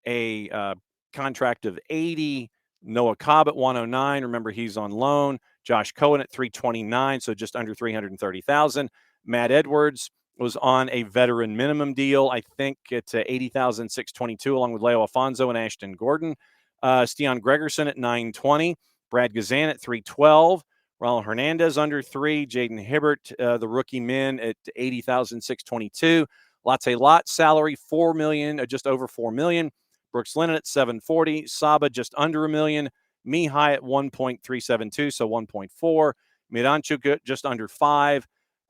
a contract of $80,000. Noah Cobb at $109,000. Remember, he's on loan. Josh Cohen at $329,000, so just under $330,000. Matt Edwards was on a veteran minimum deal, I think it's $80,622, along with Leo Alfonso and Ashton Gordon. Stian Gregerson at $920,000. Brad Gazan at $312,000. Ronald Hernandez under $3,000. Jaden Hibbert, the rookie men, at $80,622. Latte Lott salary $4 million, just over $4 million. Brooks Lennon at $740,000. Saba just under $1 million. Mihai at $1.372, so $1.4. Miranchuk just under $5.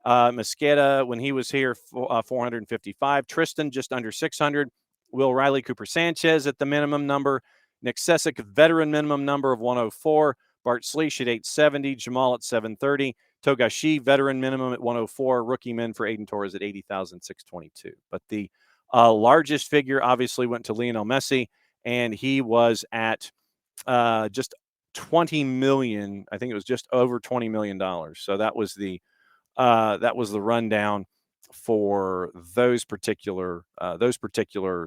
Mosqueda, when he was here, $455,000. Tristan just under $600,000. Will Riley Cooper Sanchez at the minimum number. Nick Sessick, veteran minimum number of $104,000. Bart Sleesh at $870,000. Jamal at $730,000. Togashi, veteran minimum at $104,000. Rookie men for Aiden Torres at $80,622. But the largest figure obviously went to Lionel Messi, and he was at just $20 million. I think it was just over $20 million. So that was the rundown for those particular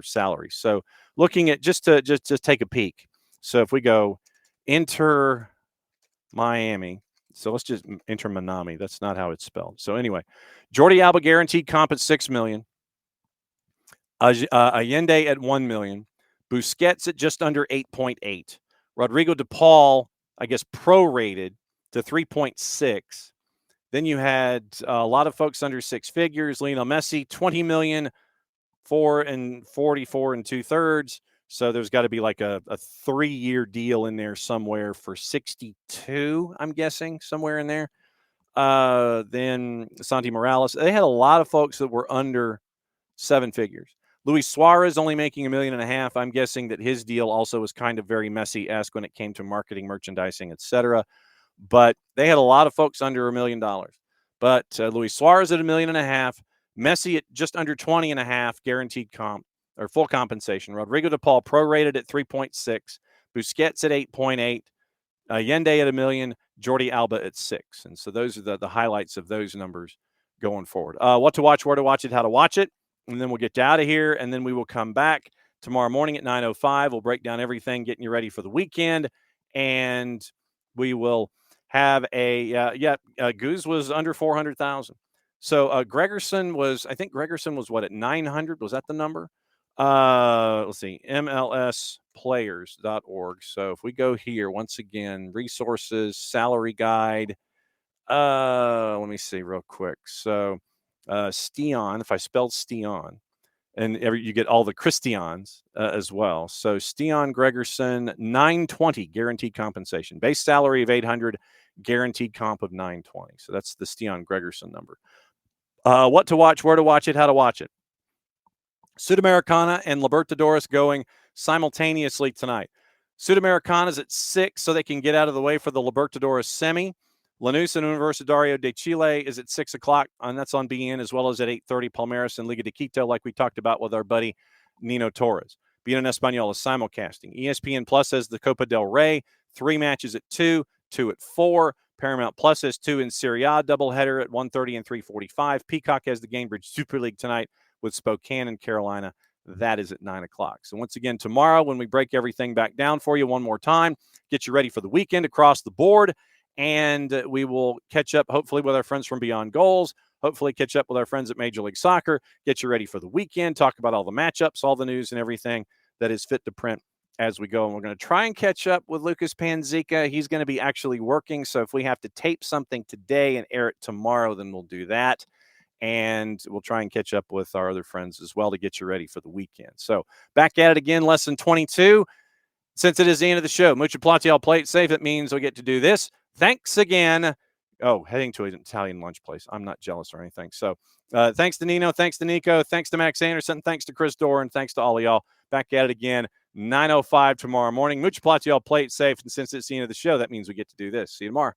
salaries. So looking at just take a peek. So if we go Inter Miami, so let's just Inter Miami. That's not how it's spelled. So anyway, Jordi Alba guaranteed comp at $6 million. Allende at $1 million. Busquets at just under 8.8. Rodrigo de Paul, I guess, prorated to 3.6. Then you had a lot of folks under six figures. Lionel Messi, $20 million, 4 and 44 and 2/3. So there's got to be like a 3-year deal in there somewhere for 62, I'm guessing, somewhere in there. Then Santi Morales. They had a lot of folks that were under 7 figures. Luis Suarez only making $1.5 million. I'm guessing that his deal also was kind of very Messi-esque when it came to marketing, merchandising, etc. but they had a lot of folks under $1 million. But Luis Suarez at $1.5 million, Messi at just under 20.5 guaranteed comp or full compensation. Rodrigo de Paul prorated at 3.6, Busquets at 8.8, Allende at $1 million, Jordi Alba at 6. And so those are the highlights of those numbers going forward. What to watch, where to watch it, how to watch it. And then we'll get out of here, and then we will come back tomorrow morning at 9:05. We'll break down everything, getting you ready for the weekend, and we will have Goose was under 400,000. So Gregerson was what, at 900? Was that the number? Let's see, MLSplayers.org. So if we go here, once again, resources, salary guide. Let me see real quick. So Stian, if I spelled Stian, and you get all the Christians as well. So Stian Gregerson, 920 guaranteed compensation, base salary of 800, guaranteed comp of 920. So that's the Stian Gregerson number. What to watch, where to watch it, how to watch it. Sudamericana and Libertadores going simultaneously tonight. Sudamericana's at 6, so they can get out of the way for the Libertadores semi. Lanús and Universitario de Chile is at 6 o'clock, and that's on BN, as well as at 8:30, Palmeiras and Liga de Quito, like we talked about with our buddy Nino Torres. BN en Español is simulcasting. ESPN Plus has the Copa del Rey, 3 matches at 2, 2 at 4. Paramount Plus has 2 in Serie A, doubleheader at 1:30 and 3:45. Peacock has the Gamebridge Super League tonight with Spokane and Carolina. That is at 9 o'clock. So once again, tomorrow when we break everything back down for you one more time, get you ready for the weekend across the board, and we will catch up hopefully with our friends from Beyond Goals, hopefully catch up with our friends at Major League Soccer, get you ready for the weekend, talk about all the matchups, all the news and everything that is fit to print as we go. And we're going to try and catch up with Lucas Panzica. He's going to be actually working, so if we have to tape something today and air it tomorrow, then we'll do that. And we'll try and catch up with our other friends as well to get you ready for the weekend. So back at it again, lesson 22. Since it is the end of the show, Mucha Platiel, play it safe. That means we get to do this. Thanks again. Oh, heading to an Italian lunch place. I'm not jealous or anything. So thanks to Nino. Thanks to Niko. Thanks to Max Anderson. Thanks to Chris Doran. Thanks to all of y'all. Back at it again, 9:05 tomorrow morning. Mucha Platiel, play it safe. And since it's the end of the show, that means we get to do this. See you tomorrow.